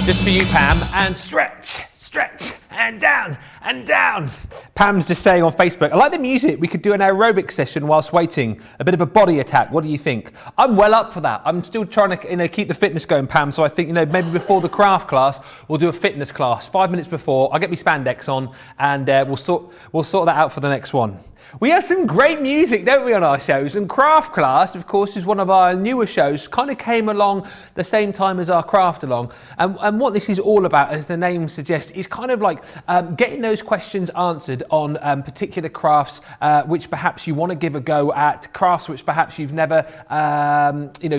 Just for you, Pam, and stretch, stretch, and down, and down. Pam's just saying on Facebook, I like the music. We could do an aerobic session whilst waiting. A bit of a body attack. What do you think? I'm well up for that. I'm still trying to, keep the fitness going, Pam. So I think, maybe before the craft class, we'll do a fitness class. 5 minutes before, I'll get my spandex on, and we'll sort that out for the next one. We have some great music, don't we, on our shows? And Craft Class, of course, is one of our newer shows, kind of came along the same time as our Craft Along. And what this is all about, as the name suggests, is kind of like getting those questions answered on particular crafts which perhaps you want to give a go at, crafts which perhaps you've never,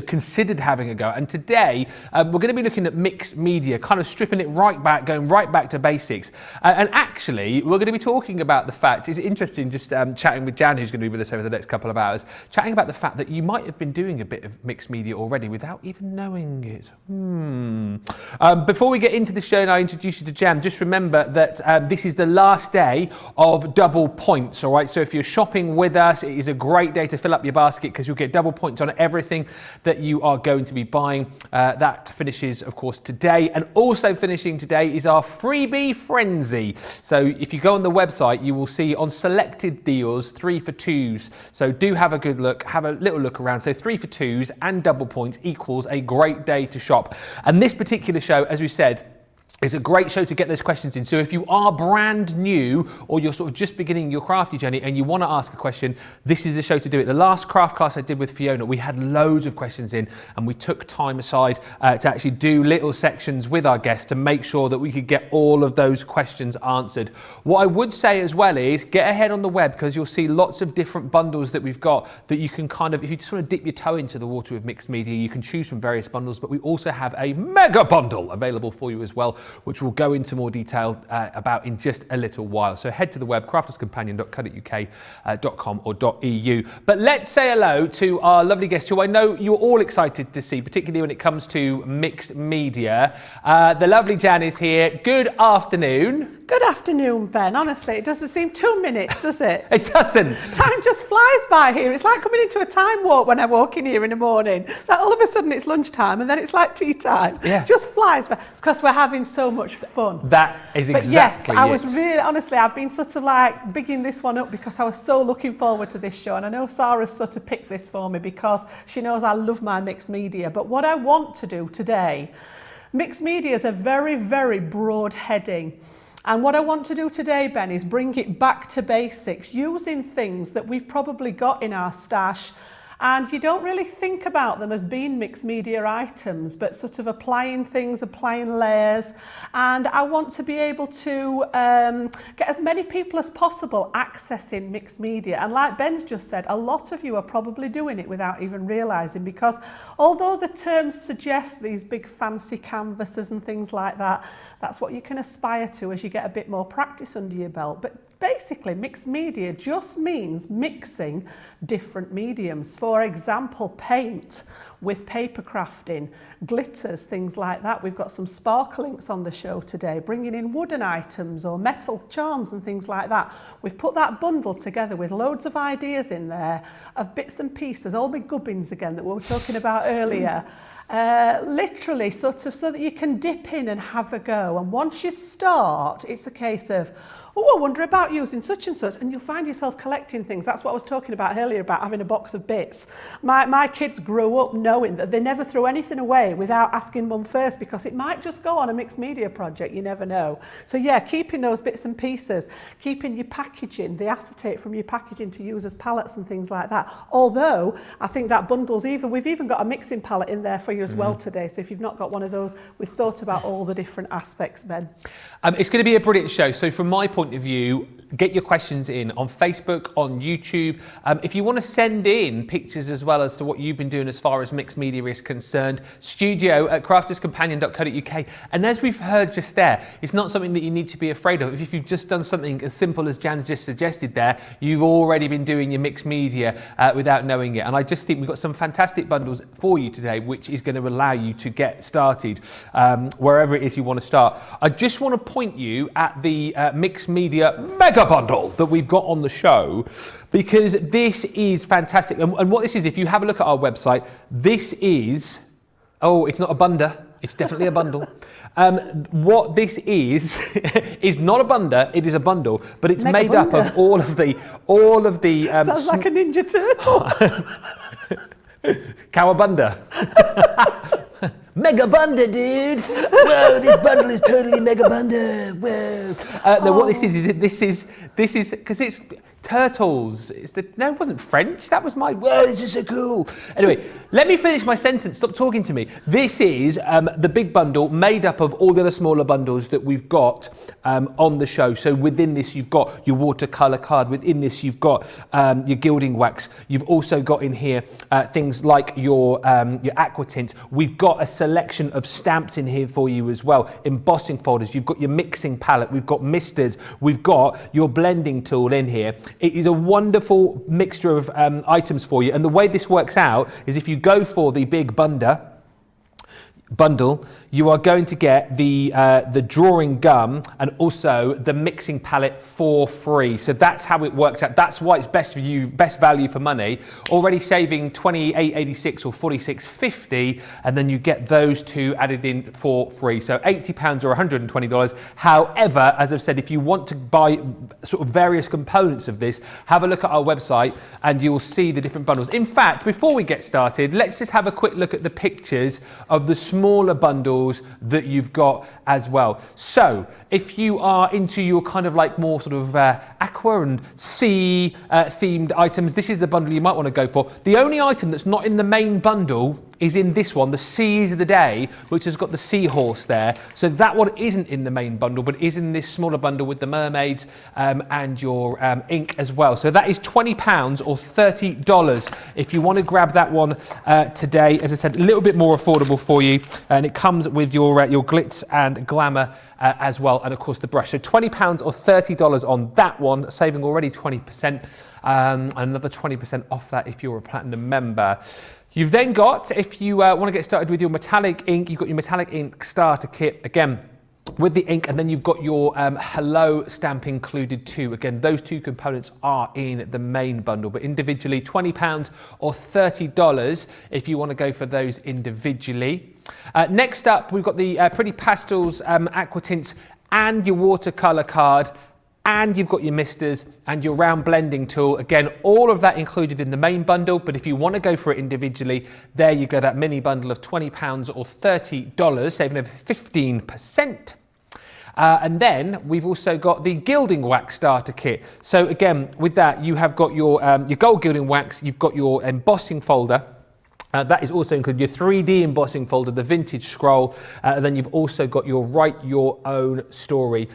considered having a go. And today, we're going to be looking at mixed media, kind of stripping it right back, going right back to basics. And actually, we're going to be talking about the fact, it's interesting just chatting with Jan, who's going to be with us over the next couple of hours, chatting about the fact that you might have been doing a bit of mixed media already without even knowing it. Before we get into the show and I introduce you to Jan, just remember that this is the last day of double points, all right? So if you're shopping with us, it is a great day to fill up your basket because you'll get double points on everything that you are going to be buying. That finishes, of course, today. And also finishing today is our freebie frenzy. So if you go on the website, you will see on selected deals, 3 for 2s. So do have a good look, have a little look around. So 3 for 2s and double points equals a great day to shop. And this particular show, as we said, it's a great show to get those questions in. So if you are brand new or you're sort of just beginning your crafty journey and you want to ask a question, this is the show to do it. The last craft class I did with Fiona, we had loads of questions in and we took time aside to actually do little sections with our guests to make sure that we could get all of those questions answered. What I would say as well is get ahead on the web because you'll see lots of different bundles that we've got that you can kind of, if you just want to dip your toe into the water with mixed media, you can choose from various bundles, but we also have a mega bundle available for you as well, which we'll go into more detail about in just a little while. So head to the web, crafterscompanion.co.uk.com or .eu. But let's say hello to our lovely guest, who I know you're all excited to see, particularly when it comes to mixed media. The lovely Jan is here. Good afternoon. Good afternoon, Ben. Honestly, it doesn't seem 2 minutes, does it? It doesn't. Time just flies by here. It's like coming into a time warp when I walk in here in the morning. It's like all of a sudden it's lunchtime and then it's like tea time. Yeah. Just flies by. It's because we're having so much fun. That is exactly But yes, I was it. really, honestly, I've been sort of like bigging this one up because I was so looking forward to this show. And I know Sarah's sort of picked this for me because she knows I love my mixed media. But what I want to do today, mixed media is a very, very broad heading. And what I want to do today, Ben, is bring it back to basics, using things that we've probably got in our stash and you don't really think about them as being mixed media items, but sort of applying things, applying layers. And I want to be able to get as many people as possible accessing mixed media. And like Ben's just said, a lot of you are probably doing it without even realising, because although the terms suggest these big fancy canvases and things like that, that's what you can aspire to as you get a bit more practice under your belt. But basically, mixed media just means mixing different mediums. For example, paint with paper crafting, glitters, things like that. We've got some sparklinks on the show today, bringing in wooden items or metal charms and things like that. We've put that bundle together with loads of ideas in there of bits and pieces, all my gubbins again that we were talking about earlier. Literally sort of so that you can dip in and have a go. And once you start, it's a case of, oh, I wonder about using such and such, and you'll find yourself collecting things. That's what I was talking about earlier, about having a box of bits. My kids grew up knowing that they never throw anything away without asking mum first, because it might just go on a mixed media project, you never know. So yeah, keeping those bits and pieces, keeping your packaging, the acetate from your packaging to use as palettes and things like that. Although, I think that bundle's we've even got a mixing palette in there for you as well today. So if you've not got one of those, we've thought about all the different aspects, Ben. It's going to be a brilliant show. So from my point of view, get your questions in on Facebook, on YouTube. If you want to send in pictures as well as to what you've been doing as far as mixed media is concerned, studio@crafterscompanion.co.uk. And as we've heard just there, it's not something that you need to be afraid of. If you've just done something as simple as Jan's just suggested there, you've already been doing your mixed media without knowing it. And I just think we've got some fantastic bundles for you today, which is going to allow you to get started wherever it is you want to start. I just want to point you at the mixed media mega bundle that we've got on the show, because this is fantastic. And what this is, if you have a look at our website, this is, oh, it's not a bunda. It's definitely a bundle. What this is is not a bunda. It is a bundle, but it's made up of all of the. Sounds like a Ninja Turtle. Cowabunda. Mega bunda, dude! Whoa, this bundle is totally mega bunda. Whoa. No, what this is because it's turtles. No, it wasn't French. That was my. Whoa, this is so cool. Anyway, let me finish my sentence. Stop talking to me. This is the big bundle made up of all the other smaller bundles that we've got on the show. So within this, you've got your watercolor card. Within this, you've got your gilding wax. You've also got in here things like your Aqua tint. We've got a selection of stamps in here for you as well. Embossing folders. You've got your mixing palette. We've got misters. We've got your blending tool in here. It is a wonderful mixture of items for you. And the way this works out is if you go for the big bundle, you are going to get the drawing gum and also the mixing palette for free. So that's how it works out. That's why it's best value for money. Already saving $28.86 or $46.50, and then you get those two added in for free. So £80 or $120. However, as I've said, if you want to buy sort of various components of this, have a look at our website and you will see the different bundles. In fact, before we get started, let's just have a quick look at the pictures of the smaller bundles that you've got as well. So if you are into your kind of like more sort of aqua and sea themed items, this is the bundle you might want to go for. The only item that's not in the main bundle is in this one, the Seas of the Day, which has got the seahorse there. So that one isn't in the main bundle, but is in this smaller bundle with the mermaids and your ink as well. So that is £20 or $30 if you want to grab that one today. As I said, a little bit more affordable for you, and it comes with your glitz and glamour as well, and of course the brush. So £20 or $30 on that one, saving already 20%, another 20% off that if you're a platinum member. You've then got, if you want to get started with your metallic ink, you've got your metallic ink starter kit, again, with the ink, and then you've got your hello stamp included too. Again, those two components are in the main bundle, but individually £20 or $30 if you want to go for those individually. Next up, we've got the Pretty Pastels Aqua tints and your watercolor card, and you've got your misters and your round blending tool. Again, all of that included in the main bundle, but if you want to go for it individually, there you go, that mini bundle of £20 or $30, saving over 15%. And then we've also got the gilding wax starter kit. So again, with that, you have got your gold gilding wax, you've got your embossing folder. That is also included your 3D embossing folder, the vintage scroll, and then you've also got your write your own story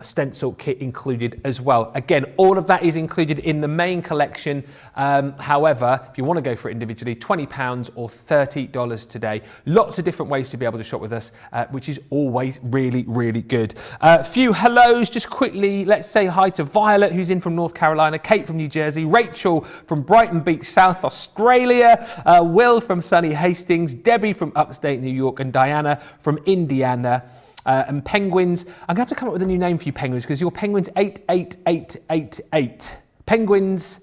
stencil kit included as well. Again, all of that is included in the main collection. However, if you want to go for it individually, £20 or $30 today. Lots of different ways to be able to shop with us, which is always really, really good. A few hellos just quickly. Let's say hi to Violet, who's in from North Carolina, Kate from New Jersey, Rachel from Brighton Beach, South Australia, Will from sunny Hastings, Debbie from upstate New York, and Diana from Indiana. And penguins, I'm going to have to come up with a new name for you penguins, because your penguins 88888. Penguins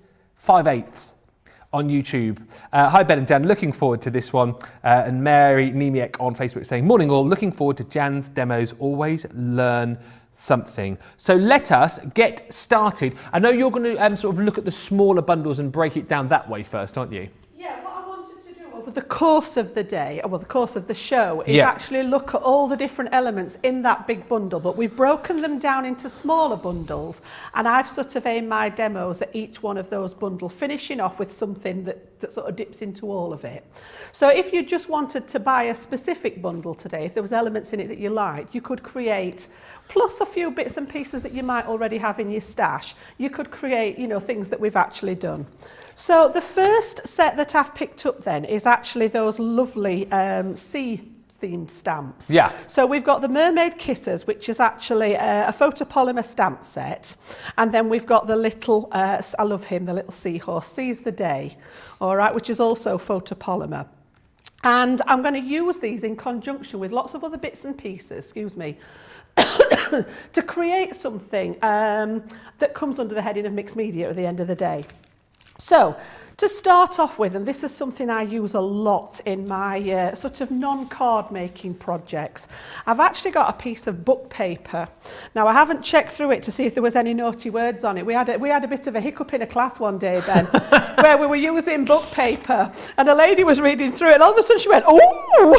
5/8 on YouTube. Hi Ben and Jan, looking forward to this one. And Mary Nemiek on Facebook saying, morning all, looking forward to Jan's demos, always learn something. So let us get started. I know you're going to sort of look at the smaller bundles and break it down that way first, aren't you? Yeah, what I wanted to do over the course of the day, well, the course of the show, is actually look at all the different elements in that big bundle, but we've broken them down into smaller bundles, and I've sort of aimed my demos at each one of those bundles, finishing off with something that sort of dips into all of it. So if you just wanted to buy a specific bundle today, if there was elements in it that you liked, you could create, plus a few bits and pieces that you might already have in your stash, you could create, you know, things that we've actually done. So the first set that I've picked up then is actually those lovely sea themed stamps. Yeah. So we've got the Mermaid Kisses, which is actually a photopolymer stamp set. And then we've got the little, I love him, the little seahorse, Seize the Day, all right, which is also photopolymer. And I'm going to use these in conjunction with lots of other bits and pieces, excuse me, to create something that comes under the heading of mixed media at the end of the day. So, To start off with, and this is something I use a lot in my sort of non-card making projects, I've actually got a piece of book paper. Now I haven't checked through it to see if there was any naughty words on it. We had a bit of a hiccup in a class one day then, where we were using book paper, and a lady was reading through it, and all of a sudden she went, "Ooh!"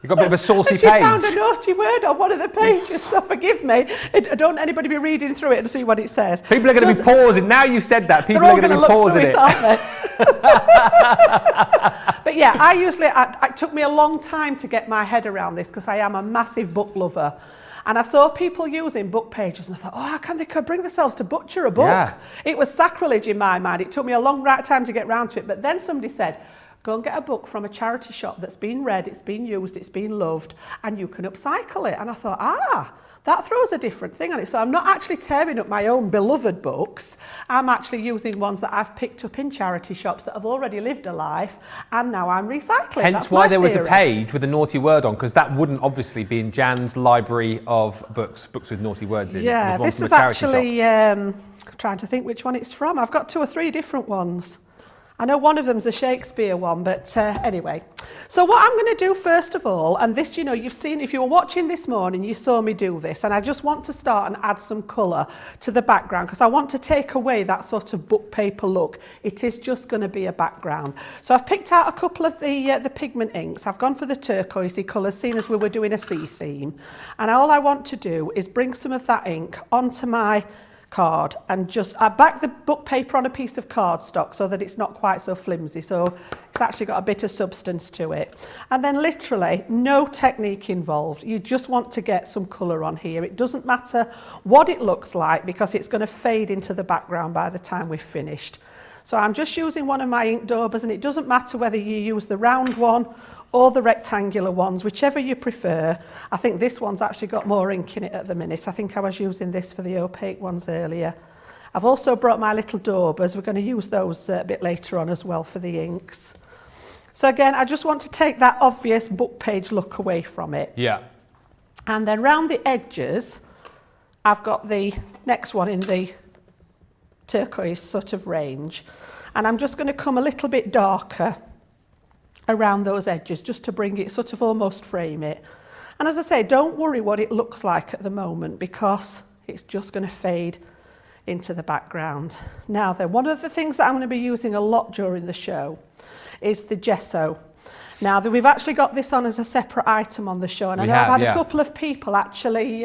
You got a bit of a saucy and she page. found a naughty word on one of the pages, so forgive me. Don't anybody be reading through it and see what it says. People are going to be pausing. Now you've said that, people are going to be pausing it. Aren't they? But yeah, it took me a long time to get my head around this because I am a massive book lover. And I saw people using book pages and I thought, oh, how can they bring themselves to butcher a book? Yeah. It was sacrilege in my mind. It took me a long time to get round to it. But then somebody said, go and get a book from a charity shop that's been read, it's been used, it's been loved, and you can upcycle it. And I thought, that throws a different thing on it. So I'm not actually tearing up my own beloved books. I'm actually using ones that I've picked up in charity shops that have already lived a life, and now I'm recycling. Hence That's why my there was a theory. page with a naughty word on, because that wouldn't obviously be in Jan's library of books with naughty words in. Yeah, It was one this from is a charity shop. actually, trying to think which one it's from. I've got 2 or 3 different ones. I know one of them's a Shakespeare one, but anyway. So what I'm going to do first of all, and this, you've seen, if you were watching this morning, you saw me do this, and I just want to start and add some colour to the background because I want to take away that sort of book paper look. It is just going to be a background. So I've picked out a couple of the pigment inks. I've gone for the turquoisey colours, seeing as we were doing a sea theme. And all I want to do is bring some of that ink onto my card and I back the book paper on a piece of cardstock so that it's not quite so flimsy, so it's actually got a bit of substance to it. And then literally no technique involved, you just want to get some colour on here. It doesn't matter what it looks like because it's going to fade into the background by the time we've finished. So I'm just using one of my ink daubers, and it doesn't matter whether you use the round one or the rectangular ones, whichever you prefer. I think this one's actually got more ink in it at the minute. I think I was using this for the opaque ones earlier. I've also brought my little daubers. We're going to use those a bit later on as well for the inks. So again, I just want to take that obvious book page look away from it. Yeah. And then round the edges, I've got the next one in the turquoise sort of range. And I'm just going to come a little bit darker around those edges just to bring it, sort of almost frame it. And as I say, don't worry what it looks like at the moment because it's just going to fade into the background. Now then, one of the things that I'm going to be using a lot during the show is the gesso. Now, we've actually got this on as a separate item on the show, and I know I've had a couple of people actually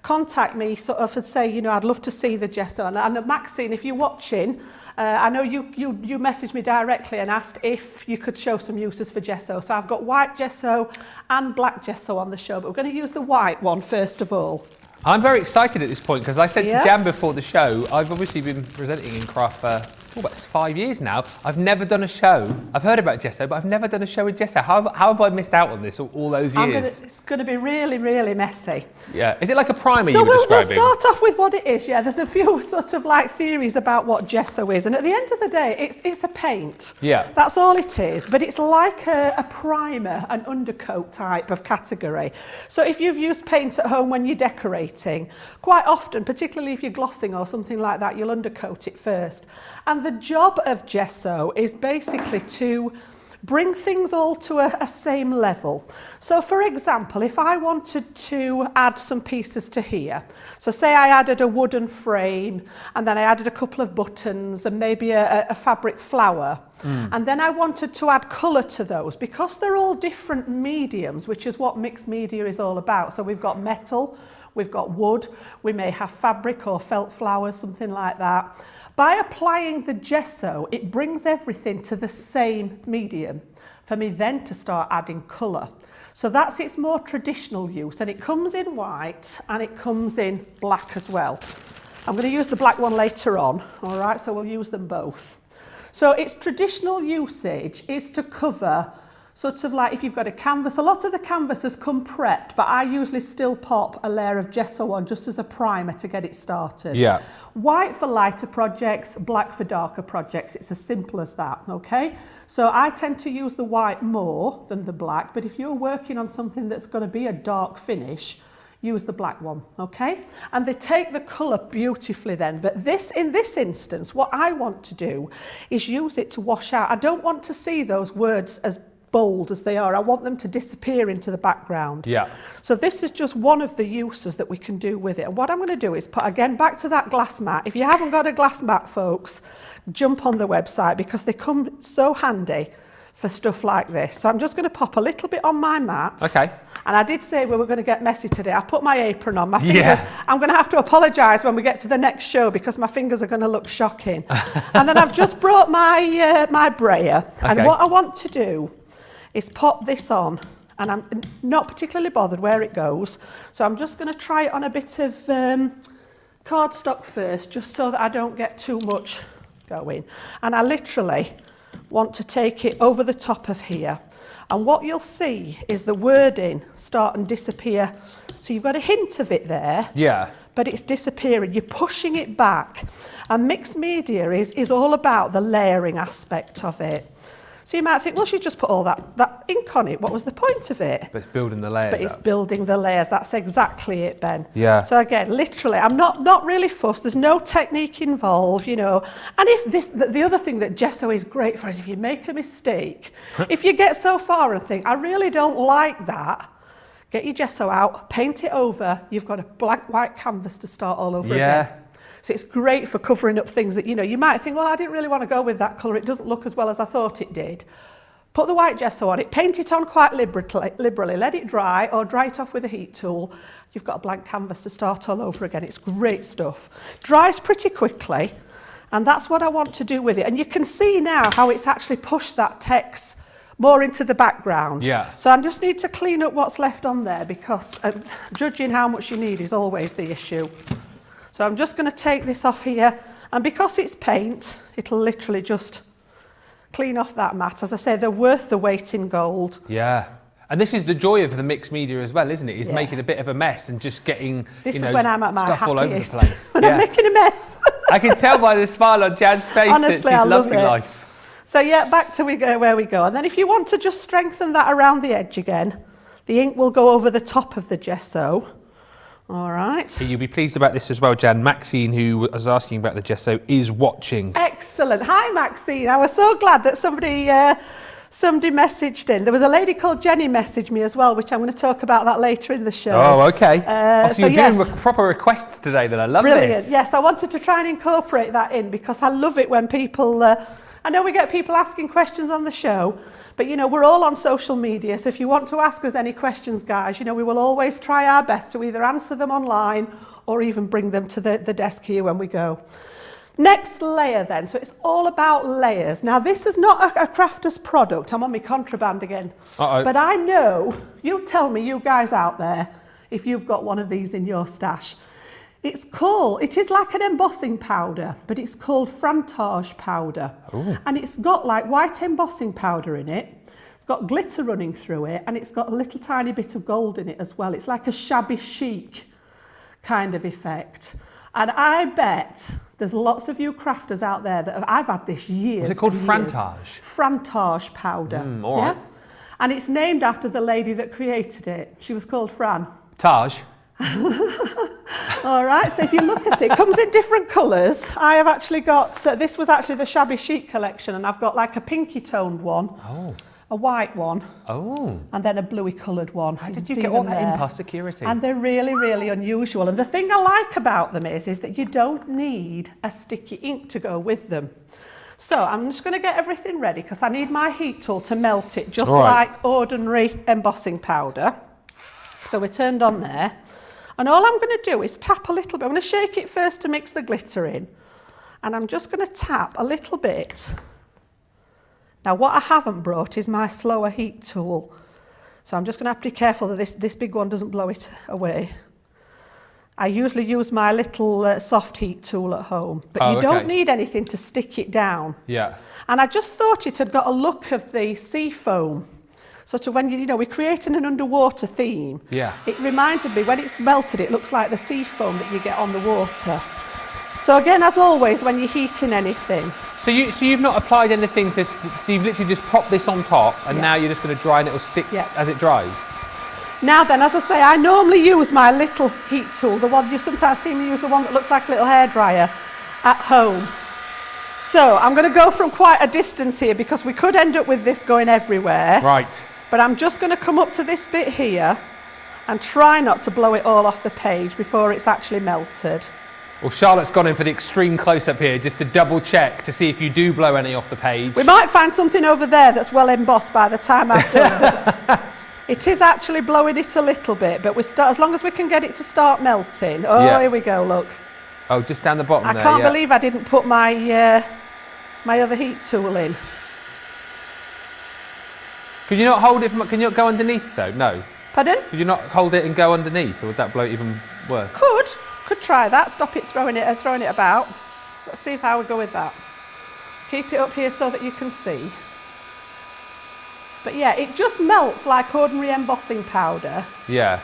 contact me sort of and say, I'd love to see the gesso. And Maxine, if you're watching, I know you messaged me directly and asked if you could show some uses for gesso. So I've got white gesso and black gesso on the show, but we're going to use the white one first of all. I'm very excited at this point because I said to Jan before the show, I've obviously been presenting in craft for about 5 years now. I've never done a show. I've heard about gesso, but I've never done a show with gesso. How have I missed out on this all those years? It's going to be really, really messy. Yeah. Is it like a primer you were So describing? we'll start off with what it is. Yeah, there's a few sort of like theories about what gesso is. And at the end of the day, it's a paint. Yeah. That's all it is. But it's like a primer, an undercoat type of category. So if you've used paint at home when you're decorating, quite often, particularly if you're glossing or something like that, you'll undercoat it first. And the job of gesso is basically to bring things all to a same level. So for example, if I wanted to add some pieces to here, so say I added a wooden frame and then I added a couple of buttons and maybe a fabric flower, and then I wanted to add colour to those, because they're all different mediums, which is what mixed media is all about. So we've got metal, we've got wood, we may have fabric or felt flowers, something like that. By applying the gesso, it brings everything to the same medium for me then to start adding colour. So that's its more traditional use, and it comes in white and it comes in black as well. I'm going to use the black one later on, all right, so we'll use them both. So its traditional usage is to cover sort of like if you've got a canvas. A lot of the canvases come prepped, but I usually still pop a layer of gesso on just as a primer to get it started. Yeah. White for lighter projects, black for darker projects. It's as simple as that, okay? So I tend to use the white more than the black, but if you're working on something that's going to be a dark finish, use the black one, okay? And they take the colour beautifully then, but in this instance, what I want to do is use it to wash out. I don't want to see those words as bold as they are. I want them to disappear into the background. Yeah. So this is just one of the uses that we can do with it. And what I'm going to do is put, again, back to that glass mat. If you haven't got a glass mat, folks, jump on the website because they come so handy for stuff like this. So I'm just going to pop a little bit on my mat. Okay. And I did say we were going to get messy today. I put my apron on. My fingers, I'm going to have to apologise when we get to the next show because my fingers are going to look shocking. And then I've just brought my my brayer. Okay. And what I want to do is pop this on. And I'm not particularly bothered where it goes. So I'm just going to try it on a bit of cardstock first, just so that I don't get too much going. And I literally want to take it over the top of here. And what you'll see is the wording start and disappear. So you've got a hint of it there. Yeah. But it's disappearing. You're pushing it back. And mixed media is all about the layering aspect of it. So you might think, well, she just put all that ink on it. What was the point of it? But it's building the layers. But it's building the layers. That's exactly it, Ben. Yeah. So again, literally, I'm not really fussed. There's no technique involved, you know. And if the other thing that gesso is great for is if you make a mistake, if you get so far and think, I really don't like that, get your gesso out, paint it over. You've got a blank white canvas to start all over again. So it's great for covering up things that, you know, you might think, well, I didn't really want to go with that colour. It doesn't look as well as I thought it did. Put the white gesso on it, paint it on quite liberally, let it dry or dry it off with a heat tool. You've got a blank canvas to start all over again. It's great stuff. Dries pretty quickly, and that's what I want to do with it. And you can see now how it's actually pushed that text more into the background. Yeah. So I just need to clean up what's left on there because judging how much you need is always the issue. So I'm just going to take this off here, and because it's paint, it'll literally just clean off that mat. As I say, they're worth the weight in gold. Yeah. And this is the joy of the mixed media as well, isn't it? Is Yeah. making a bit of a mess and just getting This is when I'm at my stuff all over the happiest. place. When I'm making a mess. I can tell by the smile on Jan's face Honestly, that she's I love loving it. life. So yeah, back to where we go. And then if you want to just strengthen that around the edge again, the ink will go over the top of the gesso. All right. So you'll be pleased about this as well, Jan. Maxine, who was asking about the gesso, is watching. Excellent. Hi, Maxine. I was so glad that somebody messaged in. There was a lady called Jenny messaged me as well, which I'm going to talk about that later in the show. Oh, okay. So you're yes. doing proper requests today then. I love Brilliant. this. Yes, I wanted to try and incorporate that in because I love it when people... I know we get people asking questions on the show, but, you know, we're all on social media. So if you want to ask us any questions, guys, you know, we will always try our best to either answer them online or even bring them to the desk here when we go. Next layer then. So it's all about layers. Now, this is not a crafter's product. I'm on my contraband again. Uh-oh. But I know, you tell me, you guys out there, if you've got one of these in your stash. It is like an embossing powder, but it's called frantage powder. Ooh. And it's got like white embossing powder in it. It's got glitter running through it, and it's got a little tiny bit of gold in it as well. It's like a shabby chic kind of effect. And I bet there's lots of you crafters out there that I've had this years. Is it called and frantage? Frantage powder. All right. And it's named after the lady that created it. She was called Fran. Taj. All right, so if you look at it, it comes in different colours. I have actually got, so this was actually the Shabby Chic collection, and I've got like a pinky toned one, a white one, and then a bluey coloured one. How did you get all that in past security? And they're really, really unusual. And the thing I like about them is that you don't need a sticky ink to go with them. So I'm just going to get everything ready because I need my heat tool to melt it, just like ordinary embossing powder. So we're turned on there. And all I'm going to do is tap a little bit. I'm going to shake it first to mix the glitter in. And I'm just going to tap a little bit. Now, what I haven't brought is my slower heat tool. So I'm just going to have to be careful that this big one doesn't blow it away. I usually use my little soft heat tool at home. But you don't need anything to stick it down. Yeah. And I just thought it had got a look of the sea foam. Sort of when, you know, we're creating an underwater theme. Yeah. It reminded me, when it's melted, it looks like the sea foam that you get on the water. So again, as always, when you're heating anything. So you've not applied anything so you've literally just popped this on top and now you're just going to dry and it'll stick as it dries? Now then, as I say, I normally use my little heat tool, the one you sometimes see me use, the one that looks like a little hairdryer at home. So I'm going to go from quite a distance here because we could end up with this going everywhere. Right. But I'm just going to come up to this bit here and try not to blow it all off the page before it's actually melted. Well, Charlotte's gone in for the extreme close-up here just to double check to see if you do blow any off the page. We might find something over there that's well embossed by the time I've done it. It is actually blowing it a little bit, but as long as we can get it to start melting. Oh, yeah. Here we go, look. Oh, just down the bottom there, I can't believe I didn't put my my other heat tool in. Could you not hold it, can you not go underneath though? No. Pardon? Could you not hold it and go underneath, or would that blow it even worse? Could try that, stop it throwing it about. Let's see how we go with that. Keep it up here so that you can see. But yeah, it just melts like ordinary embossing powder. Yeah.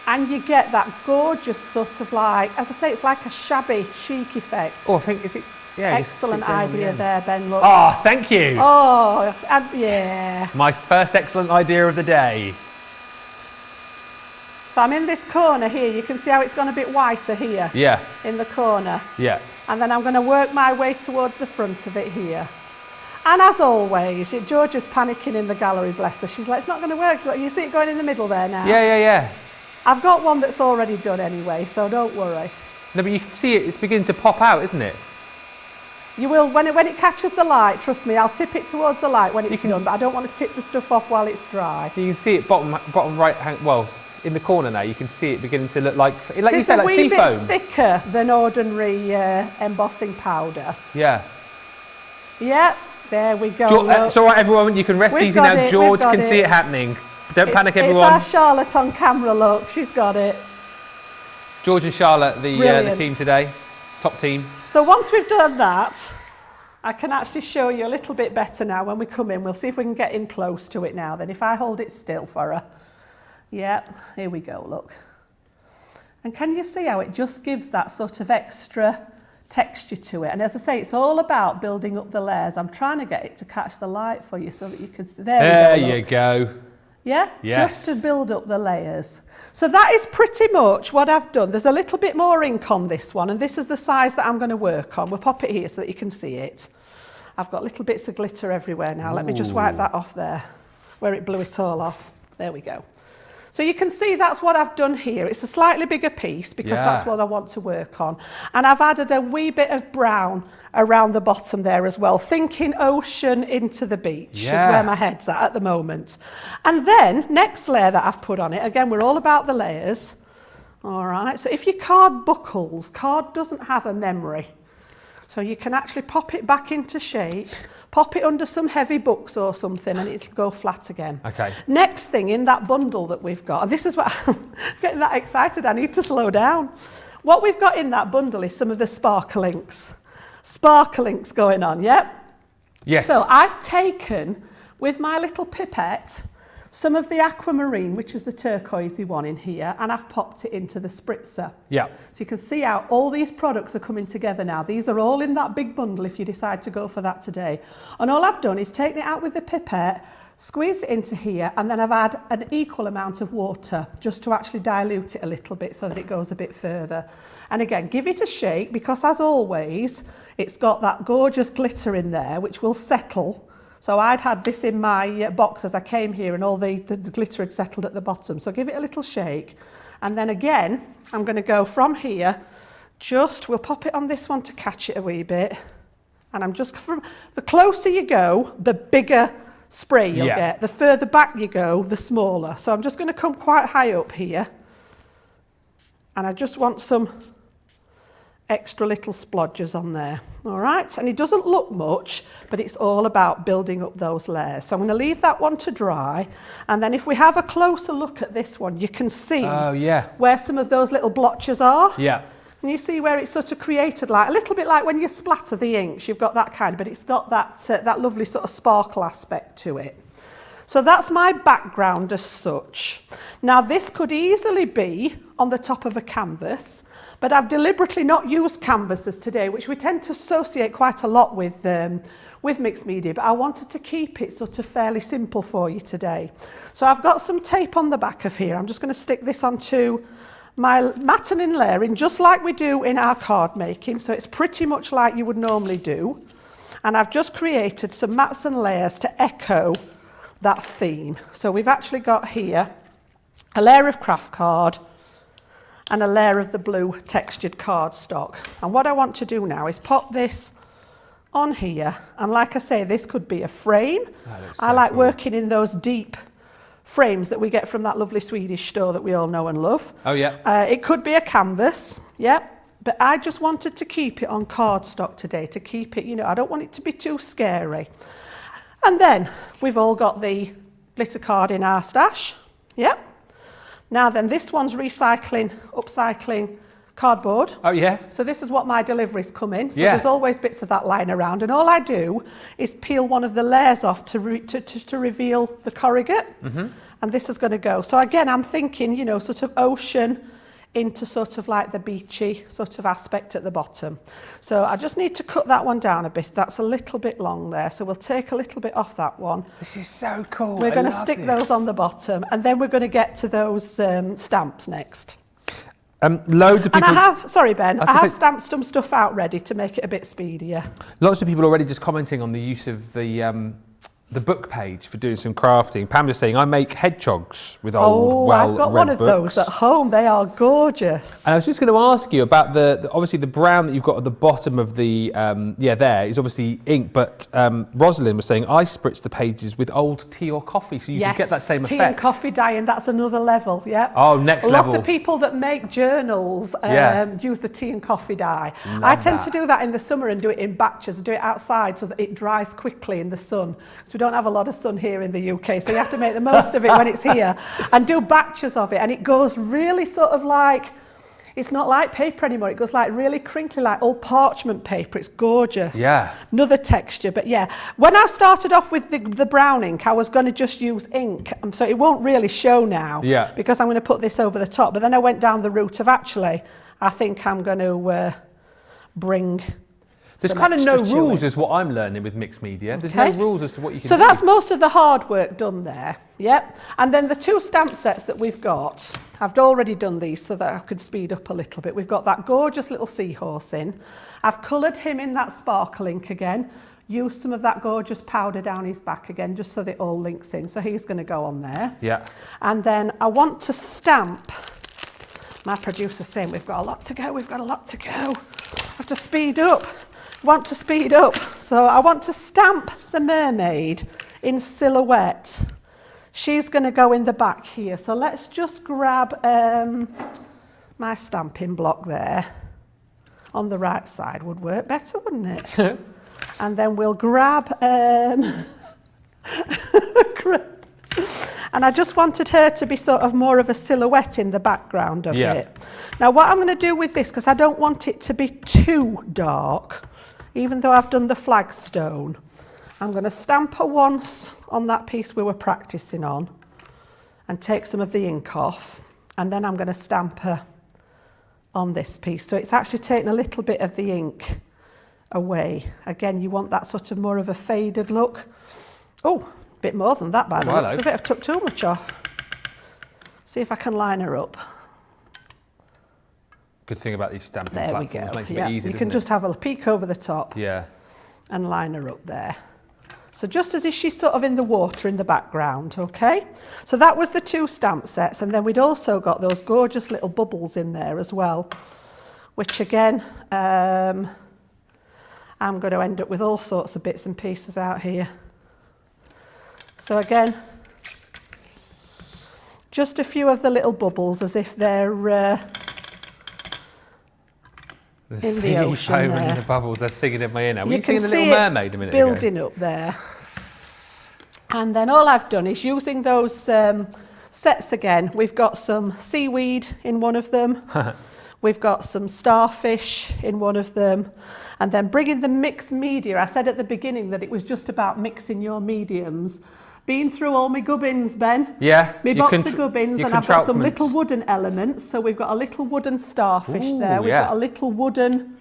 And you get that gorgeous sort of like, as I say, it's like a shabby chic effect. Oh, I think, yeah. Excellent idea there, Ben, look. Oh, thank you. Oh, yeah. My first excellent idea of the day. So I'm in this corner here, you can see how it's gone a bit whiter here. Yeah. In the corner. Yeah. And then I'm going to work my way towards the front of it here. And as always, Georgia's panicking in the gallery, bless her. She's like, it's not going to work. She's like, you see it going in the middle there now? Yeah. I've got one that's already done anyway, so don't worry. No, but you can see it's beginning to pop out, isn't it? You will, when it catches the light, trust me, I'll tip it towards the light when it's done, but I don't want to tip the stuff off while it's dry. You can see it bottom right hand, well, in the corner now, you can see it beginning to look like you said, like sea foam. It's a wee bit thicker than ordinary embossing powder. Yeah. Yeah, there we go. It's all right, everyone, you can rest easy now. George can see it happening. Don't panic, everyone. It's our Charlotte on camera, look, she's got it. George and Charlotte, the team today, top team. So once we've done that, I can actually show you a little bit better now when we come in. We'll see if we can get in close to it now. Then if I hold it still for her. Yeah, here we go, look. And can you see how it just gives that sort of extra texture to it? And as I say, it's all about building up the layers. I'm trying to get it to catch the light for you so that you can see. There you go. Yeah, yes. Just to build up the layers. So that is pretty much what I've done. There's a little bit more ink on this one, and this is the size that I'm going to work on. We'll pop it here so that you can see it. I've got little bits of glitter everywhere now. Let me just wipe that off there, where it blew it all off. There we go. So you can see that's what I've done here. It's a slightly bigger piece because that's what I want to work on. And I've added a wee bit of brown around the bottom there as well, thinking ocean into the beach is where my head's at the moment. And then next layer that I've put on it, again, we're all about the layers. All right, so if your card buckles, card doesn't have a memory. So you can actually pop it back into shape, pop it under some heavy books or something, and it'll go flat again. Okay. Next thing in that bundle that we've got, and this is what I'm getting that excited, I need to slow down. What we've got in that bundle is some of the sparklinks. Sparklinks going on, yep? Yes. So I've taken, with my little pipette, some of the aquamarine, which is the turquoisey one in here, and I've popped it into the spritzer. Yeah. So you can see how all these products are coming together now. These are all in that big bundle if you decide to go for that today. And all I've done is taken it out with the pipette, squeezed it into here, and then I've added an equal amount of water just to actually dilute it a little bit so that it goes a bit further. And again, give it a shake because, as always, it's got that gorgeous glitter in there which will settle. So I'd had this in my box as I came here and all the glitter had settled at the bottom. So give it a little shake. And then again, I'm going to go from here, we'll pop it on this one to catch it a wee bit. And I'm just, the closer you go, the bigger spray you'll get. The further back you go, the smaller. So I'm just going to come quite high up here. And I just want some extra little splodges on there. All right, and it doesn't look much, but it's all about building up those layers. So I'm going to leave that one to dry, and then if we have a closer look at this one, you can see where some of those little blotches are. Yeah. And you see where it's sort of created like a little bit like when you splatter the inks, you've got that kind, but it's got that that lovely sort of sparkle aspect to it. So that's my background as such. Now this could easily be on the top of a canvas, but I've deliberately not used canvases today, which we tend to associate quite a lot with mixed media, but I wanted to keep it sort of fairly simple for you today. So I've got some tape on the back of here. I'm just going to stick this onto my matting layering, just like we do in our card making. So it's pretty much like you would normally do. And I've just created some mats and layers to echo that theme. So we've actually got here a layer of craft card and a layer of the blue textured cardstock. And what I want to do now is pop this on here, and like I say, this could be a frame. I like working in those deep frames that we get from that lovely Swedish store that we all know and love. Oh yeah. It could be a canvas, yeah, but I just wanted to keep it on cardstock today, to keep it, you know, I don't want it to be too scary. And then we've all got the glitter card in our stash, yeah. Now then, this one's upcycling cardboard. Oh yeah. So this is what my deliveries come in. So yeah. There's always bits of that lying around, and all I do is peel one of the layers off to reveal the corrugate. And this is going to go. So again, I'm thinking, you know, sort of ocean into sort of like the beachy sort of aspect at the bottom. So I just need to cut that one down a bit. That's a little bit long there, so we'll take a little bit off that one. This is so cool. We're going to stick those on the bottom, and then we're going to get to those stamps next. Loads of people. And I have, sorry Ben, I have stamped some stuff out ready to make it a bit speedier. Lots of people already just commenting on the use of the book page for doing some crafting. Pam just saying, I make hedgehogs with old, I've got one of books. those at home. They are gorgeous. And I was just going to ask you about obviously the brown that you've got at the bottom of the, there is obviously ink, but Rosalind was saying I spritz the pages with old tea or coffee, so you can get that same effect. Tea and coffee dyeing, that's another level, yeah. Oh, next level. Lots of people that make journals use the tea and coffee dye. Love I tend that. to do that in the summer and do it in batches, and do it outside so that it dries quickly in the sun. So we don't have a lot of sun here in the UK, so you have to make the most of it when it's here, and do batches of it, and it goes really sort of like, it's not like paper anymore, it goes like really crinkly, like old parchment paper. It's gorgeous. Yeah. Another texture, but yeah. When I started off with the brown ink, I was going to just use ink, so it won't really show now, because I'm going to put this over the top, but then I went down the route of actually, I think I'm going to bring There's kind of no rules is what I'm learning with mixed media. There's no rules as to what you can do. So that's most of the hard work done there, yep. And then the two stamp sets that we've got, I've already done these so that I could speed up a little bit. We've got that gorgeous little seahorse in. I've coloured him in that sparkle ink again, used some of that gorgeous powder down his back again, just so that it all links in. So he's going to go on there. Yeah. And then I want to stamp, my producer's saying we've got a lot to go, we've got a lot to go. I have to speed up. Want to speed up, so I want to stamp the mermaid in silhouette. She's going to go in the back here, so let's just grab my stamping block there. On the right side would work better, wouldn't it? And then we'll grab and I just wanted her to be sort of more of a silhouette in the background of it. Now what I'm going to do with this, because I don't want it to be too dark, even though I've done the flagstone, I'm going to stamp her once on that piece we were practicing on and take some of the ink off, and then I'm going to stamp her on this piece. So it's actually taking a little bit of the ink away. Again, you want that sort of more of a faded look. Oh, a bit more than that by the looks of it. I've took too much off. See if I can line her up. Good thing about these stamping platforms, makes it a bit easier, you can just have a peek over the top and line her up there. So just as if she's sort of in the water in the background, okay? So that was the two stamp sets, and then we'd also got those gorgeous little bubbles in there as well, which again, I'm going to end up with all sorts of bits and pieces out here. So again, just a few of the little bubbles as if they're in the ocean there. The bubbles, they're singing in my ear now. Were you can singing The Little Mermaid a minute ago? Building up there. And then all I've done is using those sets again. We've got some seaweed in one of them. We've got some starfish in one of them. And then bringing the mixed media. I said at the beginning that it was just about mixing your mediums. been through all my gubbins, Ben. Yeah. My your box of gubbins, and I've got some contractments. little wooden elements. So we've got a little wooden starfish Ooh, there. We've yeah. got a little wooden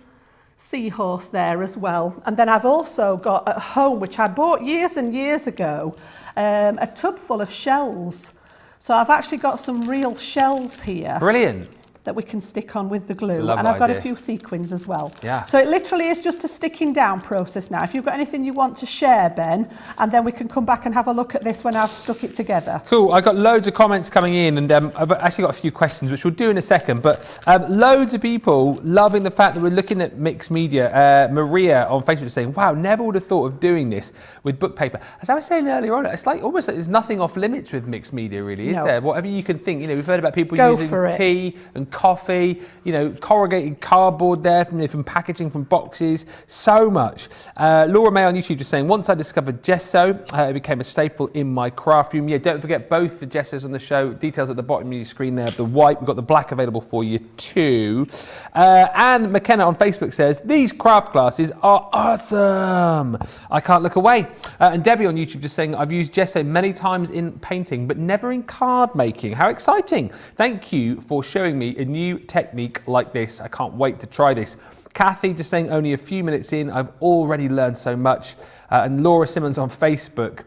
seahorse there as well. And then I've also got at home, which I bought years and years ago, a tub full of shells. So I've actually got some real shells here. Brilliant. That we can stick on with the glue. Love and that I've got idea. a few sequins as well. Yeah. So it literally is just a sticking down process now. If you've got anything you want to share, Ben, and then we can come back and have a look at this when I've stuck it together. Cool. I got loads of comments coming in, and I've actually got a few questions, which we'll do in a second. But loads of people loving the fact that we're looking at mixed media. Maria on Facebook is saying, "Wow, never would have thought of doing this with book paper." As I was saying earlier on, it's like almost like there's nothing off limits with mixed media, really, is there? Whatever you can think. You know, we've heard about people using tea and coffee. You know, corrugated cardboard there from packaging, from boxes, so much. Laura May on YouTube is saying, once I discovered gesso, it became a staple in my craft room. Yeah, don't forget both the gessos on the show. Details at the bottom of your screen there. The white, we've got the black available for you too. Anne McKenna on Facebook says, these craft classes are awesome. I can't look away. And Debbie on YouTube just saying, I've used gesso many times in painting, but never in card making. How exciting. Thank you for showing me a new technique like this. I can't wait to try this. Kathy just saying only a few minutes in, I've already learned so much. And Laura Simmons on Facebook,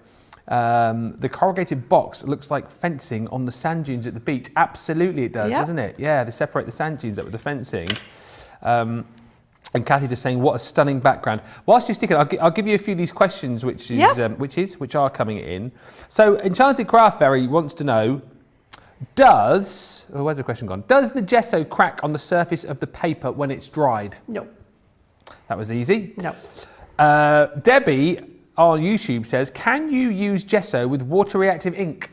the corrugated box looks like fencing on the sand dunes at the beach. Absolutely it does, doesn't it? Yeah, they separate the sand dunes up with the fencing. And Kathy just saying, what a stunning background. Whilst you're sticking, I'll give you a few of these questions which are coming in. So Enchanted Craft Fairy wants to know, where's the question gone? Does the gesso crack on the surface of the paper when it's dried? No. That was easy. No. Debbie on YouTube says, can you use gesso with water reactive ink?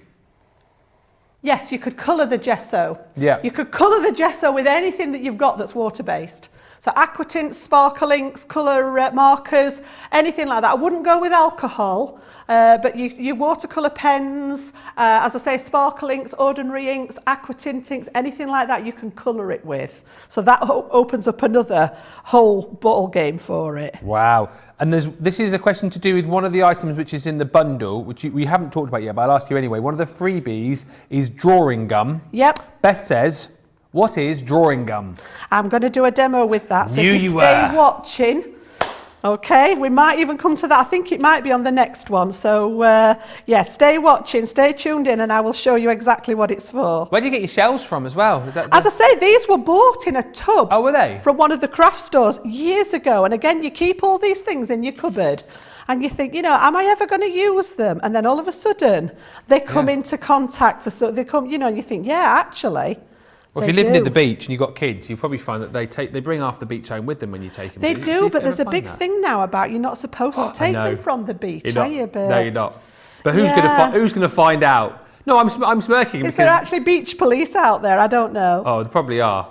Yes, you could colour the gesso. Yeah. You could colour the gesso with anything that you've got that's water-based. So aqua tints, sparkle inks, colour markers, anything like that. I wouldn't go with alcohol, but you watercolour pens, as I say, sparkle inks, ordinary inks, aqua tint inks, anything like that you can colour it with. So that opens up another whole ball game for it. Wow. And this is a question to do with one of the items which is in the bundle, which we haven't talked about yet, but I'll ask you anyway. One of the freebies is drawing gum. Yep. Beth says, what is drawing gum? I'm going to do a demo with that. So if you stay watching, okay, we might even come to that. I think it might be on the next one. So yeah, stay watching, stay tuned in, and I will show you exactly what it's for. Where do you get your shells from as well? Is that As I say, these were bought in a tub. Oh, were they? From one of the craft stores years ago. And again, you keep all these things in your cupboard and you think, you know, am I ever going to use them? And then all of a sudden they come into contact they come, you know, and you think, yeah, actually. Well, if you're living near the beach and you've got kids, you probably find that they bring half the beach home with them when you take them. They do, but there's a big thing now about you're not supposed to take them from the beach, are you? No, you're not. But who's going to find out? No, I'm smirking. Is there actually beach police out there? I don't know. Oh, there probably are.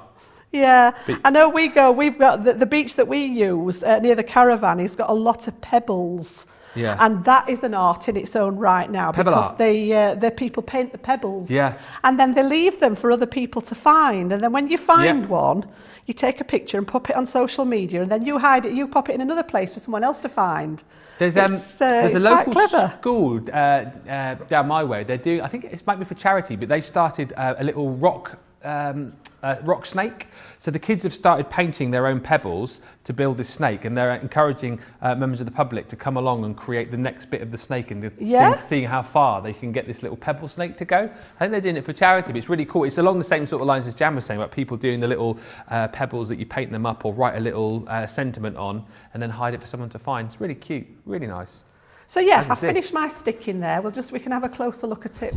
Yeah, I know we've got the beach that we use near the caravan. It's got a lot of pebbles. Yeah. And that is an art in its own right now because the people paint the pebbles. Yeah. And then they leave them for other people to find. And then when you find one, you take a picture and pop it on social media, and then you hide it, you pop it in another place for someone else to find. There's a local school down my way. They're doing, I think it might be for charity, but they started a little rock snake. So the kids have started painting their own pebbles to build this snake, and they're encouraging members of the public to come along and create the next bit of the snake and seeing how far they can get this little pebble snake to go. I think they're doing it for charity, but it's really cool. It's along the same sort of lines as Jan was saying about people doing the little pebbles that you paint them up or write a little sentiment on and then hide it for someone to find. It's really cute, really nice. So yeah, I finished my sticking there. We can have a closer look at it.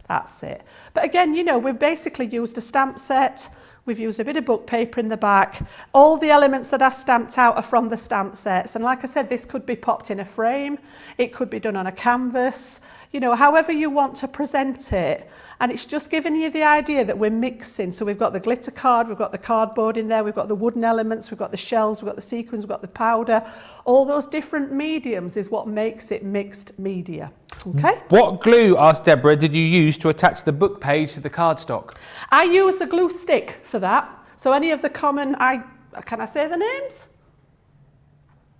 That's it. But again, you know, we've basically used a stamp set. We've used a bit of book paper in the back. All the elements that I've stamped out are from the stamp sets. And like I said, this could be popped in a frame. It could be done on a canvas. You know, however you want to present it. And it's just giving you the idea that we're mixing. So we've got the glitter card, we've got the cardboard in there, we've got the wooden elements, we've got the shells, we've got the sequins, we've got the powder. All those different mediums is what makes it mixed media. Okay? What glue, asked Deborah, did you use to attach the book page to the cardstock? I use a glue stick for that. So any of the common, can I say the names?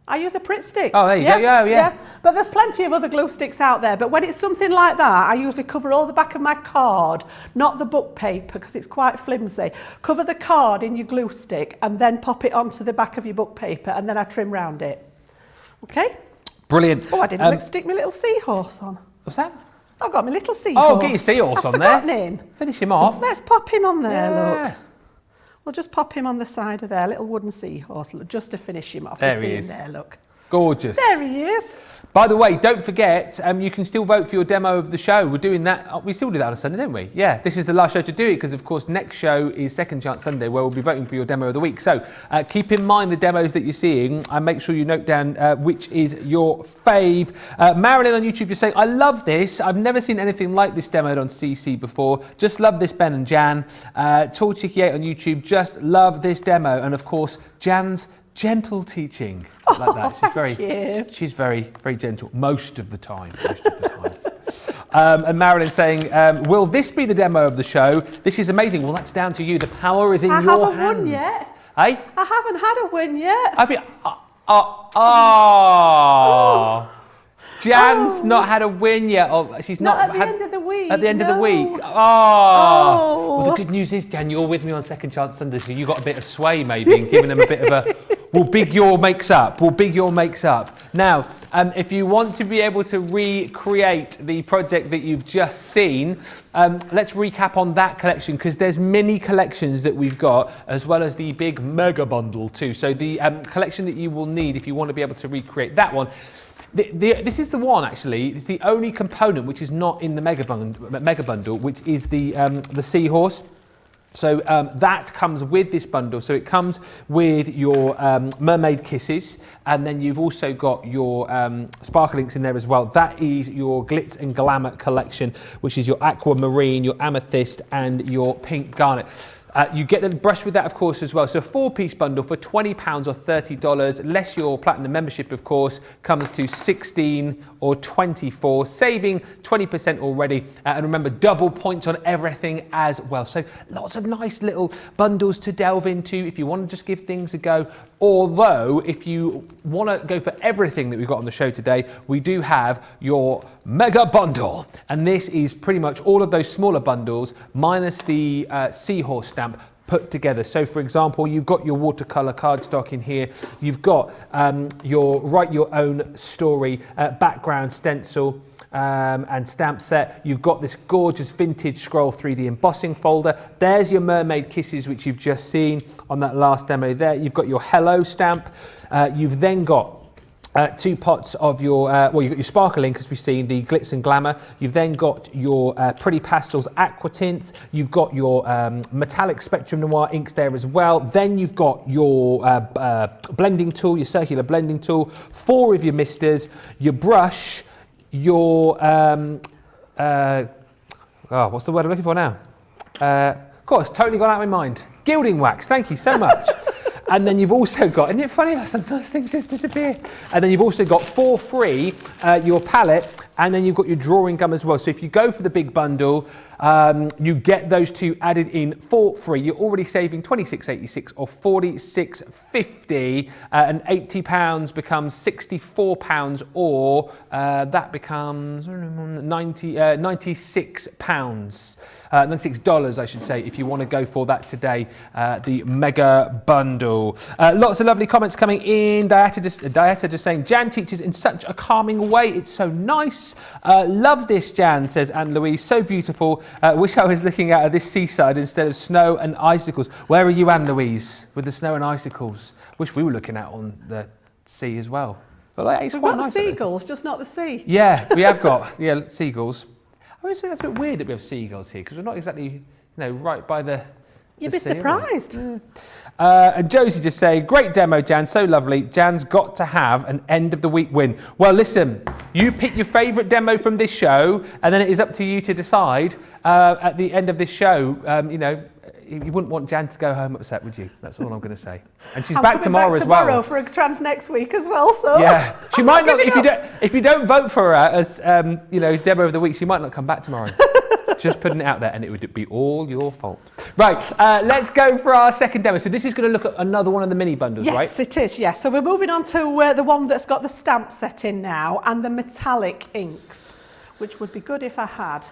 I use a Pritt stick. Oh, there you go. Yeah. But there's plenty of other glue sticks out there. But when it's something like that, I usually cover all the back of my card, not the book paper because it's quite flimsy. Cover the card in your glue stick and then pop it onto the back of your book paper and then I trim round it. Okay? Brilliant. Oh, I didn't stick my little seahorse on. What's that? I've got my little seahorse. Oh, get your seahorse on there. Him. Finish him off. Let's pop him on there, look. Yeah. We'll just pop him on the side of there, little wooden seahorse, look, just to finish him off. There he is. There, look. Gorgeous. There he is. By the way, don't forget, you can still vote for your demo of the show. We're doing that. We still do that on a Sunday, don't we? Yeah, this is the last show to do it because, of course, next show is Second Chance Sunday where we'll be voting for your demo of the week. So keep in mind the demos that you're seeing and make sure you note down which is your fave. Marilyn on YouTube is saying, I love this. I've never seen anything like this demoed on CC before. Just love this, Ben and Jan. Torchicky8 on YouTube, just love this demo. And, of course, Jan's gentle teaching. Like that. She's very, very gentle most of the time. And Marilyn saying, will this be the demo of the show? This is amazing. Well, that's down to you. The power is in your hands. I haven't won yet. Hey? I haven't had a win yet. Have you? Jan's not had a win yet. Oh, she's not at the end of the week. At the end of the week. Oh. Well, the good news is, Jan, you're with me on Second Chance Sunday, so you got a bit of sway maybe in giving them a bit of a. We'll big your makes up. Now, if you want to be able to recreate the project that you've just seen, let's recap on that collection because there's many collections that we've got as well as the big mega bundle too. So the collection that you will need if you want to be able to recreate that one. This is the one actually. It's the only component which is not in the mega bundle, which is the seahorse. So that comes with this bundle. So it comes with your mermaid kisses, and then you've also got your sparklinks in there as well. That is your glitz and glamour collection, which is your aquamarine, your amethyst, and your pink garnet. You get the brush with that, of course, as well. So a 4-piece bundle for £20 or $30, less your platinum membership, of course, comes to $16 or $24, saving 20% already. And remember, double points on everything as well. So lots of nice little bundles to delve into if you want to just give things a go. Although, if you want to go for everything that we've got on the show today, we do have your mega bundle. And this is pretty much all of those smaller bundles minus the seahorse stamp put together. So, for example, you've got your watercolor cardstock in here. You've got your write your own story background stencil. And stamp set. You've got this gorgeous vintage scroll 3D embossing folder. There's your mermaid kisses, which you've just seen on that last demo there. You've got your hello stamp. You've then got 2 pots of your, you've got your sparkling, because we've seen the glitz and glamour. You've then got your Pretty Pastels Aqua tints. You've got your metallic Spectrum Noir inks there as well. Then you've got your blending tool, your circular blending tool, 4 of your misters, your brush, your, what's the word I'm looking for now? Of course, totally gone out of my mind. Gilding wax, thank you so much. And then you've also got, isn't it funny how sometimes things just disappear? And then you've also got for free your palette, and then you've got your drawing gum as well. So if you go for the big bundle, you get those 2 added in for free. You're already saving £26.86 or £46.50, and £80 becomes £64, or that becomes £96. $96, I should say, if you want to go for that today, the mega bundle. Lots of lovely comments coming in. Dieta just saying, Jan teaches in such a calming way. It's so nice. Love this, Jan, says Anne-Louise. So beautiful. Wish I was looking out at this seaside instead of snow and icicles. Where are you, Anne-Louise, with the snow and icicles? Wish we were looking out on the sea as well. But it's quite nice. The seagulls, just not the sea. Yeah, we have got seagulls. I would say that's a bit weird that we have seagulls here because we're not exactly, right by the. You'd be surprised. Yeah. And Josie just saying, great demo, Jan, so lovely. Jan's got to have an end of the week win. Well, listen, you pick your favourite demo from this show, and then it is up to you to decide at the end of this show. You wouldn't want Jan to go home upset, would you? That's all I'm going to say. And she's back tomorrow as well. Tomorrow for a trans next week as well. So yeah, she might not. If you don't vote for her as demo of the week, she might not come back tomorrow. Just putting it out there, and it would be all your fault. Right, let's go for our second demo. So this is going to look at another one of the mini bundles, right? Yes, it is, yes. So we're moving on to the one that's got the stamp set in now and the metallic inks, which would be good if I had.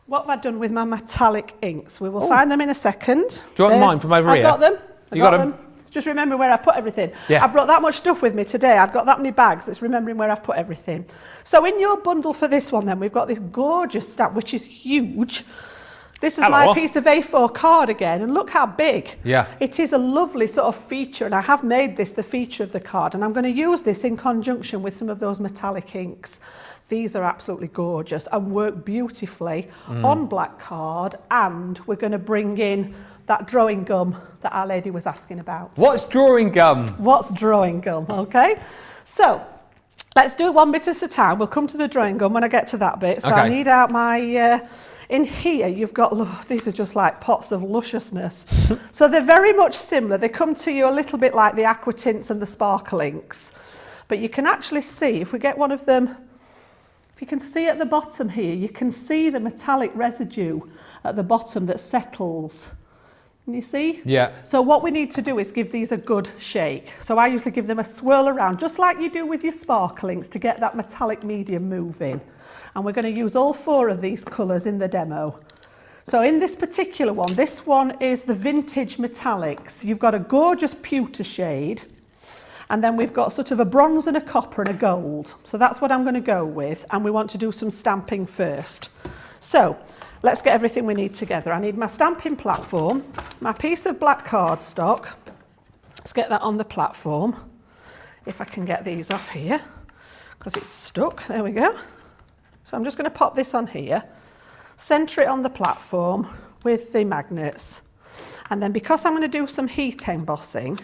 What have I done with my metallic inks? We will find them in a second. Do you want mine from over here? I've got them. You got them? Just remember where I put everything. Yeah. I brought that much stuff with me today. I've got that many bags. It's remembering where I've put everything. So in your bundle for this one then, we've got this gorgeous stamp, which is huge. This is my piece of A4 card again, and look how big. Yeah. It is a lovely sort of feature, and I have made this the feature of the card, and I'm going to use this in conjunction with some of those metallic inks. These are absolutely gorgeous and work beautifully on black card, and we're going to bring in that drawing gum that our lady was asking about. What's drawing gum? What's drawing gum, okay? So, let's do it one bit at a time. We'll come to the drawing gum when I get to that bit. So I need out my, in here you've got, look, these are just like pots of lusciousness. So they're very much similar. They come to you a little bit like the Aqua tints and the sparkle inks. But you can actually see, if we get one of them, if you can see at the bottom here, you can see the metallic residue at the bottom that settles. Can you see? Yeah. So what we need to do is give these a good shake. So I usually give them a swirl around, just like you do with your sparklings, to get that metallic medium moving. And we're going to use all 4 of these colours in the demo. So in this particular one, this one is the vintage metallics. You've got a gorgeous pewter shade, and then we've got sort of a bronze and a copper and a gold. So that's what I'm going to go with, and we want to do some stamping first. So let's get everything we need together. I need my stamping platform, my piece of black cardstock. Let's get that on the platform. If I can get these off here, because it's stuck. There we go. So I'm just going to pop this on here, centre it on the platform with the magnets. And then because I'm going to do some heat embossing,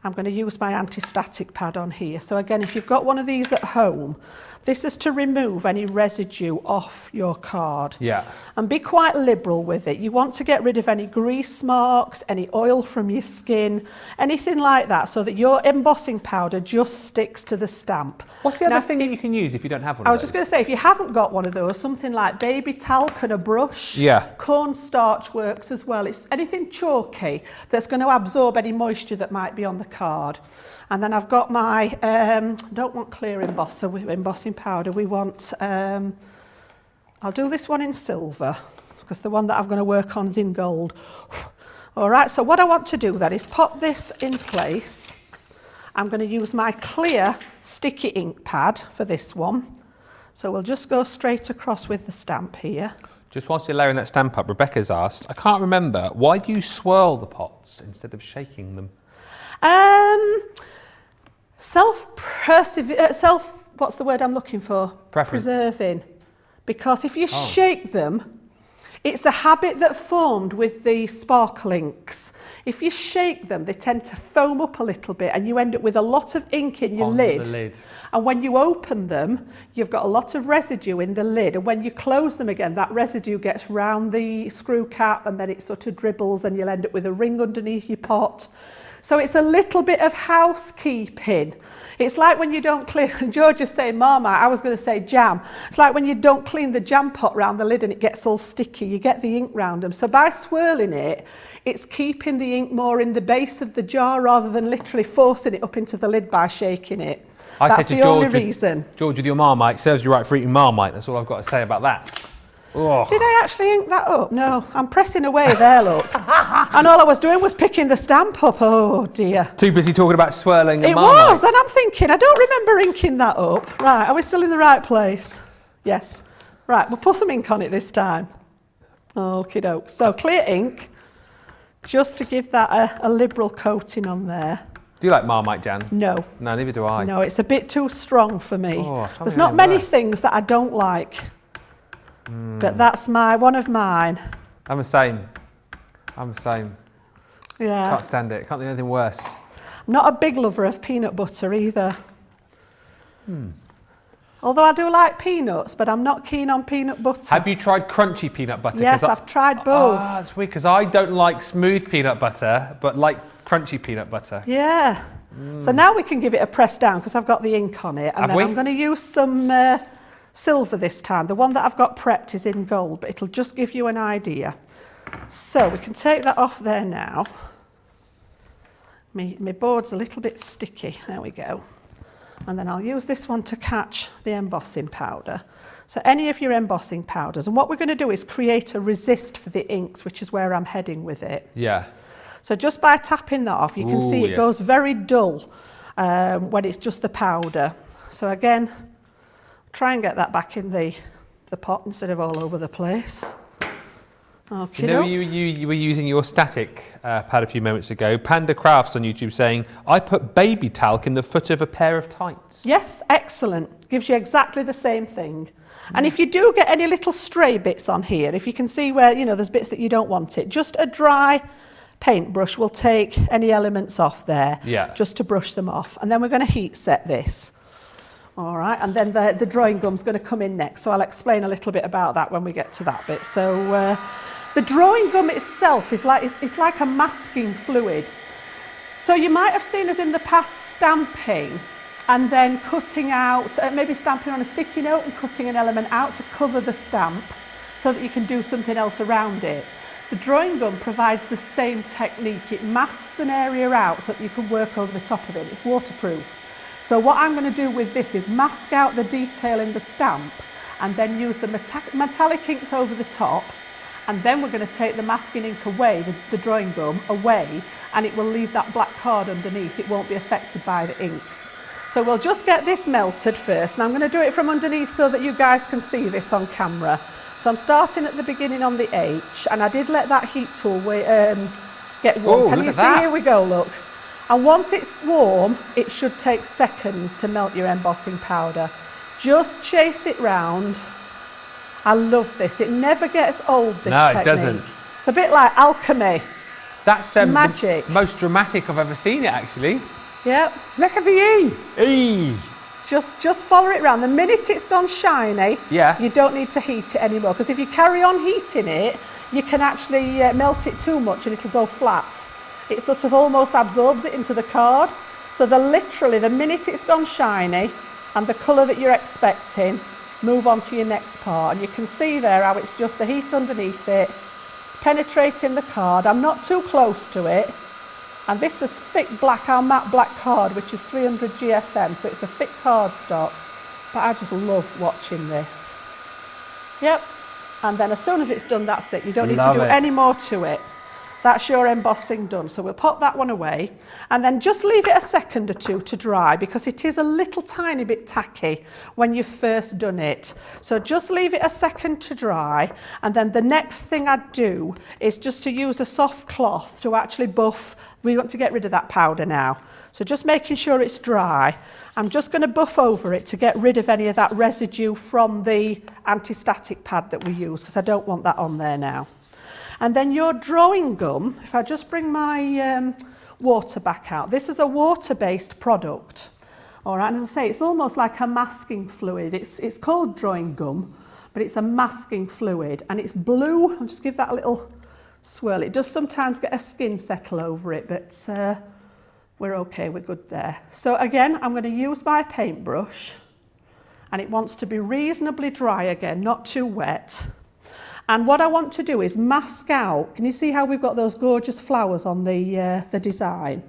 I'm going to use my anti-static pad on here. So again, if you've got one of these at home, this is to remove any residue off your card. Yeah. And be quite liberal with it. You want to get rid of any grease marks, any oil from your skin, anything like that, so that your embossing powder just sticks to the stamp. What's the other thing that you can use if you don't have one I of was those? just going to say, if you haven't got one of those, something like baby talc and a brush, Yeah. cornstarch works as well. It's anything chalky that's going to absorb any moisture that might be on the card. And then I've got my, don't want clear embossing powder. We want, I'll do this one in silver, because the one that I'm going to work on is in gold. All right, so what I want to do then is pop this in place. I'm going to use my clear sticky ink pad for this one. So we'll just go straight across with the stamp here. Just whilst you're layering that stamp up, Rebecca's asked, I can't remember, why do you swirl the pots instead of shaking them? What's the word I'm looking for? Preference. Preserving. Because if you shake them, it's a habit that formed with the sparkle inks. If you shake them, they tend to foam up a little bit and you end up with a lot of ink in your lid. The lid. And when you open them, you've got a lot of residue in the lid. And when you close them again, that residue gets round the screw cap and then it sort of dribbles and you'll end up with a ring underneath your pot. So it's a little bit of housekeeping. It's like when you don't clean, George is saying Marmite, I was going to say jam. It's like when you don't clean the jam pot round the lid and it gets all sticky, you get the ink round them. So by swirling it, it's keeping the ink more in the base of the jar rather than literally forcing it up into the lid by shaking it. That's the only reason. George, with your Marmite, serves you right for eating Marmite. That's all I've got to say about that. Oh. Did I actually ink that up? No, I'm pressing away there, look. And all I was doing was picking the stamp up. Oh dear. Too busy talking about swirling and It Marmite. was, and I'm thinking, I don't remember inking that up. Right, are we still in the right place? Yes. Right, we'll put some ink on it this time. Okie doke. So clear ink, just to give that a liberal coating on there. Do you like Marmite, Jan? No. No, neither do I. No, it's a bit too strong for me. Oh, there's not many things that I don't like. But that's one of mine. I'm the same. Yeah. Can't stand it. Can't do anything worse. I'm not a big lover of peanut butter either. Although I do like peanuts, but I'm not keen on peanut butter. Have you tried crunchy peanut butter? Yes, I've tried both. Ah, that's weird, because I don't like smooth peanut butter, but like crunchy peanut butter. Yeah. So now we can give it a press down, because I've got the ink on it. And then I'm going to use some silver this time. The one that I've got prepped is in gold, but it'll just give you an idea. So we can take that off there now. My board's a little bit sticky. There we go. And then I'll use this one to catch the embossing powder. So any of your embossing powders. And what we're going to do is create a resist for the inks, which is where I'm heading with it. Yeah. So just by tapping that off, you can see it goes very dull when it's just the powder. So again, try and get that back in the pot instead of all over the place. Okay, you know, you were using your static pad a few moments ago. Panda Crafts on YouTube saying, I put baby talc in the foot of a pair of tights. Yes, excellent. Gives you exactly the same thing. And if you do get any little stray bits on here, if you can see where, you know, there's bits that you don't want it, just a dry paintbrush will take any elements off there, just to brush them off. And then we're going to heat set this. All right, and then the drawing gum's going to come in next. So I'll explain a little bit about that when we get to that bit. So the drawing gum itself is it's like a masking fluid. So you might have seen us in the past stamping and then cutting out, maybe stamping on a sticky note and cutting an element out to cover the stamp so that you can do something else around it. The drawing gum provides the same technique. It masks an area out so that you can work over the top of it. It's waterproof. So what I'm going to do with this is mask out the detail in the stamp and then use the metallic inks over the top, and then we're going to take the masking ink away, the drawing gum away, and it will leave that black card underneath. It won't be affected by the inks. So we'll just get this melted first, and I'm going to do it from underneath so that you guys can see this on camera. So I'm starting at the beginning on the H, and I did let that heat tool get warm. Can you see? Here we go, look. And once it's warm, it should take seconds to melt your embossing powder. Just chase it round. I love this. It never gets old, this technique. No, it doesn't. It's a bit like alchemy. That's magic. The most dramatic I've ever seen it, actually. Yep. Look at the E. E. Just follow it round. The minute it's gone shiny, you don't need to heat it anymore, because if you carry on heating it, you can actually melt it too much and it'll go flat. It sort of almost absorbs it into the card. So literally, the minute it's gone shiny and the colour that you're expecting, move on to your next part. And you can see there how it's just the heat underneath it. It's penetrating the card. I'm not too close to it. And this is thick black, our matte black card, which is 300 GSM, so it's a thick cardstock. But I just love watching this. Yep. And then as soon as it's done, that's it. You don't need to do any more to it. That's your embossing done. So we'll pop that one away and then just leave it a second or two to dry, because it is a little tiny bit tacky when you've first done it. So just leave it a second to dry, and then the next thing I'd do is just to use a soft cloth to actually buff. We want to get rid of that powder now. So just making sure it's dry. I'm just going to buff over it to get rid of any of that residue from the anti-static pad that we use, because I don't want that on there now. And then your drawing gum, if I just bring my water back out, this is a water-based product. All right, and as I say, it's almost like a masking fluid. It's called drawing gum, but it's a masking fluid, and it's blue. I'll just give that a little swirl. It does sometimes get a skin settle over it, but we're okay, we're good there. So again, I'm going to use my paintbrush, and it wants to be reasonably dry again, not too wet. And what I want to do is mask out. Can you see how we've got those gorgeous flowers on the design?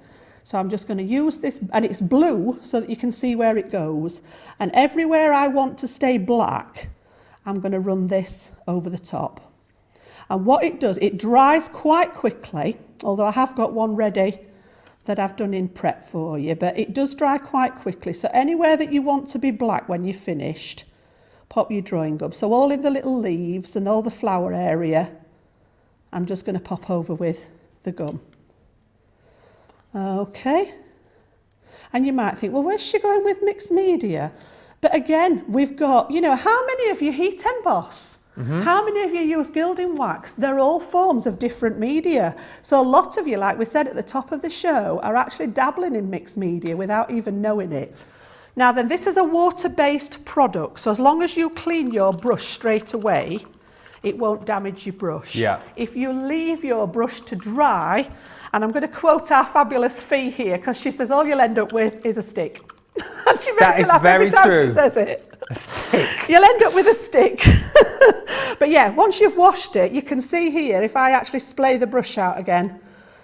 So I'm just going to use this, and it's blue so that you can see where it goes. And everywhere I want to stay black, I'm going to run this over the top. And what it does, it dries quite quickly, although I have got one ready that I've done in prep for you, but it does dry quite quickly. So anywhere that you want to be black when you're finished, pop your drawing gum. So all in the little leaves and all the flower area, I'm just going to pop over with the gum. Okay. And you might think, well, where's she going with mixed media? But again, we've got, you know, how many of you heat emboss? How many of you use gilding wax? They're all forms of different media. So a lot of you, like we said at the top of the show, are actually dabbling in mixed media without even knowing it. Now then, this is a water-based product, so as long as you clean your brush straight away, it won't damage your brush. Yeah. If you leave your brush to dry, and I'm going to quote our fabulous Fee here, because she says all you'll end up with is a stick. And she makes me laugh every time she says it. A stick. You'll end up with a stick. But yeah, once you've washed it, you can see here, if I actually splay the brush out again,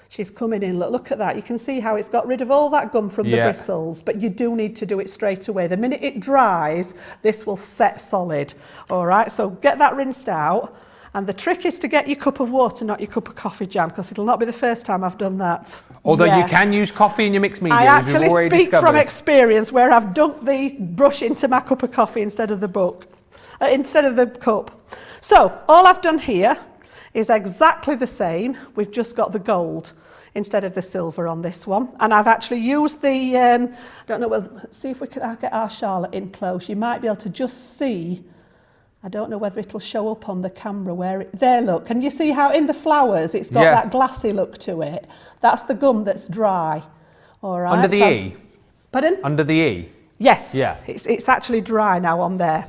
she's coming in, look at that. You can see how it's got rid of all that gum from the bristles, but you do need to do it straight away. The minute it dries, this will set solid. All right, so get that rinsed out. And the trick is to get your cup of water, not your cup of coffee, Jan, because it'll not be the first time I've done that. Although you can use coffee in your mixed media, I as we've actually already speak discovered. from experience where I've dunked the brush into my cup of coffee instead of the instead of the cup. So all I've done here is exactly the same. We've just got the gold instead of the silver on this one. And I've actually used the, I don't know, let's see if we can get our Charlotte in close. You might be able to just see, I don't know whether it'll show up on the camera where it, there, look. Can you see how in the flowers it's got that glassy look to it? That's the gum that's dry. All right. Under the E? Pardon? Under the E? Yes. Yeah. It's actually dry now on there.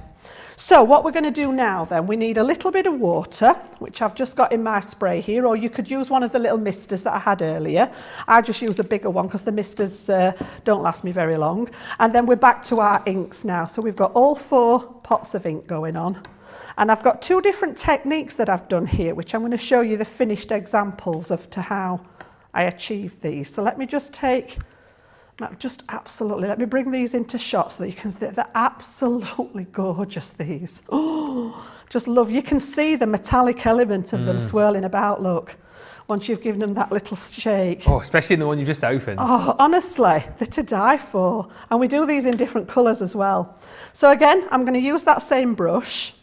So what we're going to do now then, we need a little bit of water, which I've just got in my spray here, or you could use one of the little misters that I had earlier. I just use a bigger one because the misters don't last me very long. And then we're back to our inks now. So we've got all 4 pots of ink going on. And I've got 2 different techniques that I've done here, which I'm going to show you the finished examples of to how I achieved these. So let me just take... absolutely, let me bring these into shot so that you can see they're absolutely gorgeous, these. Oh, just love, you can see the metallic element of them swirling about, look, once you've given them that little shake. Oh, especially in the one you just opened. Oh, honestly, they're to die for. And we do these in different colours as well. So again, I'm going to use that same brush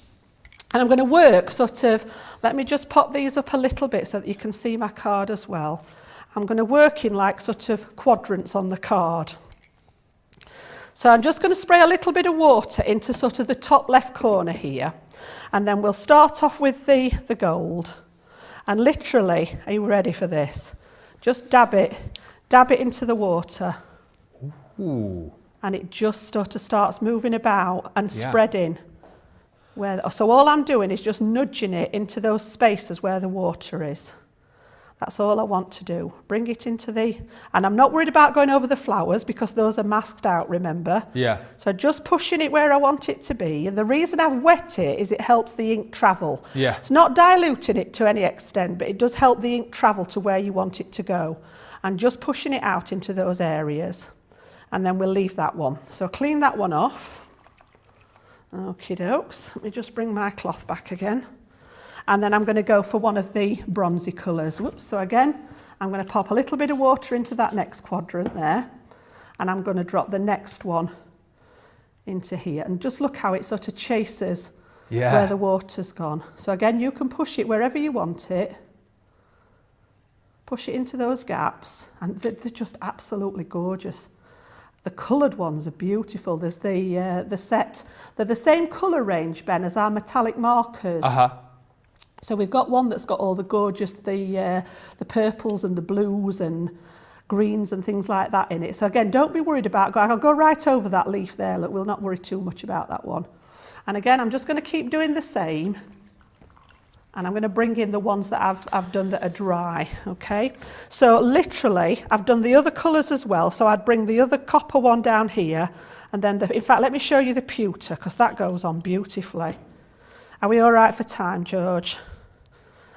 and I'm going to work sort of, let me just pop these up a little bit so that you can see my card as well. I'm going to work in like sort of quadrants on the card. So I'm just going to spray a little bit of water into sort of the top left corner here. And then we'll start off with the gold. And literally, are you ready for this? Just dab it into the water. Ooh. And it just sort of starts moving about and spreading. So all I'm doing is just nudging it into those spaces where the water is. That's all I want to do. Bring it into and I'm not worried about going over the flowers because those are masked out, remember? Yeah. So just pushing it where I want it to be. And the reason I've wet it is it helps the ink travel. Yeah. It's not diluting it to any extent, but it does help the ink travel to where you want it to go. And just pushing it out into those areas. And then we'll leave that one. So clean that one off. Okie dokes. Let me just bring my cloth back again. And then I'm going to go for one of the bronzy colours. Whoops. So again, I'm going to pop a little bit of water into that next quadrant there. And I'm going to drop the next one into here. And just look how it sort of chases where the water's gone. So again, you can push it wherever you want it. Push it into those gaps. And they're just absolutely gorgeous. The coloured ones are beautiful. There's the set. They're the same colour range, Ben, as our metallic markers. So we've got one that's got all the gorgeous, the purples and the blues and greens and things like that in it. So again, don't be worried about, I'll go right over that leaf there. Look, we'll not worry too much about that one. And again, I'm just going to keep doing the same. And I'm going to bring in the ones that I've done that are dry, okay? So literally, I've done the other colours as well. So I'd bring the other copper one down here. And then, in fact, let me show you the pewter, because that goes on beautifully. Are we all right for time, George?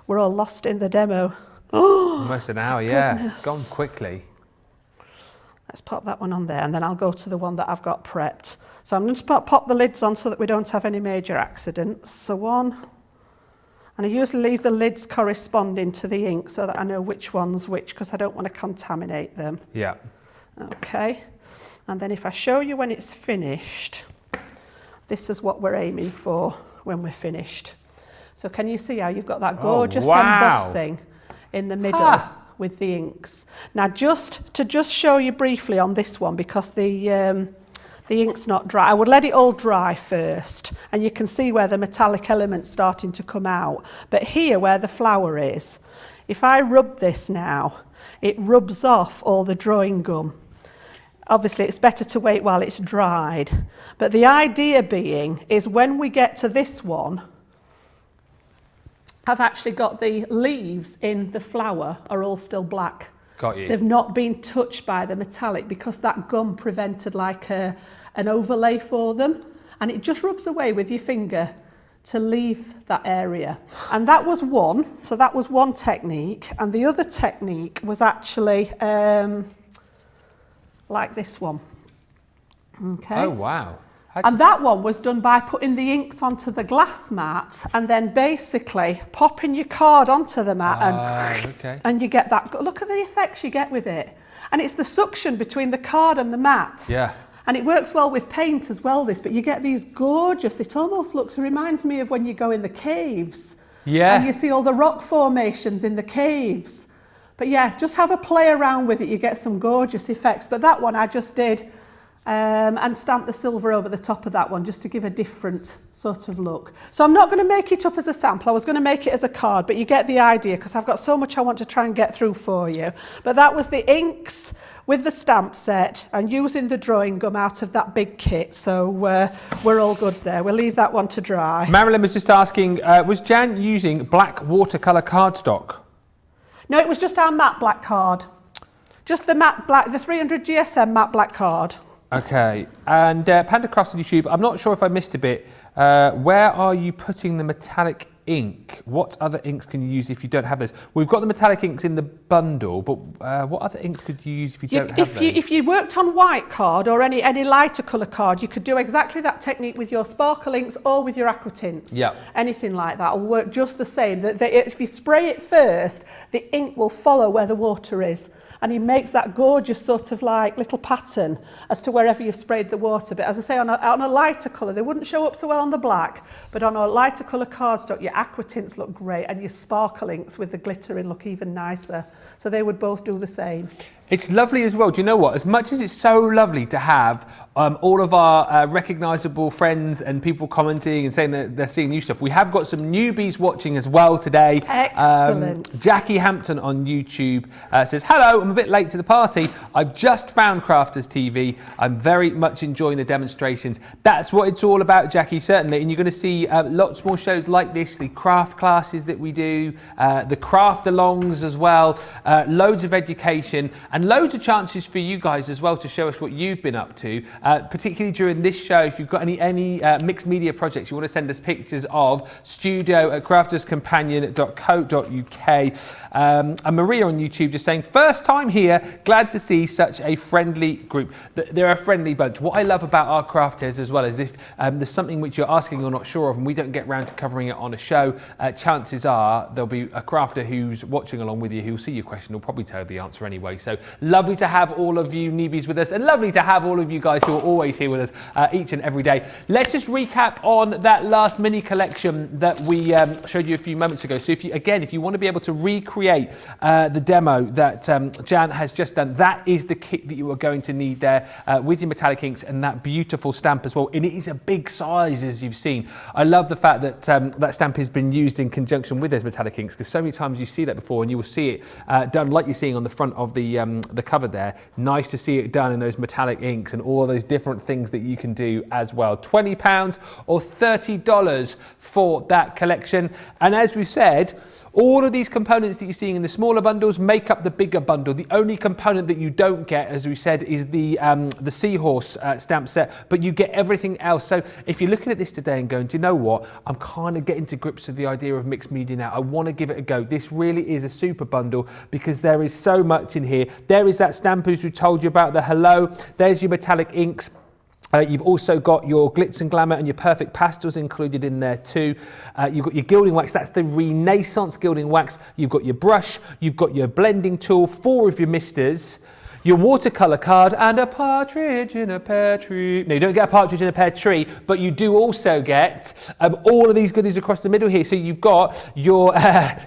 We're all lost in the demo. Oh, almost an hour, yeah. goodness. It's gone quickly. Let's pop that one on there, and then I'll go to the one that I've got prepped. So I'm going to pop the lids on so that we don't have any major accidents. So one. And I usually leave the lids corresponding to the ink so that I know which one's which, because I don't want to contaminate them. Yeah. Okay. And then if I show you when it's finished, this is what we're aiming for when we're finished. So can you see how you've got that gorgeous embossing in the middle with the inks? Now just to show you briefly on this one, because the ink's not dry, I would let it all dry first, and you can see where the metallic element's starting to come out. But here where the flower is, if I rub this now, it rubs off all the drawing gum. Obviously it's better to wait while it's dried. But the idea being is when we get to this one, I've actually got the leaves in the flower are all still black. Got you. They've not been touched by the metallic because that gum prevented like an overlay for them. and it just rubs away with your finger to leave that area. And that was one, so that was one technique, and the other technique was actually like this one. Okay. Oh, wow. And that one was done by putting the inks onto the glass mat and then basically popping your card onto the mat and you get that. Look at the effects you get with it. And it's the suction between the card and the mat. Yeah. And it works well with paint as well, this, but you get these gorgeous, it almost looks, it reminds me of when you go in the caves. Yeah. And you see all the rock formations in the caves. But yeah, just have a play around with it, you get some gorgeous effects. But that one I just did and stamped the silver over the top of that one just to give a different sort of look. So I'm not going to make it up as a sample, I was going to make it as a card, but you get the idea because I've got so much I want to try and get through for you. But that was the inks with the stamp set and using the drawing gum out of that big kit. So we're all good there. We'll leave that one to dry. Marilyn was just asking, was Jan using black watercolour cardstock? No, it was just our matte black card. Just the matte black, the 300 GSM matte black card. Okay, and Panda Crafts on YouTube, I'm not sure if I missed a bit. Where are you putting the metallic ink? What other inks can you use if you don't have those? We've got the metallic inks in the bundle, but what other inks could you use if you don't have those? If you worked on white card or any lighter colour card, you could do exactly that technique with your sparkle inks or with your aqua tints. Yeah. Anything like that will work just the same. If you spray it first, the ink will follow where the water is. And he makes that gorgeous sort of like little pattern as to wherever you've sprayed the water. But as I say, on a lighter colour, they wouldn't show up so well on the black, but on a lighter colour cardstock, your aqua tints look great and your sparkle inks with the glitter in look even nicer. So they would both do the same. It's lovely as well. Do you know what? As much as it's so lovely to have all of our recognisable friends and people commenting and saying that they're seeing new stuff, we have got some newbies watching as well today. Excellent. Jackie Hampton on YouTube says, hello, I'm a bit late to the party. I've just found Crafters TV. I'm very much enjoying the demonstrations. That's what it's all about, Jackie, certainly. And you're going to see lots more shows like this, the craft classes that we do, the craft alongs as well, loads of education, and loads of chances for you guys as well to show us what you've been up to, particularly during this show. If you've got any mixed media projects you want to send us pictures of, studio@crafterscompanion.co.uk. And Maria on YouTube just saying, first time here, glad to see such a friendly group. They're a friendly bunch. What I love about our crafters as well is if there's something which you're asking or not sure of and we don't get round to covering it on a show, chances are there'll be a crafter who's watching along with you who'll see your question, will probably tell you the answer anyway. So lovely to have all of you newbies with us and lovely to have all of you guys who are always here with us each and every day. Let's just recap on that last mini collection that we showed you a few moments ago. So if you want to be able to recreate the demo that Jan has just done, that is the kit that you are going to need there with your metallic inks and that beautiful stamp as well. And it is a big size, as you've seen. I love the fact that that stamp has been used in conjunction with those metallic inks, because so many times you see that before and you will see it done like you're seeing on the front of the cover there. Nice to see it done in those metallic inks and all those different things that you can do as well. £20 or $30 for that collection. And as we said, all of these components that you're seeing in the smaller bundles make up the bigger bundle. The only component that you don't get, as we said, is the seahorse stamp set, but you get everything else. So if you're looking at this today and going, do you know what? I'm kind of getting to grips with the idea of mixed media now. I want to give it a go. This really is a super bundle because there is so much in here. There is that stamp who's we told you about, the hello. There's your metallic inks. You've also got your glitz and glamour and your perfect pastels included in there too. You've got your gilding wax, that's the Renaissance gilding wax. You've got your brush, you've got your blending tool, 4 of your misters, your watercolour card, and a partridge in a pear tree. No, you don't get a partridge in a pear tree, but you do also get all of these goodies across the middle here. So you've got your,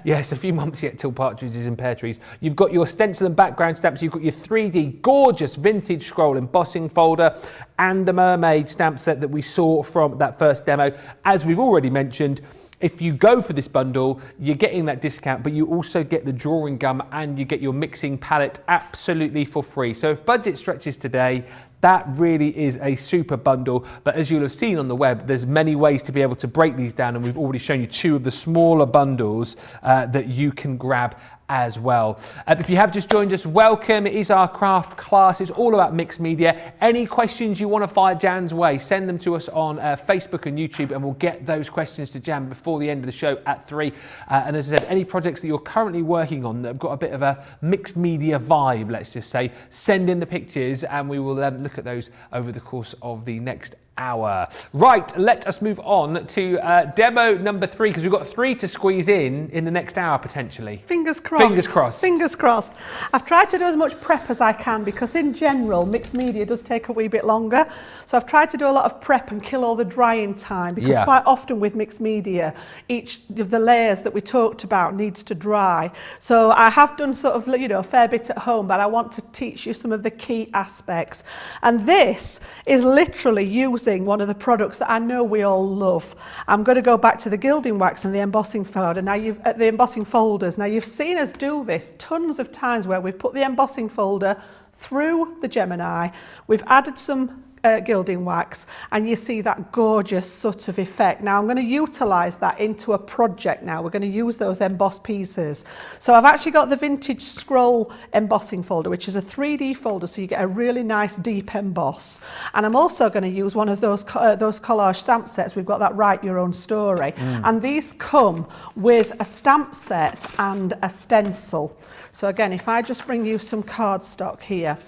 yes, a few months yet till partridges in pear trees. You've got your stencil and background stamps. You've got your 3D gorgeous vintage scroll embossing folder and the mermaid stamp set that we saw from that first demo. As we've already mentioned, if you go for this bundle, you're getting that discount, but you also get the drawing gum and you get your mixing palette absolutely for free. So if budget stretches today, that really is a super bundle. But as you'll have seen on the web, there's many ways to be able to break these down, and we've already shown you 2 of the smaller bundles that you can grab as well. If you have just joined us, welcome. It is our craft class. It's all about mixed media. Any questions you want to fire Jan's way, send them to us on Facebook and YouTube, and we'll get those questions to Jan before the end of the show at 3. And as I said, any projects that you're currently working on that have got a bit of a mixed media vibe, let's just say, send in the pictures and we will look at those over the course of the next hour. Right, let us move on to demo number 3, because we've got 3 to squeeze in the next hour potentially. Fingers crossed. Fingers crossed. Fingers crossed. I've tried to do as much prep as I can, because in general mixed media does take a wee bit longer, so I've tried to do a lot of prep and kill all the drying time, because quite often with mixed media each of the layers that we talked about needs to dry. So I have done sort of, you know, a fair bit at home, but I want to teach you some of the key aspects, and this is literally using one of the products that I know we all love. I'm going to go back to the gilding wax and the embossing folder. Now the embossing folders. Now you've seen us do this tons of times where we've put the embossing folder through the Gemini. We've added some gilding wax, and you see that gorgeous sort of effect. Now I'm going to utilize that into a project now. We're going to use those embossed pieces. So I've actually got the vintage scroll embossing folder, which is a 3D folder, so you get a really nice deep emboss. And I'm also going to use one of those collage stamp sets. We've got that Write Your Own Story, and these come with a stamp set and a stencil. So again, if I just bring you some cardstock here,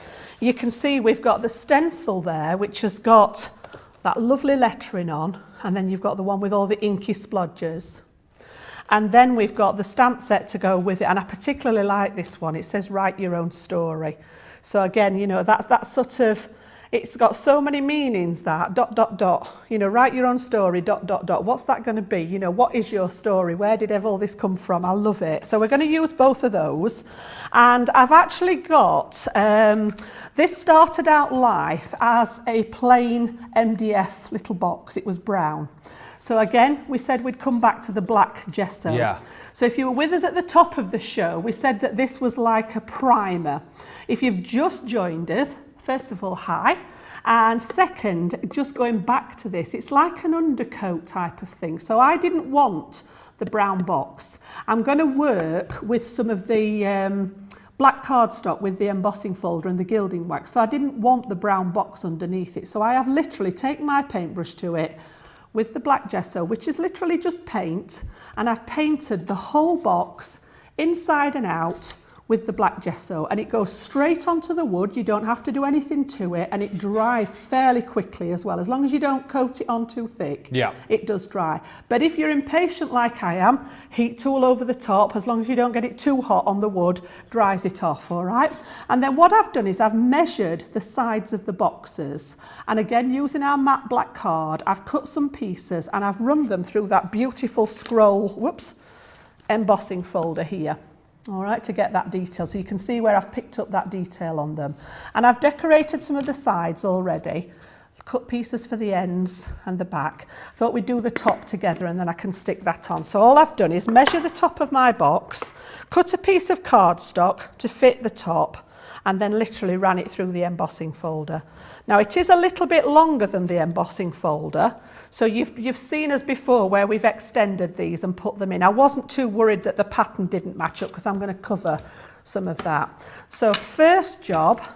you can see we've got the stencil there, which has got that lovely lettering on, and then you've got the one with all the inky splodges. And then we've got the stamp set to go with it, and I particularly like this one. It says Write Your Own Story. So again, you know, that's sort of, it's got so many meanings, that ... you know, write your own story ... What's that going to be? You know, what is your story? Where did all this come from? I love it. So we're going to use both of those, and I've actually got this started out life as a plain MDF little box. It was brown. So again, we said we'd come back to the black gesso. Yeah. So if you were with us at the top of the show, we said that this was like a primer. If you've just joined us, first of all, hi. And second, just going back to this, it's like an undercoat type of thing. So I didn't want the brown box. I'm going to work with some of the black cardstock with the embossing folder and the gilding wax. So I didn't want the brown box underneath it. So I have literally taken my paintbrush to it with the black gesso, which is literally just paint. And I've painted the whole box inside and out with the black gesso, and it goes straight onto the wood. You don't have to do anything to it, and it dries fairly quickly as well. As long as you don't coat it on too thick, it does dry. But if you're impatient like I am, heat tool over the top. As long as you don't get it too hot on the wood, dries it off, all right? And then what I've done is I've measured the sides of the boxes, and again, using our matte black card, I've cut some pieces and I've run them through that beautiful scroll, embossing folder here. All right, to get that detail. So you can see where I've picked up that detail on them. And I've decorated some of the sides already, cut pieces for the ends and the back. Thought we'd do the top together and then I can stick that on. So all I've done is measure the top of my box, cut a piece of cardstock to fit the top, and then literally ran it through the embossing folder. Now it is a little bit longer than the embossing folder, so you've seen us before where we've extended these and put them in. I wasn't too worried that the pattern didn't match up, because I'm going to cover some of that. So first job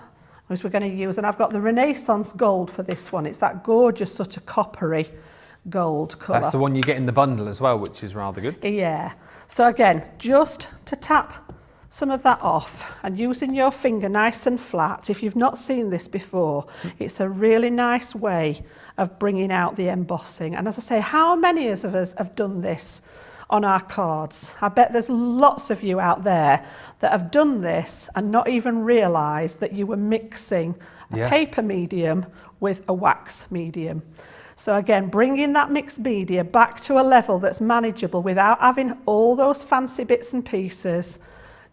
is we're going to use, and I've got the Renaissance gold for this one. It's that gorgeous sort of coppery gold colour. That's the one you get in the bundle as well, which is rather good. Yeah. So again, just to tap some of that off and using your finger nice and flat. If you've not seen this before, it's a really nice way of bringing out the embossing. And as I say, how many of us have done this on our cards? I bet there's lots of you out there that have done this and not even realised that you were mixing a paper medium with a wax medium. So again, bringing that mixed media back to a level that's manageable without having all those fancy bits and pieces,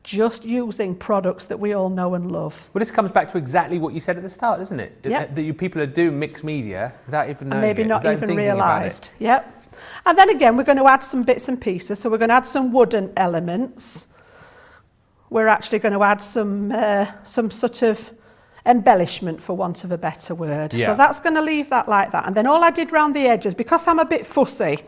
just using products that we all know and love. Well, this comes back to exactly what you said at the start, doesn't it? Yep. That you people are doing mixed media without even knowing maybe it, not even realised. Yep. And then again, we're going to add some bits and pieces. So we're going to add some wooden elements. We're actually going to add some sort of embellishment, for want of a better word. So that's going to leave that like that. And then all I did round the edges, because I'm a bit fussy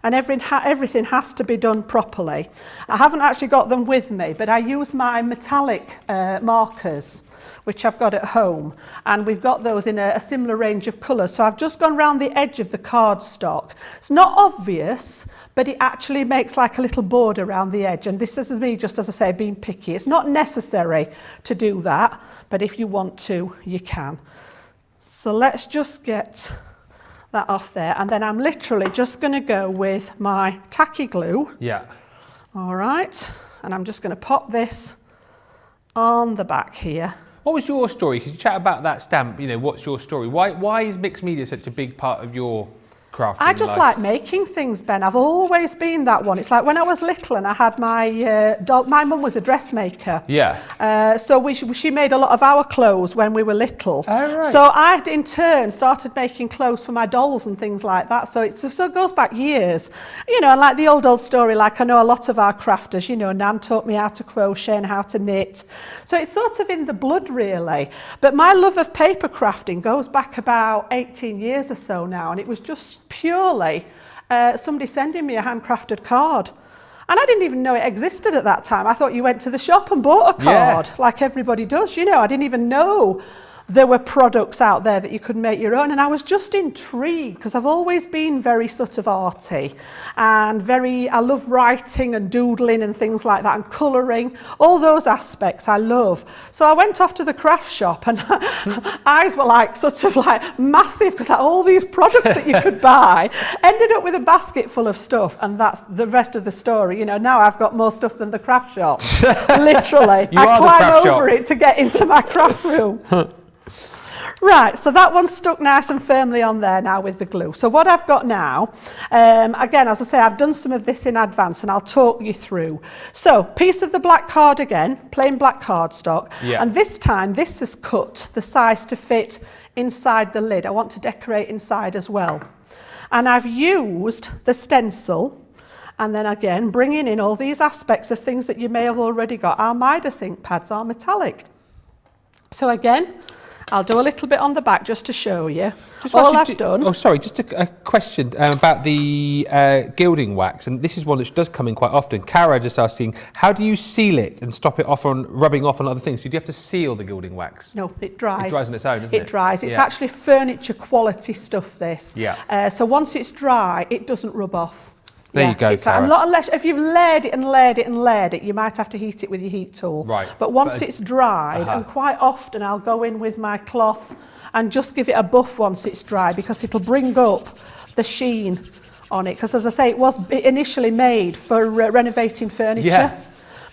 and everything has to be done properly. I haven't actually got them with me, but I use my metallic markers, which I've got at home, and we've got those in a similar range of colours. So I've just gone round the edge of the cardstock. It's not obvious, but it actually makes like a little border around the edge, and this is me, just as I say, being picky. It's not necessary to do that, but if you want to, you can. So let's just get that off there, and then I'm literally just going to go with my tacky glue. Yeah. All right, and I'm just going to pop this on the back here. What was your story? Because you chat about that stamp, you know, what's your story? Why is mixed media such a big part of your crafting I just life? like making things, Ben. I've always been that one. It's like when I was little and I had my doll. My mum was a dressmaker. Yeah. So she made a lot of our clothes when we were little. Oh, right. So I, in turn, started making clothes for my dolls and things like that. So it goes back years. You know, and like the old story, like I know a lot of our crafters, you know, Nan taught me how to crochet and how to knit. So it's sort of in the blood, really. But my love of paper crafting goes back about 18 years or so now, and it was just purely somebody sending me a handcrafted card. And I didn't even know it existed at that time. I thought you went to the shop and bought a card, like everybody does. You know, I didn't even know there were products out there that you could make your own, and I was just intrigued because I've always been very sort of arty and I love writing and doodling and things like that, and colouring, all those aspects I love. So I went off to the craft shop, and eyes were like sort of like massive, because like all these products that you could buy, ended up with a basket full of stuff, and that's the rest of the story. You know, now I've got more stuff than the craft shop. Literally, I climb over it to get into my craft room. Right, so that one's stuck nice and firmly on there now with the glue. So what I've got now, again, as I say, I've done some of this in advance, and I'll talk you through. So, piece of the black card again, plain black cardstock, and this time this is cut the size to fit inside the lid. I want to decorate inside as well. And I've used the stencil, and then again, bringing in all these aspects of things that you may have already got. Our Midas ink pads are metallic. So again, I'll do a little bit on the back just to show you. I've done. Oh, sorry, just a question about the gilding wax, and this is one which does come in quite often. Cara just asking, how do you seal it and stop it off on rubbing off on other things? So do you have to seal the gilding wax? No, it dries. It dries on its own, doesn't it? It dries. It's actually furniture quality stuff, this. Yeah. So once it's dry, it doesn't rub off. There you go, Cara. Not unless if you've layered it and layered it and layered it, you might have to heat it with your heat tool. Right. But once it's dried, and quite often I'll go in with my cloth and just give it a buff once it's dry, because it'll bring up the sheen on it. Because as I say, it was initially made for renovating furniture. Yeah.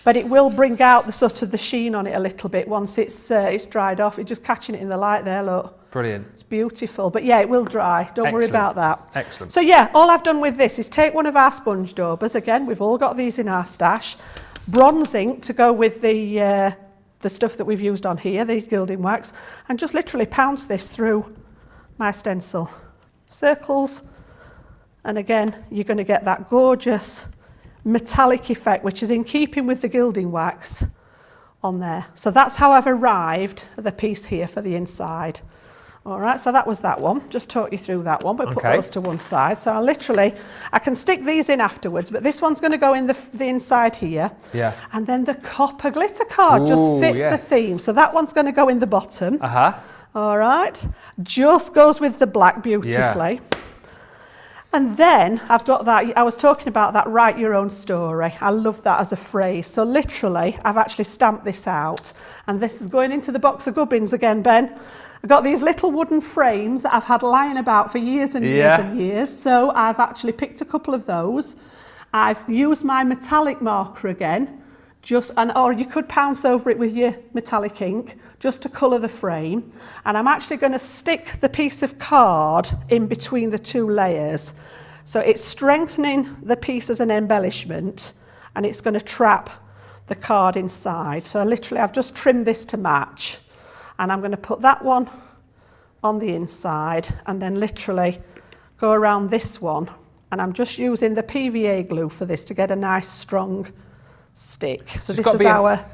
But it will bring out the sort of the sheen on it a little bit once it's dried off. It's just catching it in the light there, look. Brilliant. It's beautiful. But yeah, it will dry. Don't worry about that. Excellent. So yeah, all I've done with this is take one of our sponge daubers. Again, we've all got these in our stash. Bronze ink to go with the stuff that we've used on here, the gilding wax, and just literally pounce this through my stencil. Circles. And again, you're going to get that gorgeous metallic effect, which is in keeping with the gilding wax on there. So that's how I've arrived at the piece here for the inside. All right, so that was that one. Just talk you through that one, but put those to one side. So I can stick these in afterwards, but this one's going to go in the inside here. Yeah. And then the copper glitter card just fits the theme. So that one's going to go in the bottom. All right, just goes with the black beautifully. Yeah. And then I've got that, I was talking about that write your own story. I love that as a phrase. So literally, I've actually stamped this out. And this is going into the box of gubbins again, Ben. I've got these little wooden frames that I've had lying about for years and years and years. So I've actually picked a couple of those. I've used my metallic marker again, or you could pounce over it with your metallic ink, just to colour the frame. And I'm actually going to stick the piece of card in between the two layers. So it's strengthening the piece as an embellishment, and it's going to trap the card inside. So literally, I've just trimmed this to match. And I'm going to put that one on the inside, and then literally go around this one. And I'm just using the PVA glue for this to get a nice strong stick. So this is our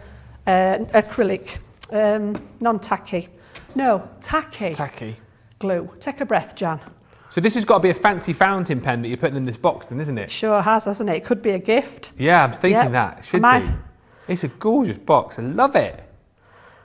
acrylic, non-tacky. No, tacky. Tacky. Glue. Take a breath, Jan. So this has got to be a fancy fountain pen that you're putting in this box then, isn't it? Sure has, hasn't it? It could be a gift. Yeah, I'm thinking that. It should Am be. I? It's a gorgeous box. I love it.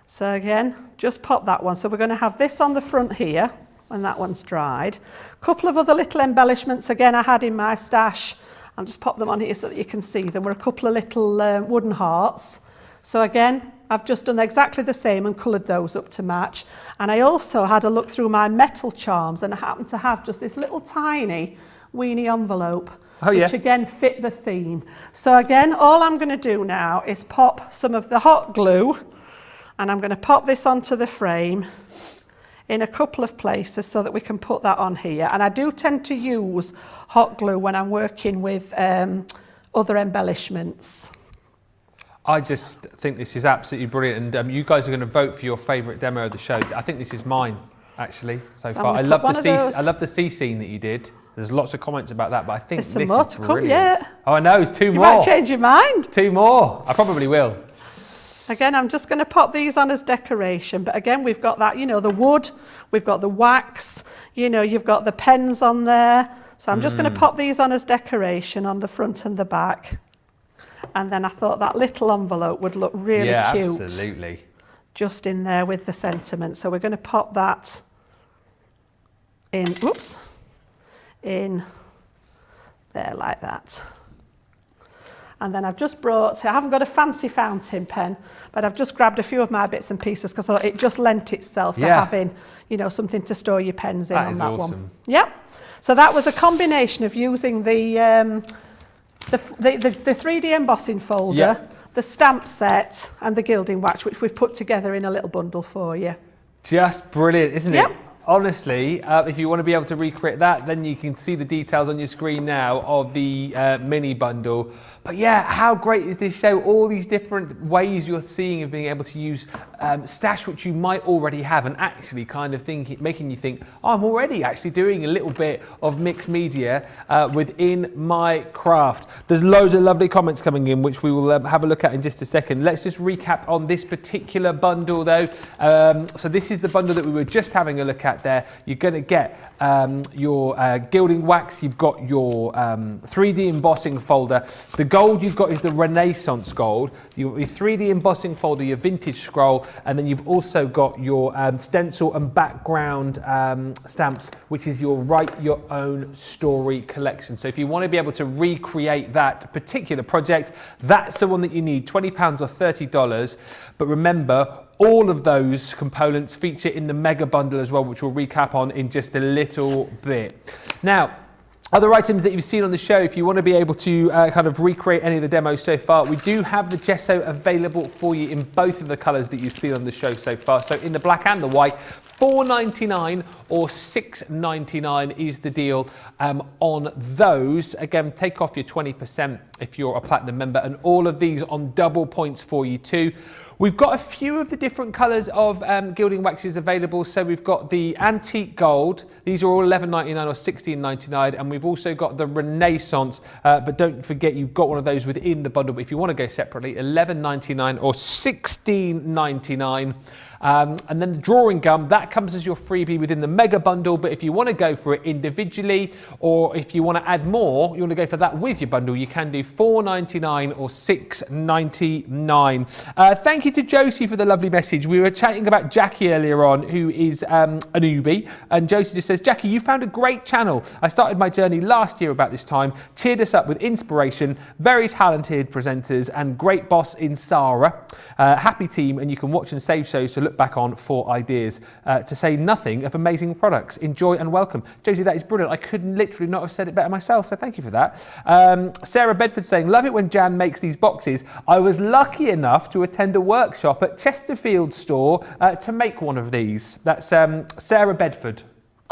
So again, just pop that one. So we're going to have this on the front here when that one's dried. A couple of other little embellishments again I had in my stash. I'll just pop them on here so that you can see them. Were a couple of little wooden hearts. So again, I've just done exactly the same and coloured those up to match. And I also had a look through my metal charms, and I happened to have just this little tiny weenie envelope, which again fit the theme. So again, all I'm going to do now is pop some of the hot glue, and I'm going to pop this onto the frame in a couple of places so that we can put that on here. And I do tend to use hot glue when I'm working with other embellishments. I just think this is absolutely brilliant, and you guys are going to vote for your favourite demo of the show. I think this is mine, actually, so far. I love the sea scene that you did. There's lots of comments about that, but I think there's some more to come yet. Oh, I know, it's two more. You might change your mind. 2 more. I probably will. Again, I'm just going to pop these on as decoration, but again, we've got that, you know, the wood, we've got the wax, you know, you've got the pens on there. So I'm just going to pop these on as decoration on the front and the back. And then I thought that little envelope would look really cute. Yeah, absolutely. Just in there with the sentiment. So we're going to pop that in, in there like that. And then I've just brought, so I haven't got a fancy fountain pen, but I've just grabbed a few of my bits and pieces because I thought it just lent itself to having, you know, something to store your pens in on that one. Yep. So that was a combination of using the 3D embossing folder, the stamp set, and the gilding wax, which we've put together in a little bundle for you. Just brilliant, isn't it? Honestly, if you want to be able to recreate that, then you can see the details on your screen now of the mini bundle. But yeah, how great is this show? All these different ways you're seeing of being able to use stash which you might already have, and actually kind of making you think, oh, I'm already actually doing a little bit of mixed media within my craft. There's loads of lovely comments coming in, which we will have a look at in just a second. Let's just recap on this particular bundle though. So this is the bundle that we were just having a look at there. You're going to get your gilding wax, you've got your 3D embossing folder. The gold you've got is the Renaissance gold, your 3D embossing folder, your vintage scroll, and then you've also got your stencil and background stamps, which is your Write Your Own Story collection. So if you want to be able to recreate that particular project, that's the one that you need, £20 or $30. But remember, all of those components feature in the mega bundle as well, which we'll recap on in just a little bit. Now, other items that you've seen on the show, if you want to be able to kind of recreate any of the demos so far, we do have the gesso available for you in both of the colours that you've seen on the show so far. So in the black and the white, $4.99 or $6.99 is the deal on those. Again, take off your 20% if you're a platinum member, and all of these on double points for you too. We've got a few of the different colours of gilding waxes available. So we've got the antique gold. These are all $11.99 or $16.99. And we've also got the Renaissance. But don't forget, you've got one of those within the bundle. But if you want to go separately, $11.99 or $16.99. And then the drawing gum, that comes as your freebie within the mega bundle. But if you want to go for it individually, or if you want to add more, you want to go for that with your bundle, you can do $4.99 or $6.99. Thank you to Josie for the lovely message. We were chatting about Jackie earlier on, who is a newbie, and Josie just says, Jackie, you found a great channel. I started my journey last year about this time, cheered us up with inspiration, very talented presenters, and great boss in Sarah. Happy team, and you can watch and save shows to look back on for ideas, to say nothing of amazing products. Enjoy and welcome. Josie, that is brilliant. I could literally not have said it better myself, so thank you for that. Sarah Bedford saying, love it when Jan makes these boxes. I was lucky enough to attend a workshop at Chesterfield store to make one of these. That's Sarah Bedford.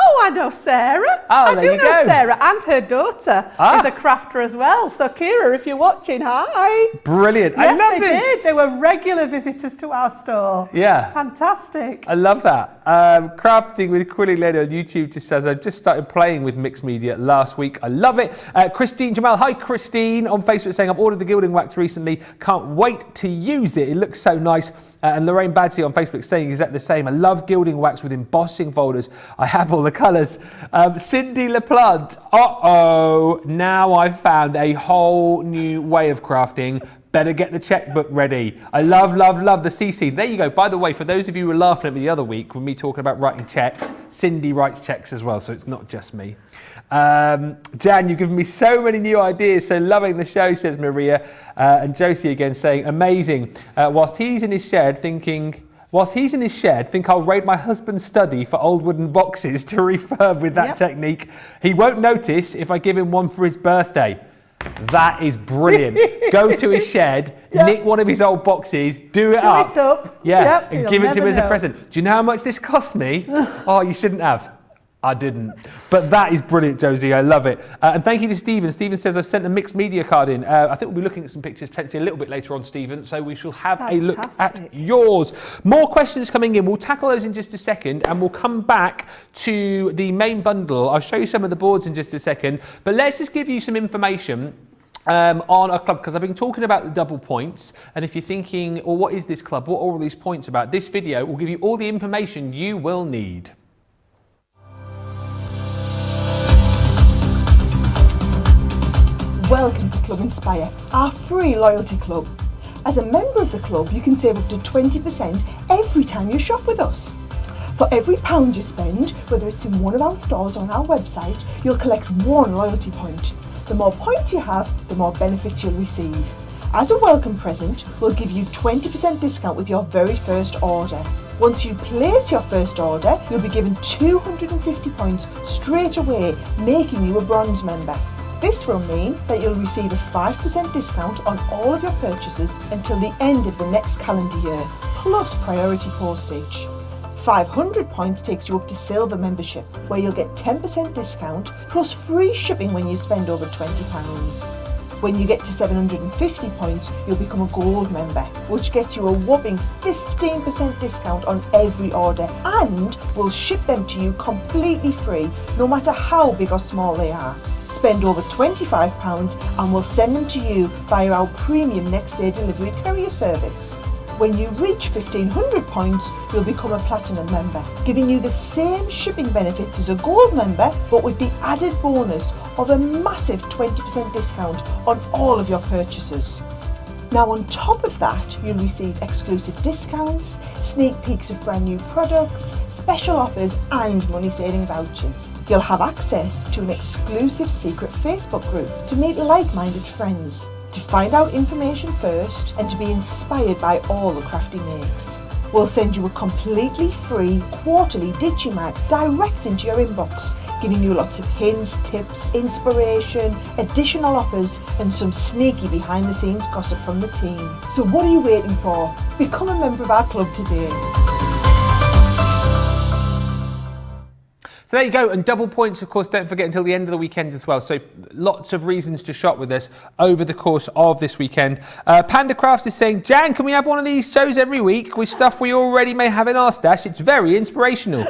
Oh, I know Sarah. Oh, there you go. I do know Sarah, and her daughter is a crafter as well. So, Kira, if you're watching, hi. Brilliant. Yes, I love they this. did. They were regular visitors to our store. Yeah. Fantastic. I love that. Crafting with Quilly Lady on YouTube just says, I just started playing with mixed media last week. I love it. Christine Jamal, hi Christine, on Facebook saying, I've ordered the gilding wax recently. Can't wait to use it. It looks so nice. And Lorraine Badsey on Facebook saying exactly the same. I love gilding wax with embossing folders. I have all the colours. colours. Cindy LaPlante. Now I've found a whole new way of crafting. Better get the checkbook ready. I love the CC. There you go. By the way, for those of you who were laughing at me the other week when me talking about writing checks, Cindy writes checks as well, so it's not just me. Jan, you've given me so many new ideas, so loving the show, says Maria. And Josie again saying, amazing. Whilst he's in his shed, think I'll raid my husband's study for old wooden boxes to refurb with that technique. He won't notice if I give him one for his birthday. That is brilliant. Go to his shed, nick one of his old boxes, do it up. And give it to him as a present. Do you know how much this cost me? Oh, you shouldn't have. I didn't. But that is brilliant, Josie. I love it. And thank you to Stephen. Stephen says, I've sent a mixed media card in. I think we'll be looking at some pictures potentially a little bit later on, Stephen. So we shall have a look at yours. More questions coming in. We'll tackle those in just a second and we'll come back to the main bundle. I'll show you some of the boards in just a second. But let's just give you some information on our club, because I've been talking about the double points, and if you're thinking, well, what is this club? What are all these points about? This video will give you all the information you will need. Welcome to Club Inspire, our free loyalty club. As a member of the club, you can save up to 20% every time you shop with us. For every £1 you spend, whether it's in one of our stores or on our website, you'll collect 1 loyalty point. The more points you have, the more benefits you'll receive. As a welcome present, we'll give you 20% discount with your very first order. Once you place your first order, you'll be given 250 points straight away, making you a bronze member. This will mean that you'll receive a 5% discount on all of your purchases until the end of the next calendar year, plus priority postage. 500 points takes you up to silver membership, where you'll get 10% discount plus free shipping when you spend over £20. When you get to 750 points, you'll become a gold member, which gets you a whopping 15% discount on every order, and we'll ship them to you completely free, no matter how big or small they are. Spend over £25 and we'll send them to you via our premium next day delivery courier service. When you reach 1500 points, you'll become a platinum member, giving you the same shipping benefits as a gold member, but with the added bonus of a massive 20% discount on all of your purchases. Now on top of that, you'll receive exclusive discounts, sneak peeks of brand new products, special offers and money saving vouchers. You'll have access to an exclusive secret Facebook group to meet like-minded friends, to find out information first and to be inspired by all the crafty makes. We'll send you a completely free quarterly Digimag direct into your inbox, giving you lots of hints, tips, inspiration, additional offers and some sneaky behind the scenes gossip from the team. So what are you waiting for? Become a member of our club today. So there you go, and double points, of course, don't forget, until the end of the weekend as well. So lots of reasons to shop with us over the course of this weekend. Panda Crafts is saying, Jan, can we have one of these shows every week with stuff we already may have in our stash? It's very inspirational.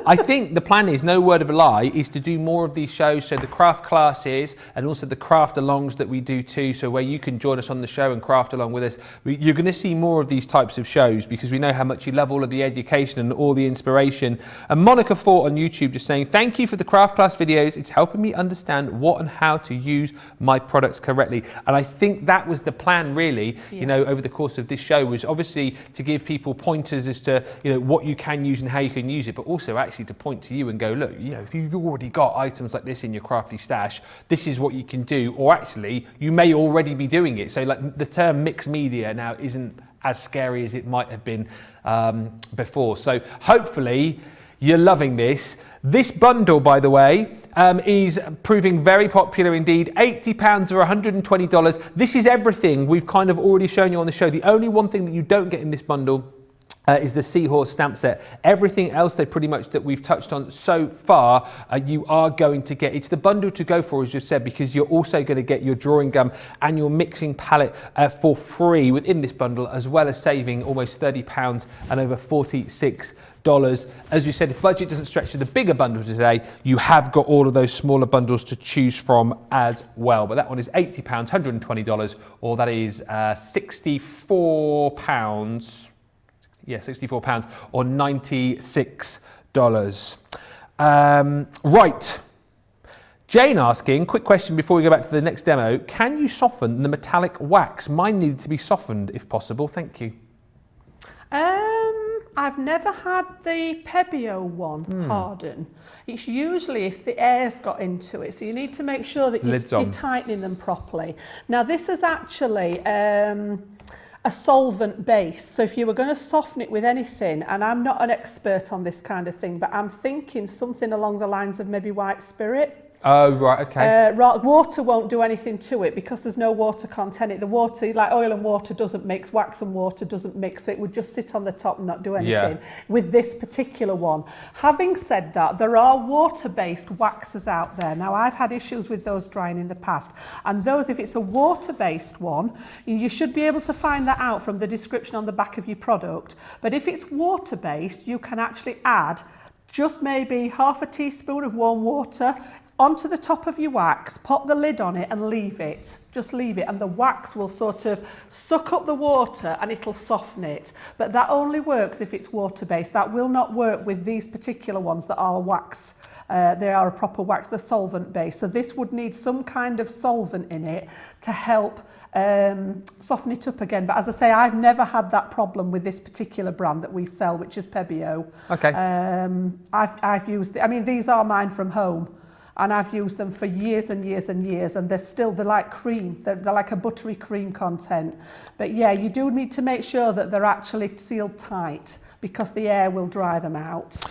I think the plan is, no word of a lie, is to do more of these shows. So the craft classes and also the craft alongs that we do too. So where you can join us on the show and craft along with us. You're going to see more of these types of shows because we know how much you love all of the education and all the inspiration. And Monica Fort on YouTube just saying, thank you for the craft class videos. It's helping me understand what and how to use my products correctly. And I think that was the plan really, you know, over the course of this show, was obviously to give people pointers as to, you know, what you can use and how you can use it, but also actually to point to you and go, look, you know, if you've already got items like this in your crafty stash, this is what you can do. Or actually, you may already be doing it. So like the term mixed media now isn't as scary as it might have been before. So hopefully, you're loving this. This bundle, by the way, is proving very popular indeed. £80 or $120. This is everything we've kind of already shown you on the show. The only one thing that you don't get in this bundle is the seahorse stamp set. Everything else they pretty much that we've touched on so far, you are going to get. It's the bundle to go for, as we've said, because you're also going to get your drawing gum and your mixing palette for free within this bundle, as well as saving almost £30 and over $46. As you said, if budget doesn't stretch to the bigger bundle today, you have got all of those smaller bundles to choose from as well. But that one is £80, $120, or that is £64. Yeah, £64 or $96. Right. Jane asking, quick question before we go back to the next demo. Can you soften the metallic wax? Mine needed to be softened if possible. Thank you. I've never had the Pebeo one harden. It's usually if the air's got into it, so you need to make sure that you're tightening them properly. Now this is actually a solvent base, so if you were going to soften it with anything, and I'm not an expert on this kind of thing, but I'm thinking something along the lines of maybe white spirit. Oh, right, okay. Water won't do anything to it because there's no water content in it. The water, like oil and water doesn't mix, wax and water doesn't mix, so it would just sit on the top and not do anything with this particular one. Having said that, there are water-based waxes out there. Now, I've had issues with those drying in the past, and those, if it's a water-based one, you should be able to find that out from the description on the back of your product. But if it's water-based, you can actually add just maybe half a teaspoon of warm water onto the top of your wax, pop the lid on it and leave it. Just leave it, and the wax will sort of suck up the water and it'll soften it. But that only works if it's water-based. That will not work with these particular ones that are wax. They are a proper wax, they're solvent-based. So this would need some kind of solvent in it to help soften it up again. But as I say, I've never had that problem with this particular brand that we sell, which is Pebeo. Okay. I've used it. I mean, these are mine from home, and I've used them for years and years and years, and they're like cream. They're like a buttery cream content. But yeah, you do need to make sure that they're actually sealed tight because the air will dry them out.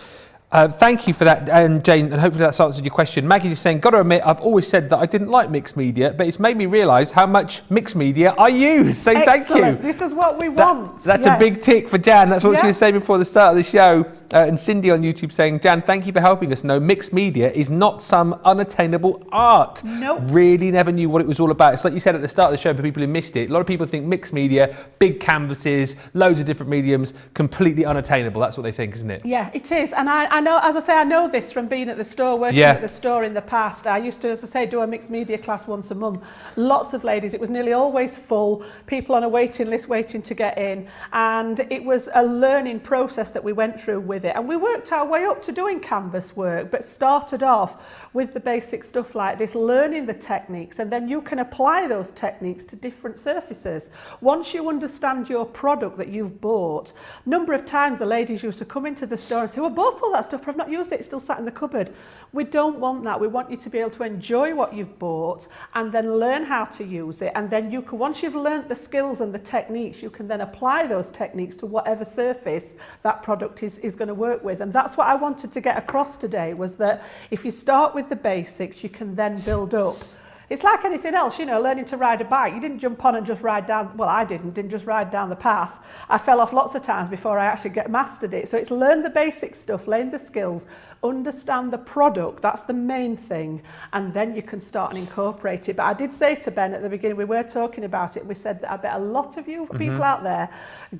Thank you for that, and Jane, and hopefully that's answered your question. Maggie is saying, got to admit, I've always said that I didn't like mixed media, but it's made me realise how much mixed media I use. So Excellent. Thank you. This is what we want. That's a big tick for Jan. That's what she was saying before the start of the show. And Cindy on YouTube saying, Jan, thank you for helping us know mixed media is not some unattainable art. Nope. Really never knew what it was all about. It's like you said at the start of the show, for people who missed it, a lot of people think mixed media, big canvases, loads of different mediums, completely unattainable. That's what they think, isn't it? Yeah, it is. And I know, as I say, I know this from being at the store, working at the store in the past. I used to, as I say, do a mixed media class once a month. Lots of ladies. It was nearly always full. People on a waiting list waiting to get in. And it was a learning process that we went through with it. And we worked our way up to doing canvas work, but started off with the basic stuff like this, learning the techniques, and then you can apply those techniques to different surfaces. Once you understand your product that you've bought, a number of times the ladies used to come into the store and say, well, I bought all that stuff, but I've not used it, it's still sat in the cupboard. We don't want that. We want you to be able to enjoy what you've bought and then learn how to use it. And then you can, once you've learnt the skills and the techniques, you can then apply those techniques to whatever surface that product is going to work with. And that's what I wanted to get across today, was that if you start with the basics, you can then build up. It's like anything else, you know, learning to ride a bike. You didn't jump on and just ride down, well, I didn't just ride down the path. I fell off lots of times before I actually mastered it. So it's learn the basic stuff, learn the skills, understand the product, that's the main thing, and then you can start and incorporate it. But I did say to Ben at the beginning, we were talking about it, we said that I bet a lot of you people out there,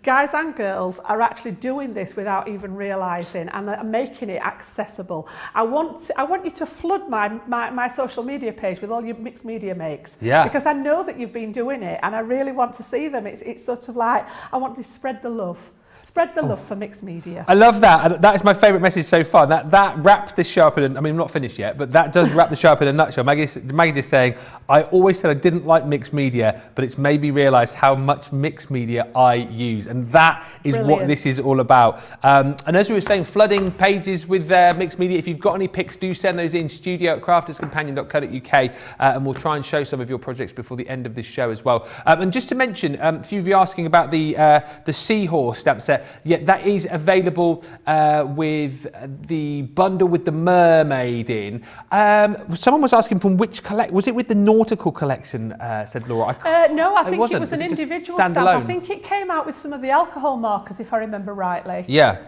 guys and girls, are actually doing this without even realising, and are making it accessible. I want you to flood my social media page with all your mixed media makes, because I know that you've been doing it, and I really want to see them. It's sort of like, I want to spread the love. Spread the love for mixed media. I love that. That is my favourite message so far. That wraps this show up in, I mean, I'm not finished yet, but that does wrap the show up in a nutshell. Maggie is saying, I always said I didn't like mixed media, but it's made me realise how much mixed media I use. And that is Brilliant. What this is all about. And as we were saying, flooding pages with mixed media. If you've got any pics, do send those in, studio@crafterscompanion.co.uk, and we'll try and show some of your projects before the end of this show as well. And just to mention, a few of you asking about the seahorse stamp set. Yeah, that is available with the bundle with the mermaid in. Someone was asking from which was it with the nautical collection, said Laura? No, I think it was an individual stamp. I think it came out with some of the alcohol markers, if I remember rightly. Yeah.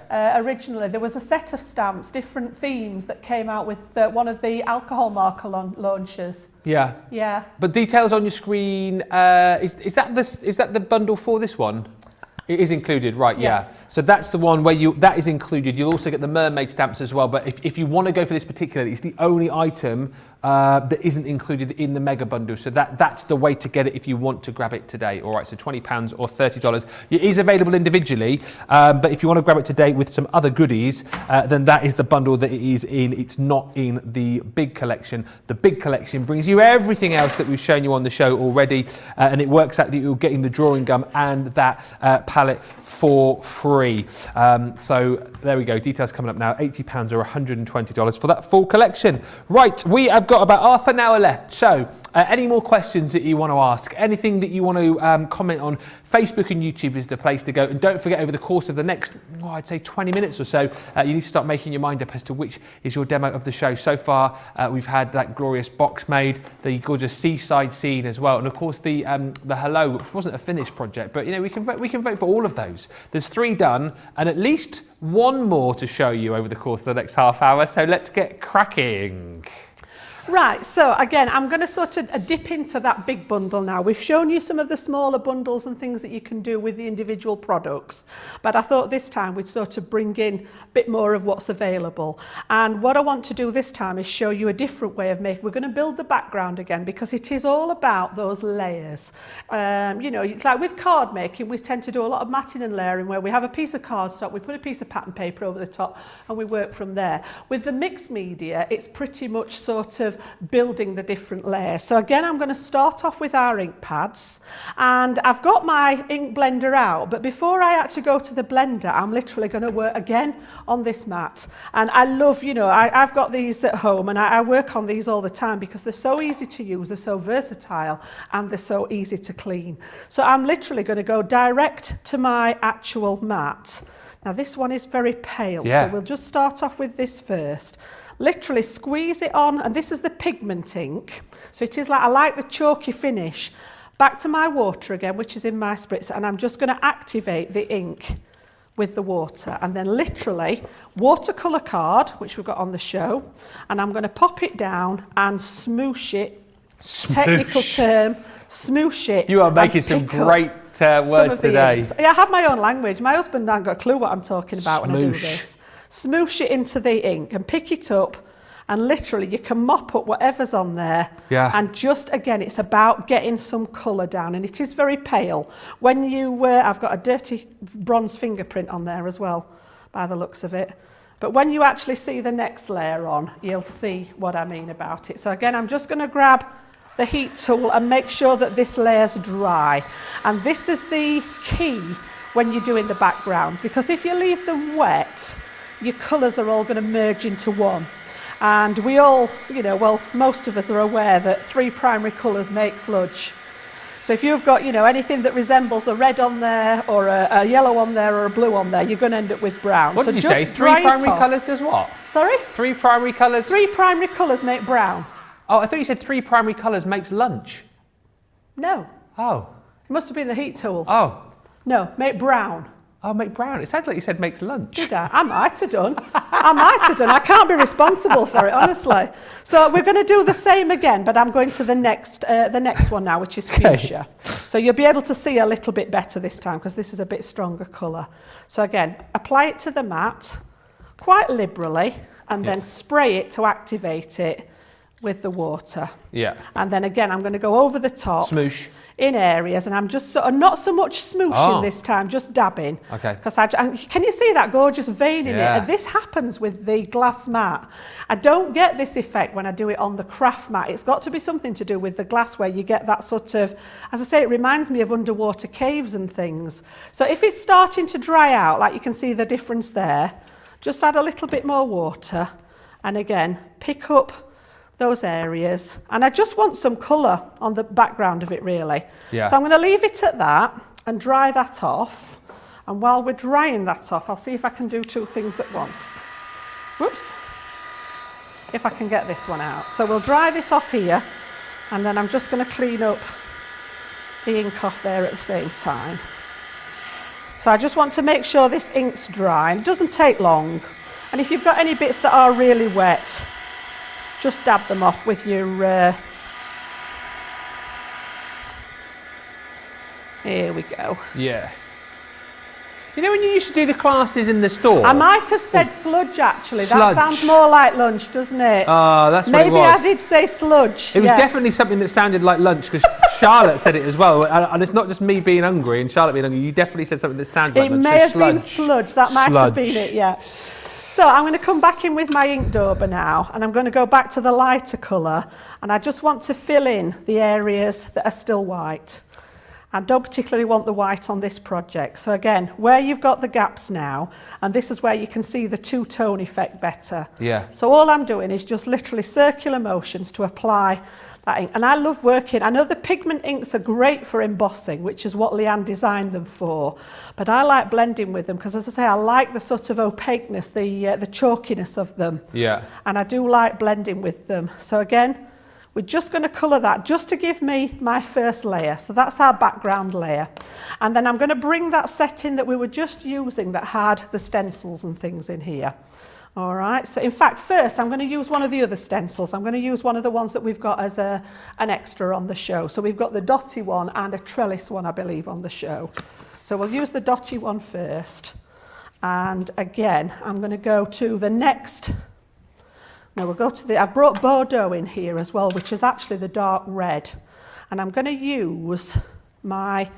Originally, there was a set of stamps, different themes, that came out with one of the alcohol marker launchers. Yeah. Yeah. But details on your screen, is that the bundle for this one? It is included, right, yes. Yeah. So that's the one where that is included. You'll also get the mermaid stamps as well. But if you want to go for this particularly, it's the only item that isn't included in the mega bundle. So that's the way to get it if you want to grab it today. All right, so £20 or $30. It is available individually, but if you want to grab it today with some other goodies, then that is the bundle that it is in. It's not in the big collection. The big collection brings you everything else that we've shown you on the show already, and it works out that you're getting the drawing gum and that palette for free. So there we go, details coming up now, £80 or $120 for that full collection. Right, we have got about half an hour left, so any more questions that you want to ask, anything that you want to comment on, Facebook and YouTube is the place to go. And don't forget, over the course of the next, I'd say 20 minutes or so, you need to start making your mind up as to which is your demo of the show. So far, we've had that glorious box made, the gorgeous seaside scene as well, and of course the hello, which wasn't a finished project, but you know, we can vote for all of those. There's 3 done, and at least 1 more to show you over the course of the next half hour. So let's get cracking. Right, so again, I'm going to sort of dip into that big bundle now. We've shown you some of the smaller bundles and things that you can do with the individual products, but I thought this time we'd sort of bring in a bit more of what's available. And what I want to do this time is show you a different way of making. We're going to build the background again, because it is all about those layers. You know, it's like with card making, we tend to do a lot of matting and layering, where we have a piece of cardstock, we put a piece of pattern paper over the top, and we work from there. With the mixed media, it's pretty much sort of building the different layers. So again, I'm going to start off with our ink pads, and I've got my ink blender out, but before I actually go to the blender, I'm literally going to work again on this mat. And I love, you know, I've got these at home, and I work on these all the time because they're so easy to use, they're so versatile, and they're so easy to clean. So I'm literally going to go direct to my actual mat. Now this one is very pale, so we'll just start off with this first. Literally squeeze it on, and this is the pigment ink, so it is like, I like the chalky finish. Back to my water again, which is in my spritzer, and I'm just going to activate the ink with the water, and then literally watercolour card, which we've got on the show, and I'm going to pop it down and smoosh it. Smoosh. Technical term, smoosh it. You are making some great words today. Yeah, I have my own language. My husband hasn't got a clue what I'm talking about when I do this. Smoosh it into the ink and pick it up, and literally you can mop up whatever's on there. Yeah. And just again, it's about getting some colour down, and it is very pale. When you, I've got a dirty bronze fingerprint on there as well, by the looks of it. But when you actually see the next layer on, you'll see what I mean about it. So again, I'm just going to grab the heat tool and make sure that this layer's dry. And this is the key when you're doing the backgrounds, because if you leave them wet, your colours are all going to merge into one. And we all, you know, well, most of us are aware that 3 primary colours make sludge. So if you've got, you know, anything that resembles a red on there, or a yellow on there, or a blue on there, you're going to end up with brown. What did you say? 3 primary colours does what? Sorry? 3 primary colours? 3 primary colours make brown. Oh, I thought you said 3 primary colours makes lunch. No. Oh. It must have been the heat tool. Oh. No, make brown. Oh, make brown. It sounds like you said makes lunch. Did I? I might have done. I can't be responsible for it, honestly. So we're going to do the same again, but I'm going to the next one now, which is fuchsia. So you'll be able to see a little bit better this time, because this is a bit stronger colour. So again, apply it to the mat quite liberally, and then spray it to activate it with the water. Yeah. And then again, I'm going to go over the top. Smoosh. In areas, and I'm just sort of not so much smooshing this time, just dabbing. Okay. Because can you see that gorgeous vein in it? And this happens with the glass mat. I don't get this effect when I do it on the craft mat. It's got to be something to do with the glass, where you get that sort of, as I say, it reminds me of underwater caves and things. So if it's starting to dry out, like you can see the difference there, just add a little bit more water, and again, pick up those areas, and I just want some colour on the background of it, really. Yeah. So I'm going to leave it at that and dry that off, and while we're drying that off, I'll see if I can do 2 things at once. Whoops. If I can get this one out. So we'll dry this off here, and then I'm just going to clean up the ink off there at the same time. So I just want to make sure this ink's dry. It doesn't take long, and if you've got any bits that are really wet, just dab them off with your, here we go. Yeah. You know when you used to do the classes in the store? I might have said sludge actually. Sludge. That sounds more like lunch, doesn't it? Oh, that's what Maybe it was. I did say sludge. It was yes. definitely something that sounded like lunch because Charlotte said it as well. And it's not just me being hungry and Charlotte being hungry. You definitely said something that sounded like lunch. It may have sludge. been sludge. That might have been it, yeah. So I'm going to come back in with my ink dauber now, and I'm going to go back to the lighter colour, and I just want to fill in the areas that are still white. I don't particularly want the white on this project. So again, where you've got the gaps now, and this is where you can see the two-tone effect better. Yeah. So all I'm doing is just literally circular motions to apply that ink. And I love working. I know the pigment inks are great for embossing, which is what Leanne designed them for. But I like blending with them because, as I say, I like the sort of opaqueness, the chalkiness of them. Yeah. And I do like blending with them. So again, we're just going to colour that just to give me my first layer. So that's our background layer. And then I'm going to bring that set in that we were just using that had the stencils and things in here. All right, so in fact, first I'm going to use one of the other stencils. I'm going to use one of the ones that we've got as an extra on the show. So we've got the dotty one and a trellis one, I believe, on the show. So we'll use the dotty one first. And again, I'm going to go to the next... No, we'll go to the... I've brought Bordeaux in here as well, which is actually the dark red. And I'm going to use my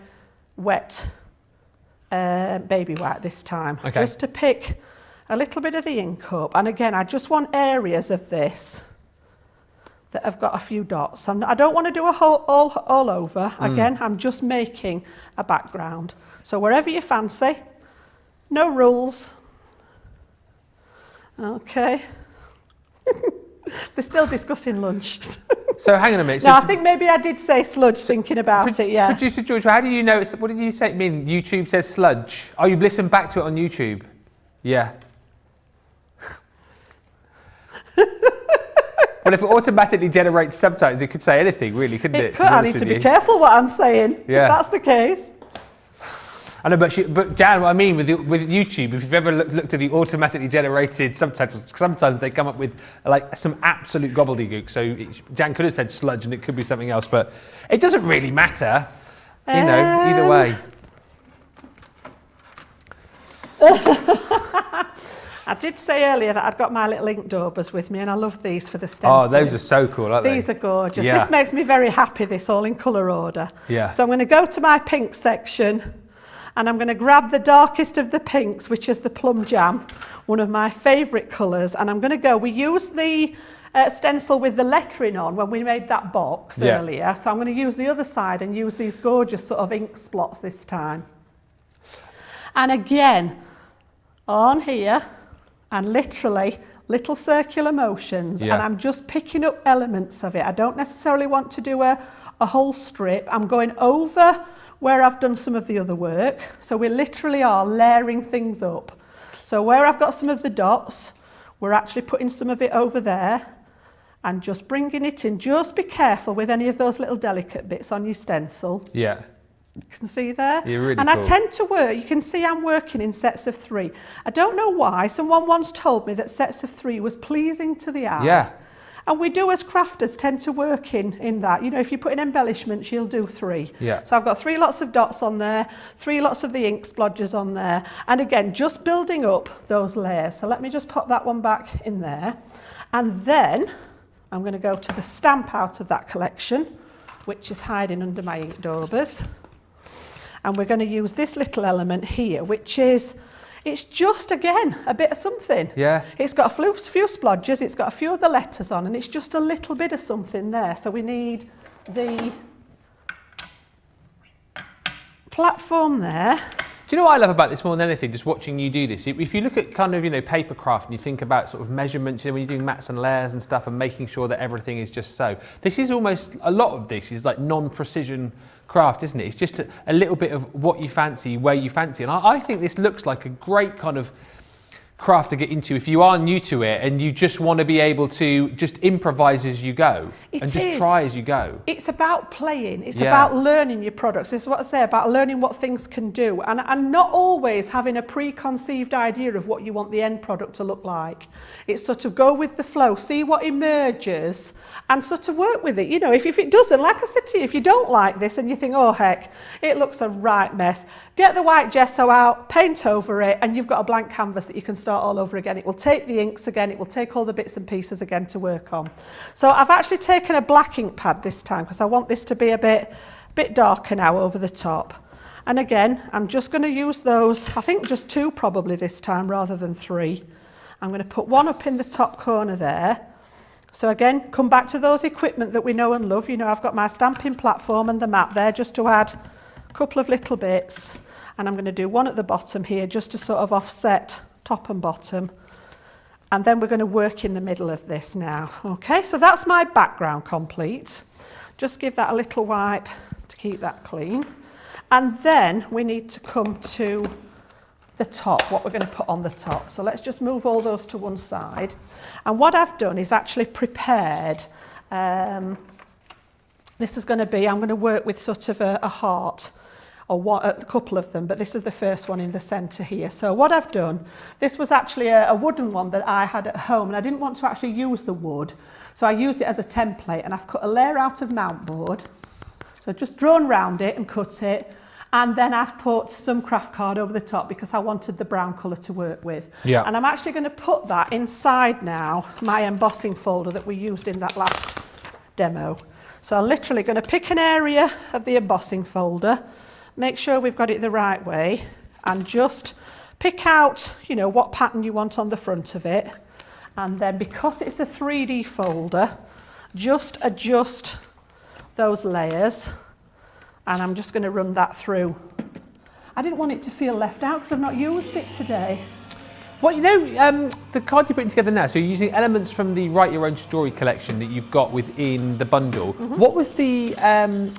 wet baby white this time. Okay. Just to pick a little bit of the ink up. And again, I just want areas of this that have got a few dots. I don't want to do a whole all over. Again, I'm just making a background. So wherever you fancy, no rules. Okay. They're still discussing lunch. So hang on a minute. No, I think maybe I did say sludge thinking about it, yeah. Producer George, how do you know it's... What did you say it mean? YouTube says sludge. Oh, you've listened back to it on YouTube? Yeah. Well, if it automatically generates subtitles, it could say anything, really, couldn't it? It could. I need to be careful what I'm saying, yeah. if that's the case. I know, but Jan, what I mean with YouTube, if you've ever looked at the automatically generated subtitles, sometimes they come up with like some absolute gobbledygook. So Jan could have said sludge and it could be something else, but it doesn't really matter, you know, either way. I did say earlier that I'd got my little ink daubers with me, and I love these for the stencil. Oh, those are so cool, aren't they? These are gorgeous. Yeah. This makes me very happy, this all in colour order. Yeah. So I'm going to go to my pink section, and I'm going to grab the darkest of the pinks, which is the plum jam, one of my favourite colours. And I'm going to go, we used the stencil with the lettering on when we made that box earlier. So I'm going to use the other side and use these gorgeous sort of ink splots this time. And again, on here, and literally little circular motions. Yeah. And I'm just picking up elements of it. I don't necessarily want to do a whole strip. I'm going over where I've done some of the other work. So we literally are layering things up. So where I've got some of the dots, we're actually putting some of it over there and just bringing it in. Just be careful with any of those little delicate bits on your stencil. Yeah. You can see there? You're really and cool. I tend to work, you can see I'm working in sets of 3. I don't know why. Someone once told me that sets of 3 was pleasing to the eye. Yeah. And we do as crafters tend to work in that. You know, if you put in embellishments, you'll do 3. Yeah. So I've got 3 lots of dots on there, 3 lots of the ink splodges on there. And again, just building up those layers. So let me just pop that one back in there. And then I'm going to go to the stamp out of that collection, which is hiding under my ink daubers. And we're going to use this little element here, which is... It's just, again, a bit of something. Yeah. It's got a few splodges, it's got a few of the letters on, and it's just a little bit of something there. So we need the platform there. Do you know what I love about this more than anything, just watching you do this? If you look at kind of, you know, paper craft and you think about sort of measurements, you know, when you're doing mats and layers and stuff and making sure that everything is just so. This is almost, a lot of this is like non-precision craft, isn't it? It's just a little bit of what you fancy, where you fancy. And I think this looks like a great kind of craft to get into if you are new to it and you just want to be able to just improvise as you go and just try as you go. It's about playing. It's about learning your products. This is what I say about learning what things can do and not always having a preconceived idea of what you want the end product to look like. It's sort of go with the flow, see what emerges and sort of work with it. You know, if it doesn't, like I said to you, if you don't like this and you think, oh heck, it looks a right mess, get the white gesso out, paint over it, and you've got a blank canvas that you can start all over again. It will take the inks again, it will take all the bits and pieces again to work on. So I've actually taken a black ink pad this time because I want this to be a bit darker now over the top. And again, I'm just going to use those, I think just 2 probably this time rather than 3. I'm going to put one up in the top corner there. So again, come back to those equipment that we know and love. You know, I've got my stamping platform and the mat there just to add a couple of little bits. And I'm going to do one at the bottom here just to sort of offset top and bottom. And then we're going to work in the middle of this now. Okay, so that's my background complete. Just give that a little wipe to keep that clean. And then we need to come to the top, what we're going to put on the top. So let's just move all those to one side. And what I've done is actually prepared, this is going to be, I'm going to work with sort of a heart, or a couple of them, but this is the first one in the centre here. So what I've done, this was actually a wooden one that I had at home, and I didn't want to actually use the wood, so I used it as a template, and I've cut a layer out of mount board. So I've just drawn round it and cut it, and then I've put some craft card over the top because I wanted the brown colour to work with. Yeah. And I'm actually going to put that inside now my embossing folder that we used in that last demo. So I'm literally going to pick an area of the embossing folder, make sure we've got it the right way, and just pick out, you know, what pattern you want on the front of it. And then because it's a 3D folder, just adjust those layers, and I'm just going to run that through. I didn't want it to feel left out because I've not used it today. Well, you know, the card you're putting together now, so you're using elements from the Write Your Own Story collection that you've got within the bundle. Mm-hmm. What was the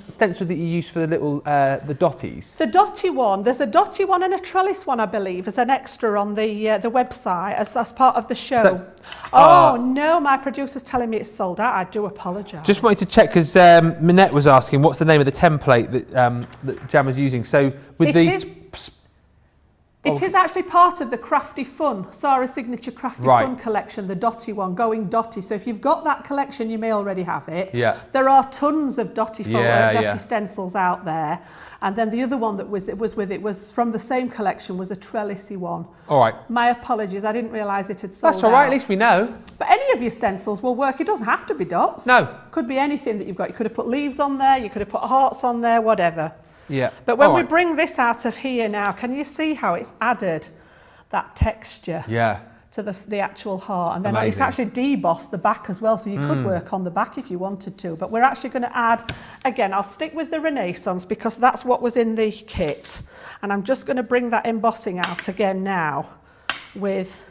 stencil that you used for the little, the dotties? The dotty one, there's a dotty one and a trellis one, I believe, as an extra on the website, as part of the show. So, no, my producer's telling me it's sold out. I do apologise. Just wanted to check, because Minette was asking what's the name of the template that Jan was using. So with It is actually part of the Crafty Fun, Sarah's signature Crafty Fun collection, the dotty one, Going Dotty. So if you've got that collection, you may already have it. Yeah. There are tons of dotty stencils out there. And then the other one that was with it was from the same collection, was a trellisy one. All right. My apologies, I didn't realise it had sold out. That's all right, at least we know. But any of your stencils will work. It doesn't have to be dots. No. Could be anything that you've got. You could have put leaves on there, you could have put hearts on there, whatever. Yeah. But when we bring this out of here now, can you see how it's added that texture to the actual heart? And then it's actually debossed the back as well, so you could work on the back if you wanted to. But we're actually going to add, again, I'll stick with the Renaissance because that's what was in the kit. And I'm just going to bring that embossing out again now with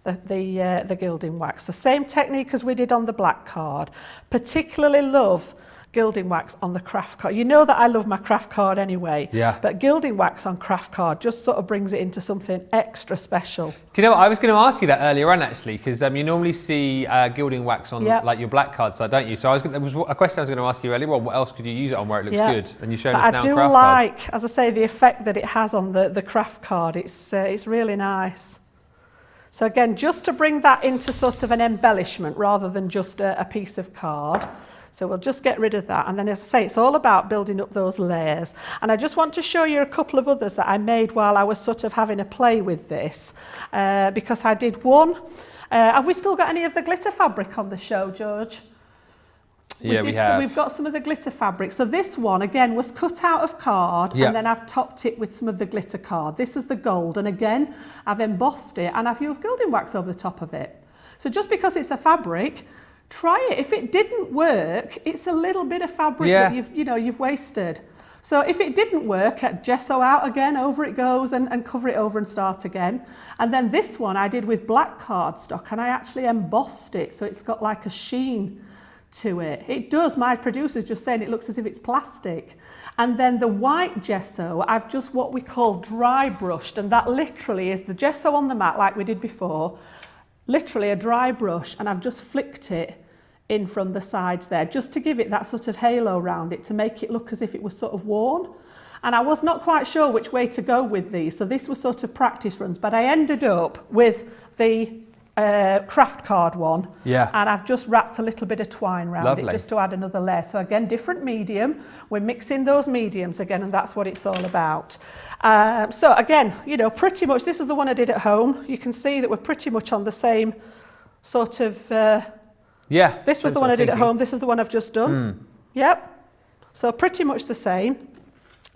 the gilding wax. The same technique as we did on the black card. Particularly love gilding wax on the craft card. You know that I love my craft card anyway, but gilding wax on craft card just sort of brings it into something extra special. Do you know what, I was going to ask you that earlier on actually, because you normally see gilding wax on like your black card side, don't you? So there was a question I was going to ask you earlier on, what else could you use it on where it looks good? And you've shown us now craft card. As I say, the effect that it has on the craft card, it's really nice. So again, just to bring that into sort of an embellishment rather than just a piece of card. So we'll just get rid of that. And then as I say, it's all about building up those layers. And I just want to show you a couple of others that I made while I was sort of having a play with this. Because I did one. Have we still got any of the glitter fabric on the show, George? Yeah, we have. So we've got some of the glitter fabric. So this one, again, was cut out of card. And then I've topped it with some of the glitter card. This is the gold. And again, I've embossed it and I've used gilding wax over the top of it. So just because it's a fabric, try it. If it didn't work, it's a little bit of fabric that you've wasted. So if it didn't work, gesso out again, over it goes, and cover it over and start again. And then this one I did with black cardstock, and I actually embossed it, so it's got like a sheen to it. It does. My producer's just saying it looks as if it's plastic. And then the white gesso, I've just what we call dry brushed, and that literally is the gesso on the mat like we did before, literally a dry brush, and I've just flicked it in from the sides there, just to give it that sort of halo around it, to make it look as if it was sort of worn. And I was not quite sure which way to go with these, so this was sort of practice runs, but I ended up with the craft card one, and I've just wrapped a little bit of twine around it just to add another layer. So again, different medium, we're mixing those mediums again, and that's what it's all about. So again, you know, pretty much this is the one I did at home. You can see that we're pretty much on the same sort of this was the one I did at home, this is the one I've just done. Yep, so pretty much the same.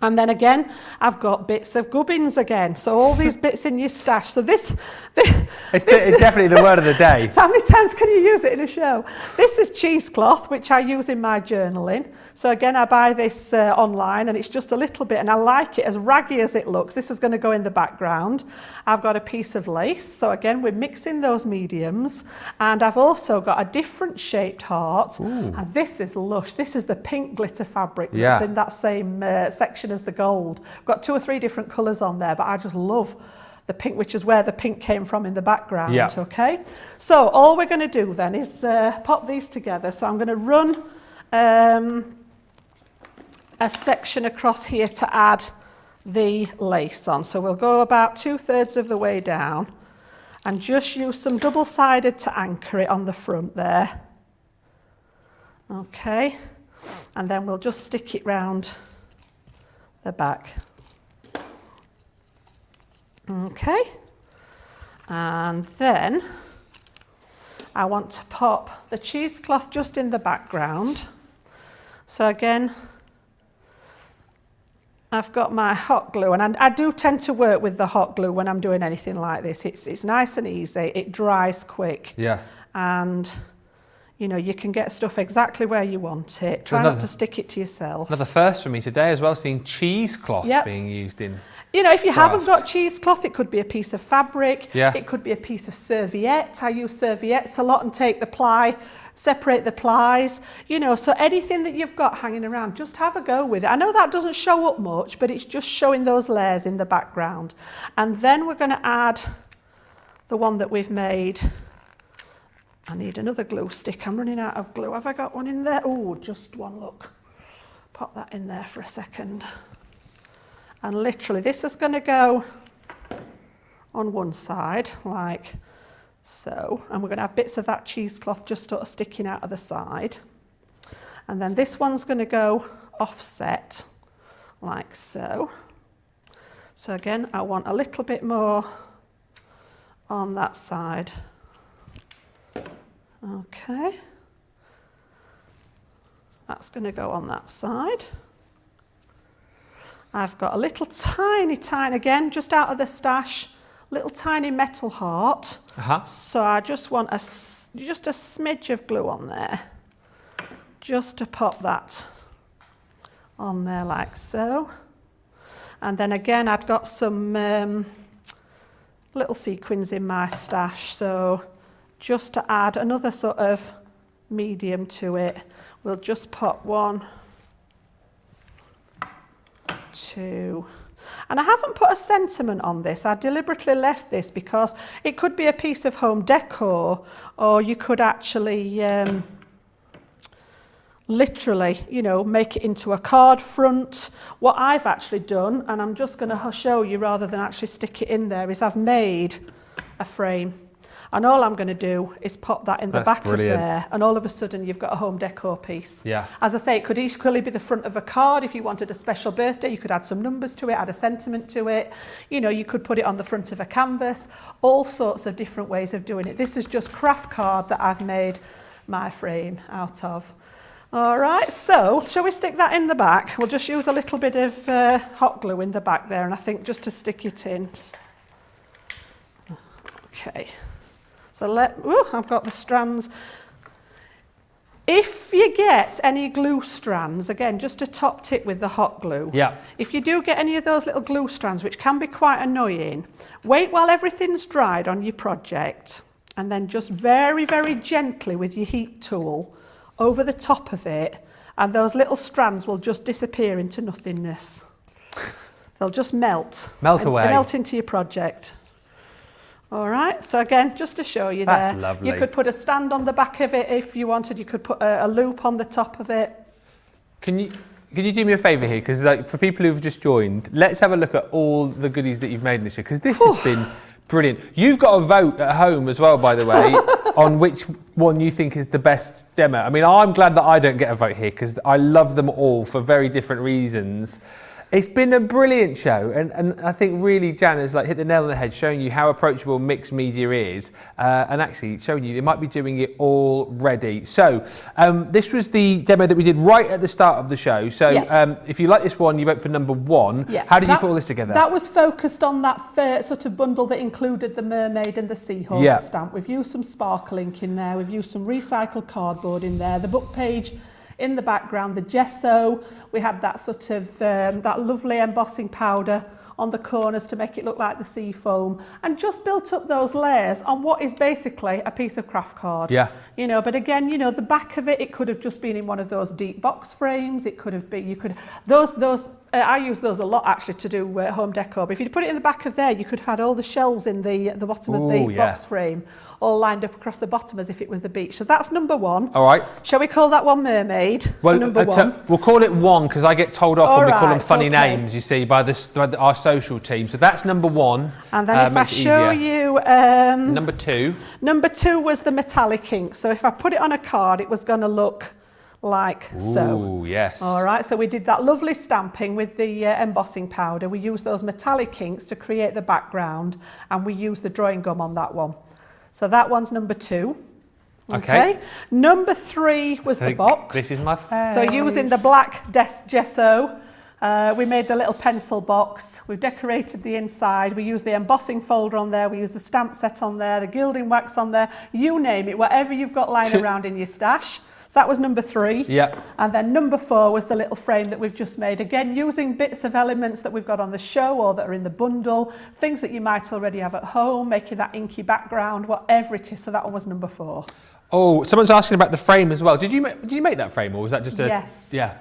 And then again, I've got bits of gubbins again. So all these bits in your stash. So it's definitely the word of the day. So how many times can you use it in a show? This is cheesecloth, which I use in my journaling. So again, I buy this online, and it's just a little bit, and I like it as raggy as it looks. This is going to go in the background. I've got a piece of lace. So again, we're mixing those mediums. And I've also got a different shaped heart. Ooh. And this is lush. This is the pink glitter fabric that's in that same section as the gold. I've got 2 or 3 different colours on there, but I just love the pink, which is where the pink came from in the background. Okay, so all we're going to do then is pop these together. So I'm going to run a section across here to add the lace on. So we'll go about 2/3 of the way down and just use some double-sided to anchor it on the front there. Okay, and then we'll just stick it round the back. Okay, and then I want to pop the cheesecloth just in the background. So again, I've got my hot glue, and I do tend to work with the hot glue when I'm doing anything like this. It's nice and easy, it dries quick. And you know, you can get stuff exactly where you want it. Try not to stick it to yourself. Another first for me today as well, seeing cheesecloth being used in. You know, if you haven't got cheesecloth, it could be a piece of fabric. It could be a piece of serviette. I use serviettes a lot and take the ply, separate the plies. You know, so anything that you've got hanging around, just have a go with it. I know that doesn't show up much, but it's just showing those layers in the background. And then we're going to add the one that we've made. I need another glue stick. I'm running out of glue. Have I got one in there? Oh, just one, look. Pop that in there for a second. And literally, this is going to go on one side, like so. And we're going to have bits of that cheesecloth just sort of sticking out of the side. And then this one's going to go offset, like so. So again, I want a little bit more on that side. Okay, that's going to go on that side. I've got a little tiny, again, just out of the stash, little tiny metal heart. So I just want just a smidge of glue on there, just to pop that on there like so. And then again, I've got some little sequins in my stash, so just to add another sort of medium to it, we'll just pop 1, 2, and I haven't put a sentiment on this. I deliberately left this because it could be a piece of home decor, or you could actually literally, you know, make it into a card front. What I've actually done, and I'm just going to show you rather than actually stick it in there, is I've made a frame. And all I'm going to do is pop that in the back of there, and all of a sudden you've got a home decor piece. As I say, it could equally be the front of a card. If you wanted a special birthday, you could add some numbers to it, add a sentiment to it. You know, you could put it on the front of a canvas. All sorts of different ways of doing it. This is just craft card that I've made my frame out of. All right, so shall we stick that in the back? We'll just use a little bit of hot glue in the back there, and I think just to stick it in. Okay. So I've got the strands. If you get any glue strands, again, just a top tip with the hot glue. If you do get any of those little glue strands, which can be quite annoying, wait while everything's dried on your project, and then just very, very gently with your heat tool, over the top of it, and those little strands will just disappear into nothingness. They'll just melt. Melt away. Melt into your project. All right, so again, just to show you That's there. lovely. You could put a stand on the back of it if you wanted. You could put a loop on the top of it. Can you do me a favour here? Because like, for people who've just joined, let's have a look at all the goodies that you've made this year, because this has been brilliant. You've got a vote at home as well, by the way, on which one you think is the best demo. I mean, I'm glad that I don't get a vote here, because I love them all for very different reasons. It's been a brilliant show, and I think really Jan has like hit the nail on the head, showing you how approachable mixed media is, and actually showing you they might be doing it already. So this was the demo that we did right at the start of the show. So if you like this one, you vote for number 1. Yeah. How did you put all this together? That was focused on that sort of bundle that included the mermaid and the seahorse stamp. We've used some sparkle ink in there. We've used some recycled cardboard in there. The book page in the background, the gesso, we had that sort of, that lovely embossing powder on the corners to make it look like the sea foam, and just built up those layers on what is basically a piece of craft card. Yeah. You know, but again, you know, the back of it could have just been in one of those deep box frames. It could have been, I use those a lot actually to do home decor. But if you put it in the back of there, you could have had all the shells in the bottom of the box frame, all lined up across the bottom as if it was the beach. So that's number 1. All right. Shall we call that one mermaid? Well, number 1. We'll call it 1 because I get told off when we call them funny okay. names, you see, by our social team. So that's number 1. And then if I show you... number 2. Number 2 was the metallic ink. So if I put it on a card, it was going to look like so. Ooh, yes. All right, so we did that lovely stamping with the embossing powder. We used those metallic inks to create the background, and we used the drawing gum on that one. So that one's number 2. Okay. Number 3 was the box. This is my favourite. So using the black gesso, we made the little pencil box. We've decorated the inside. We used the embossing folder on there. We used the stamp set on there, the gilding wax on there. You name it, whatever you've got lying around in your stash. So that was number 3. Yeah. And then number 4 was the little frame that we've just made. Again, using bits of elements that we've got on the show or that are in the bundle, things that you might already have at home, making that inky background, whatever it is. So that one was number 4. Oh, someone's asking about the frame as well. Did you make that frame, or was that just a... Yes. Yeah.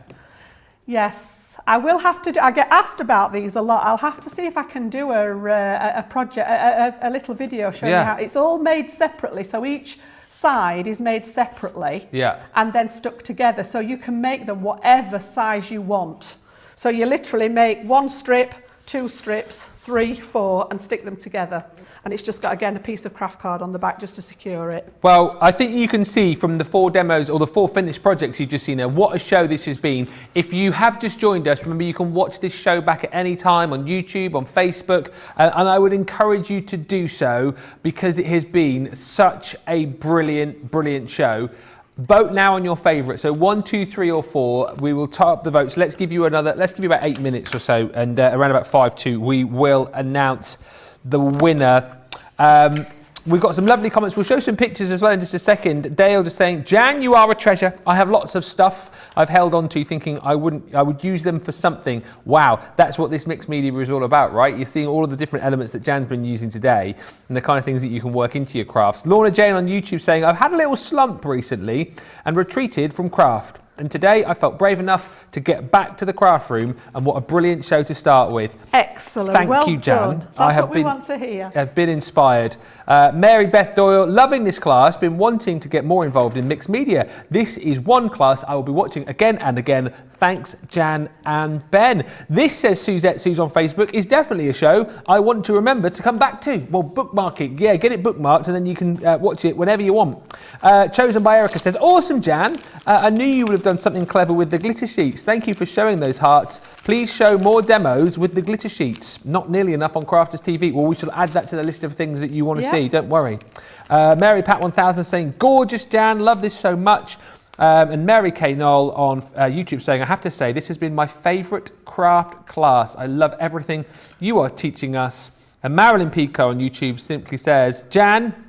Yes. I will have to I get asked about these a lot. I'll have to see if I can do a project, a little video showing you how it's all made separately. So each side is made separately and then stuck together, so you can make them whatever size you want. So you literally make 1 strip, 2 strips, 3, 4, and stick them together. And it's just got, again, a piece of craft card on the back just to secure it. Well, I think you can see from the 4 demos or the 4 finished projects you've just seen there what a show this has been. If you have just joined us, remember you can watch this show back at any time on YouTube, on Facebook, and I would encourage you to do so because it has been such a brilliant, brilliant show. Vote now on your favourite. So 1, 2, 3 or 4. We will tie up the votes. Let's give you about 8 minutes or so, and around about 5 we will announce the winner. We've got some lovely comments. We'll show some pictures as well in just a second. Dale just saying, Jan, you are a treasure. I have lots of stuff I've held on to thinking I would use them for something. Wow, that's what this mixed media is all about, right? You're seeing all of the different elements that Jan's been using today and the kind of things that you can work into your crafts. Lorna Jane on YouTube saying, I've had a little slump recently and retreated from craft. And today I felt brave enough to get back to the craft room, and what a brilliant show to start with. Excellent. Thank well you, Jan. Done. That's what we want to hear. I've been inspired. Mary Beth Doyle, loving this class, been wanting to get more involved in mixed media. This is one class I will be watching again and again. Thanks, Jan and Ben. This, says Suzette Suze on Facebook, is definitely a show I want to remember to come back to. Well, bookmark it. Yeah, get it bookmarked and then you can watch it whenever you want. Chosen by Erica says, awesome, Jan. I knew you would have done something clever with the glitter sheets. Thank you for showing those hearts. Please show more demos with the glitter sheets. Not nearly enough on Crafters TV. Well, we shall add that to the list of things that you want to see. Don't worry. Mary Pat 1000 saying, gorgeous, Jan. Love this so much. And Mary K. Knoll on YouTube saying, I have to say, this has been my favourite craft class. I love everything you are teaching us. And Marilyn Pico on YouTube simply says, Jan,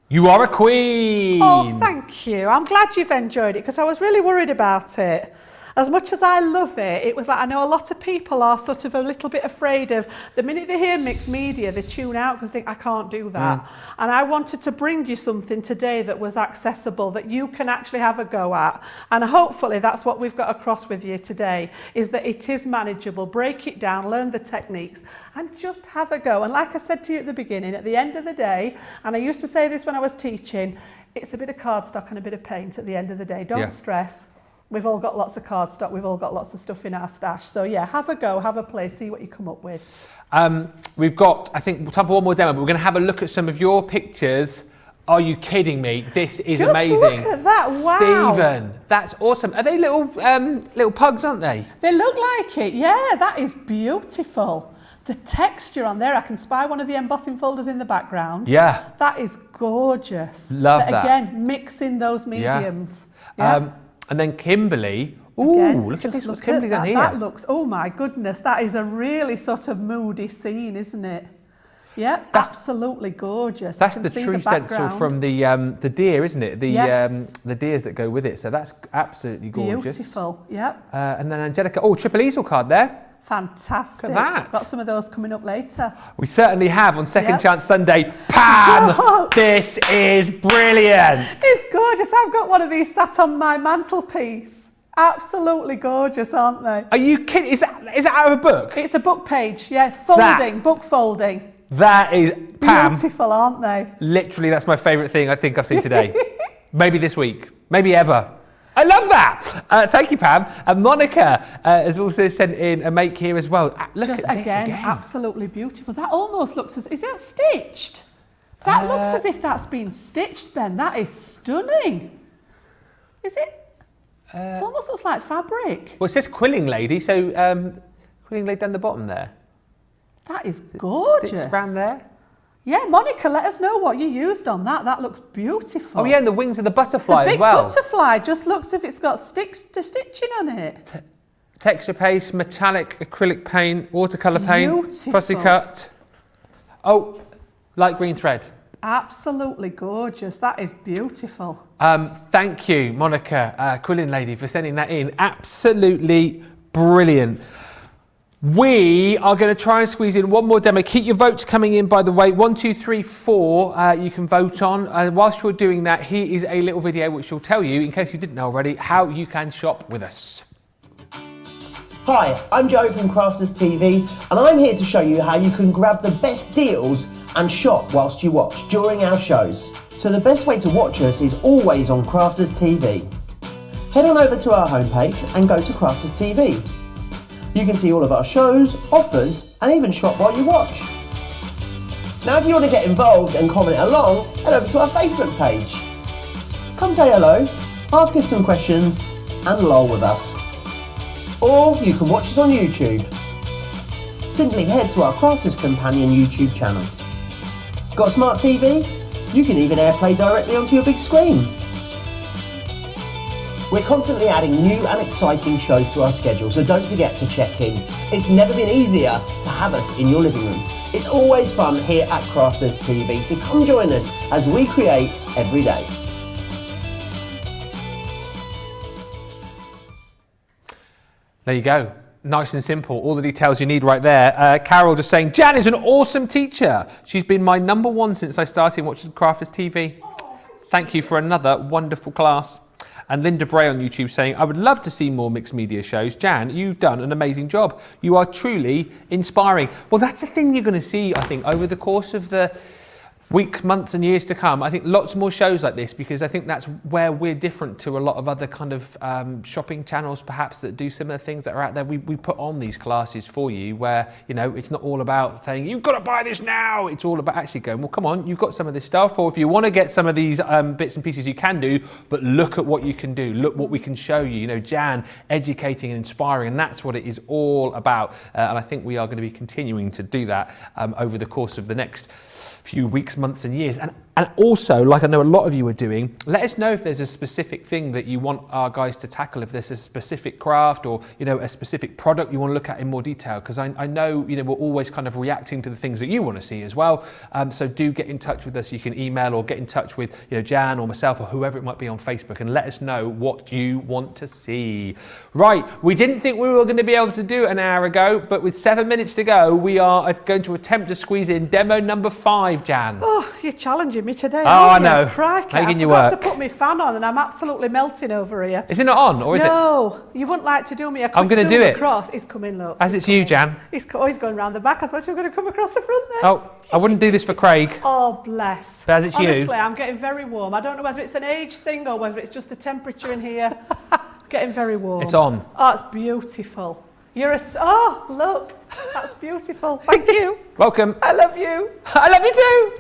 you are a queen. Oh, thank you. I'm glad you've enjoyed it because I was really worried about it. As much as I love it, it was like, I know a lot of people are sort of a little bit afraid of, the minute they hear mixed media, they tune out because they think, I can't do that. And I wanted to bring you something today that was accessible, that you can actually have a go at. And hopefully that's what we've got across with you today, is that it is manageable. Break it down, learn the techniques, and just have a go. And like I said to you at the beginning, at the end of the day, and I used to say this when I was teaching, it's a bit of cardstock and a bit of paint at the end of the day. Don't stress. We've all got lots of cardstock. We've all got lots of stuff in our stash. So yeah, have a go, have a play, see what you come up with. We've got, I think, time for one more demo, but we're going to have a look at some of your pictures. Are you kidding me? This is Just amazing. Look at that, wow. Stephen, that's awesome. Are they little pugs, aren't they? They look like it, yeah, that is beautiful. The texture on there, I can spy one of the embossing folders in the background. Yeah. That is gorgeous. Love that. Again, mixing those mediums. Yeah. And then Kimberly, look at this, what's Kimberly done here? That looks, oh my goodness, that is a really sort of moody scene, isn't it? Yeah, absolutely gorgeous. That's the tree stencil from the deer, isn't it? The deers that go with it. So that's absolutely gorgeous. Beautiful, yeah. And then Angelica, triple easel card there. Fantastic. Look at that. Got some of those coming up later. We certainly have on Second Chance Sunday. Pam, this is brilliant. It's gorgeous. I've got one of these sat on my mantelpiece. Absolutely gorgeous, aren't they? Are you kidding? Is that out of a book? It's a book page, yeah. Folding, book folding. That is, Pam. Beautiful, aren't they? Literally, that's my favourite thing I think I've seen today. Maybe this week. Maybe ever. I love that. Thank you, Pam. And Monica has also sent in a make here as well. Look Just at this again. Absolutely beautiful. That almost looks as, is that stitched? That looks as if that's been stitched, Ben. That is stunning. Is it? It almost looks like fabric. Well, it says quilling lady, so quilling lady down the bottom there. That is gorgeous. Stitched around there. Yeah, Monica, let us know what you used on that. That looks beautiful. Oh yeah, and the wings of the butterfly as well. The big butterfly just looks as if it's got stitching on it. Texture paste, metallic acrylic paint, watercolour paint, Beautiful. fussy cut. Oh, light green thread. Absolutely gorgeous. That is beautiful. Thank you, Monica, quilling lady, for sending that in. Absolutely brilliant. We are going to try and squeeze in one more demo. Keep your votes coming in, by the way. 1, 2, 3, 4 you can vote on. Whilst you're doing that, here is a little video which will tell you, in case you didn't know already, how you can shop with us. Hi, I'm Joe from Crafters TV, and I'm here to show you how you can grab the best deals and shop whilst you watch during our shows. So the best way to watch us is always on Crafters TV. Head on over to our homepage and go to Crafters TV. You can see all of our shows, offers, and even shop while you watch. Now if you want to get involved and comment along, head over to our Facebook page. Come say hello, ask us some questions, and lol with us. Or you can watch us on YouTube. Simply head to our Crafters Companion YouTube channel. Got a smart TV? You can even AirPlay directly onto your big screen. We're constantly adding new and exciting shows to our schedule, so don't forget to check in. It's never been easier to have us in your living room. It's always fun here at Crafters TV, so come join us as we create every day. There you go. Nice and simple. All the details you need right there. Carol just saying, Jan is an awesome teacher. She's been my #1 since I started watching Crafters TV. Thank you for another wonderful class. And Linda Bray on YouTube saying, I would love to see more mixed media shows. Jan, you've done an amazing job. You are truly inspiring. Well, that's the thing you're going to see, I think, over the course of the weeks, months and years to come. I think lots more shows like this, because I think that's where we're different to a lot of other kind of shopping channels perhaps that do similar things that are out there. We put on these classes for you where, you know, it's not all about saying you've got to buy this now. It's all about actually going, well, come on, you've got some of this stuff, or if you want to get some of these bits and pieces, you can do, but look at what you can do. Look what we can show you. You know, Jan educating and inspiring, and that's what it is all about. And I think we are going to be continuing to do that over the course of the next few weeks, months and years. And And also, like I know a lot of you are doing, let us know if there's a specific thing that you want our guys to tackle, if there's a specific craft or, you know, a specific product you want to look at in more detail, because I know, you know, we're always kind of reacting to the things that you want to see as well. So do get in touch with us. You can email or get in touch with, you know, Jan or myself or whoever it might be on Facebook, and let us know what you want to see. Right, we didn't think we were going to be able to do it an hour ago, but with 7 minutes to go, we are going to attempt to squeeze in demo number 5, Jan. Oh, you're challenging me today. Oh, I aren't you? know. Crikey, Making you I work. forgot to put my fan on and I'm absolutely melting over here. Is it not on, or is it? No, you wouldn't like to do me a quick I'm going to zoom do it. across. He's coming, look. As it's you, Jan. He's always going round the back. I thought you were going to come across the front there. Oh, I wouldn't do this for Craig. Oh, bless. But as it's you. Honestly, I'm getting very warm. I don't know whether it's an age thing or whether it's just the temperature in here. Getting very warm. It's on. Oh, it's beautiful. Oh, look. That's beautiful. Thank you. Welcome. I love you. I love you too.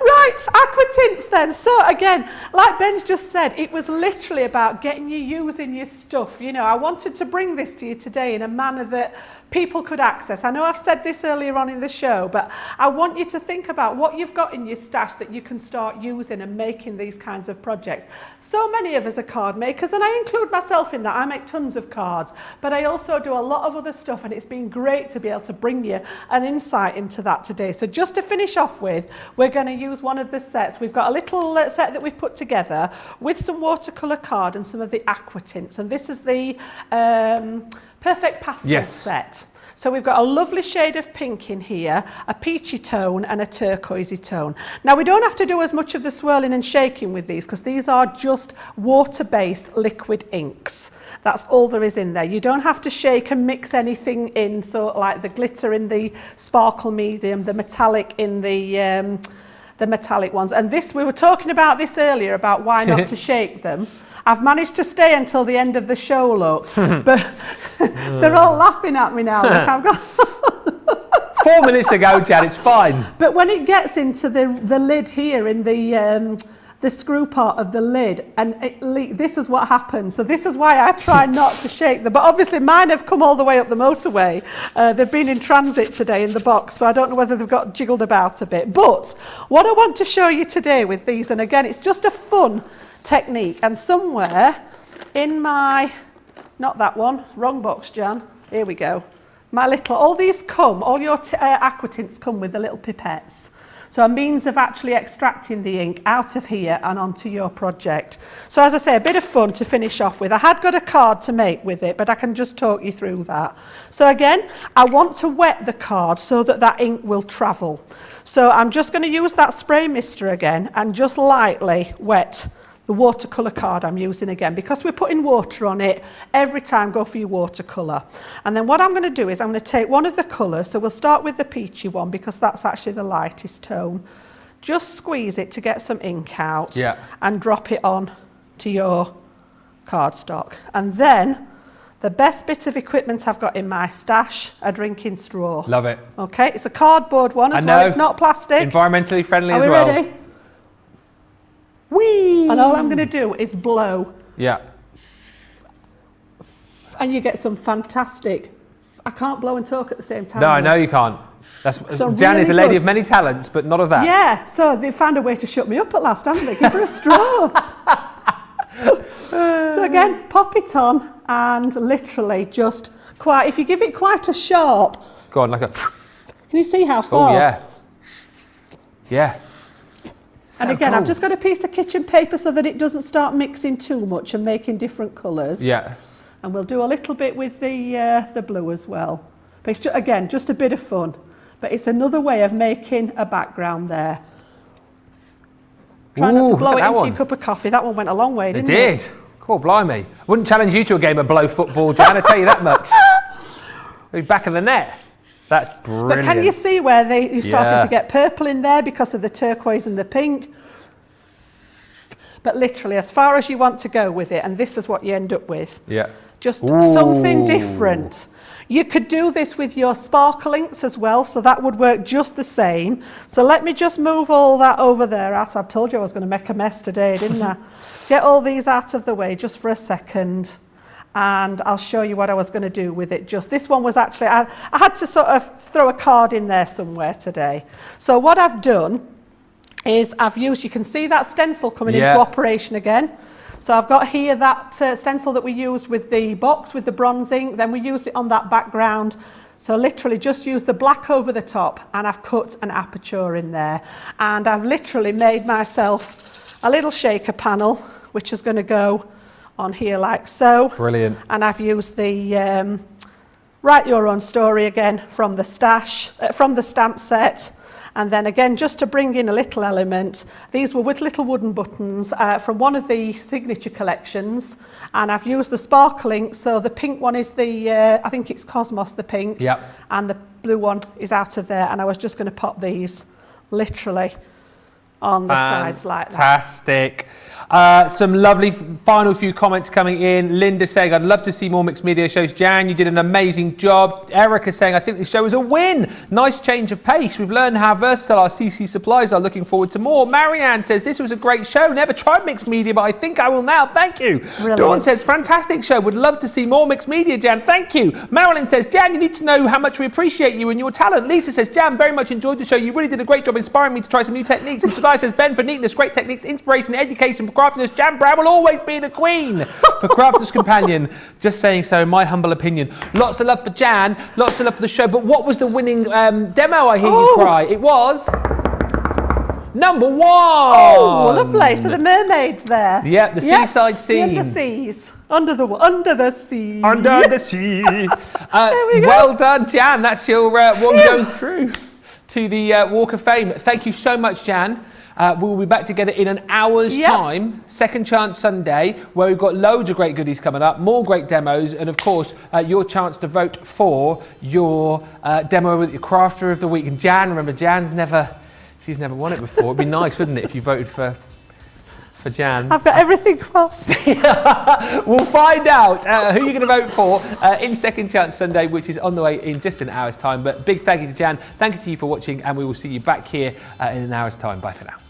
Right, Aqua tints then. So again, like Ben's just said, it was literally about getting you using your stuff. You know, I wanted to bring this to you today in a manner that people could access. I know I've said this earlier on in the show, but I want you to think about what you've got in your stash that you can start using and making these kinds of projects. So many of us are card makers, and I include myself in that. I make tons of cards, but I also do a lot of other stuff, and it's been great to be able to bring you an insight into that today. So just to finish off with, we're going to use one of the sets. We've got a little set that we've put together with some watercolour card and some of the aqua tints, and this is the Perfect Pastel set. So we've got a lovely shade of pink in here, a peachy tone and a turquoisey tone. Now we don't have to do as much of the swirling and shaking with these because these are just water-based liquid inks. That's all there is in there. You don't have to shake and mix anything in, so like the glitter in the sparkle medium, the metallic in the metallic ones. And this, we were talking about this earlier, about why not to shake them. I've managed to stay until the end of the show, look, but they're all laughing at me now. Look, I've got 4 minutes ago, Jan, it's fine. But when it gets into the lid here in the screw part of the lid, and this is what happens. So this is why I try not to shake them. But obviously mine have come all the way up the motorway. They've been in transit today in the box, so I don't know whether they've got jiggled about a bit. But what I want to show you today with these, and again, it's just a fun technique, and somewhere in my, not that one, wrong box, Jan, here we go, my little, all these come, all your aqua tints come with the little pipettes. So a means of actually extracting the ink out of here and onto your project. So as I say, a bit of fun to finish off with. I had got a card to make with it, but I can just talk you through that. So again, I want to wet the card so that that ink will travel. So I'm just going to use that spray mister again and just lightly wet the watercolour card I'm using again, because we're putting water on it. Every time go for your watercolour. And then what I'm going to do is I'm going to take one of the colours, so we'll start with the peachy one because that's actually the lightest tone. Just squeeze it to get some ink out, and drop it on to your cardstock. And then the best bit of equipment I've got in my stash, a drinking straw. Love it. Okay, it's a cardboard one as well, it's not plastic. Environmentally friendly as well. Are we ready? Whee! And all I'm going to do is blow. Yeah. And you get some fantastic... I can't blow and talk at the same time. No, I know you can't. That's, so Jan really is a lady good. of many talents, but not of that. Yeah, so they found a way to shut me up at last, haven't they? Give her a straw. So again, pop it on and literally just quite... If you give it quite a sharp... Go on, like a... Can you see how far? Oh, yeah. Yeah. And again, I've just got a piece of kitchen paper so that it doesn't start mixing too much and making different colours. Yeah. And we'll do a little bit with the blue as well. But it's again, just a bit of fun. But it's another way of making a background there. Try not to blow it into your cup of coffee. That one went a long way, didn't it? It did. Cool, blimey. Wouldn't challenge you to a game of blow football, Jan, I tell you that much. Back of the net. That's brilliant. But can you see where you're starting to get purple in there because of the turquoise and the pink? But literally, as far as you want to go with it, and this is what you end up with. Yeah. Just something different. You could do this with your sparkle inks as well, so that would work just the same. So let me just move all that over there. As I've told you I was going to make a mess today, didn't I? Get all these out of the way just for a second. And I'll show you what I was going to do with it. Just this one was actually, I had to sort of throw a card in there somewhere today. So what I've done is I've used, you can see that stencil coming into operation again. So I've got here that stencil that we used with the box, with the bronzing, then we used it on that background. So literally just use the black over the top, and I've cut an aperture in there. And I've literally made myself a little shaker panel, which is going to go on here like so. Brilliant. And I've used the Write Your Own Story again from the from the stamp set. And then again, just to bring in a little element, these were with little wooden buttons from one of the signature collections. And I've used the sparkling, so the pink one is the, I think it's Cosmos, the pink. Yep. And the blue one is out of there. And I was just going to pop these literally on the sides like that. Fantastic. Some lovely final few comments coming in. Linda saying, I'd love to see more mixed media shows. Jan, you did an amazing job. Erica saying, I think this show is a win. Nice change of pace. We've learned how versatile our CC supplies are. Looking forward to more. Marianne says, this was a great show. Never tried mixed media, but I think I will now. Thank you. Brilliant. Dawn says, fantastic show. Would love to see more mixed media, Jan. Thank you. Marilyn says, Jan, you need to know how much we appreciate you and your talent. Lisa says, Jan, very much enjoyed the show. You really did a great job inspiring me to try some new techniques. And Shadai says, Ben, for neatness, great techniques, inspiration, education, for craftiness, Jan Brown will always be the queen for Crafter's Companion. Just saying so, in my humble opinion. Lots of love for Jan, lots of love for the show. But what was the winning demo, I hear you cry? It was number 1. Oh, lovely. So the mermaids there. Yeah, the seaside scene. The underseas. Under the sea. Under the sea. There we go. Well done, Jan. That's your one going through to the Walk of Fame. Thank you so much, Jan. We'll be back together in an hour's time, Second Chance Sunday, where we've got loads of great goodies coming up, more great demos, and of course, your chance to vote for your demo with your Crafter of the Week. And Jan, remember, she's never won it before. It'd be nice, wouldn't it, if you voted for Jan. I've got everything crossed. We'll find out who you're going to vote for in Second Chance Sunday, which is on the way in just an hour's time. But big thank you to Jan. Thank you to you for watching, and we will see you back here in an hour's time. Bye for now.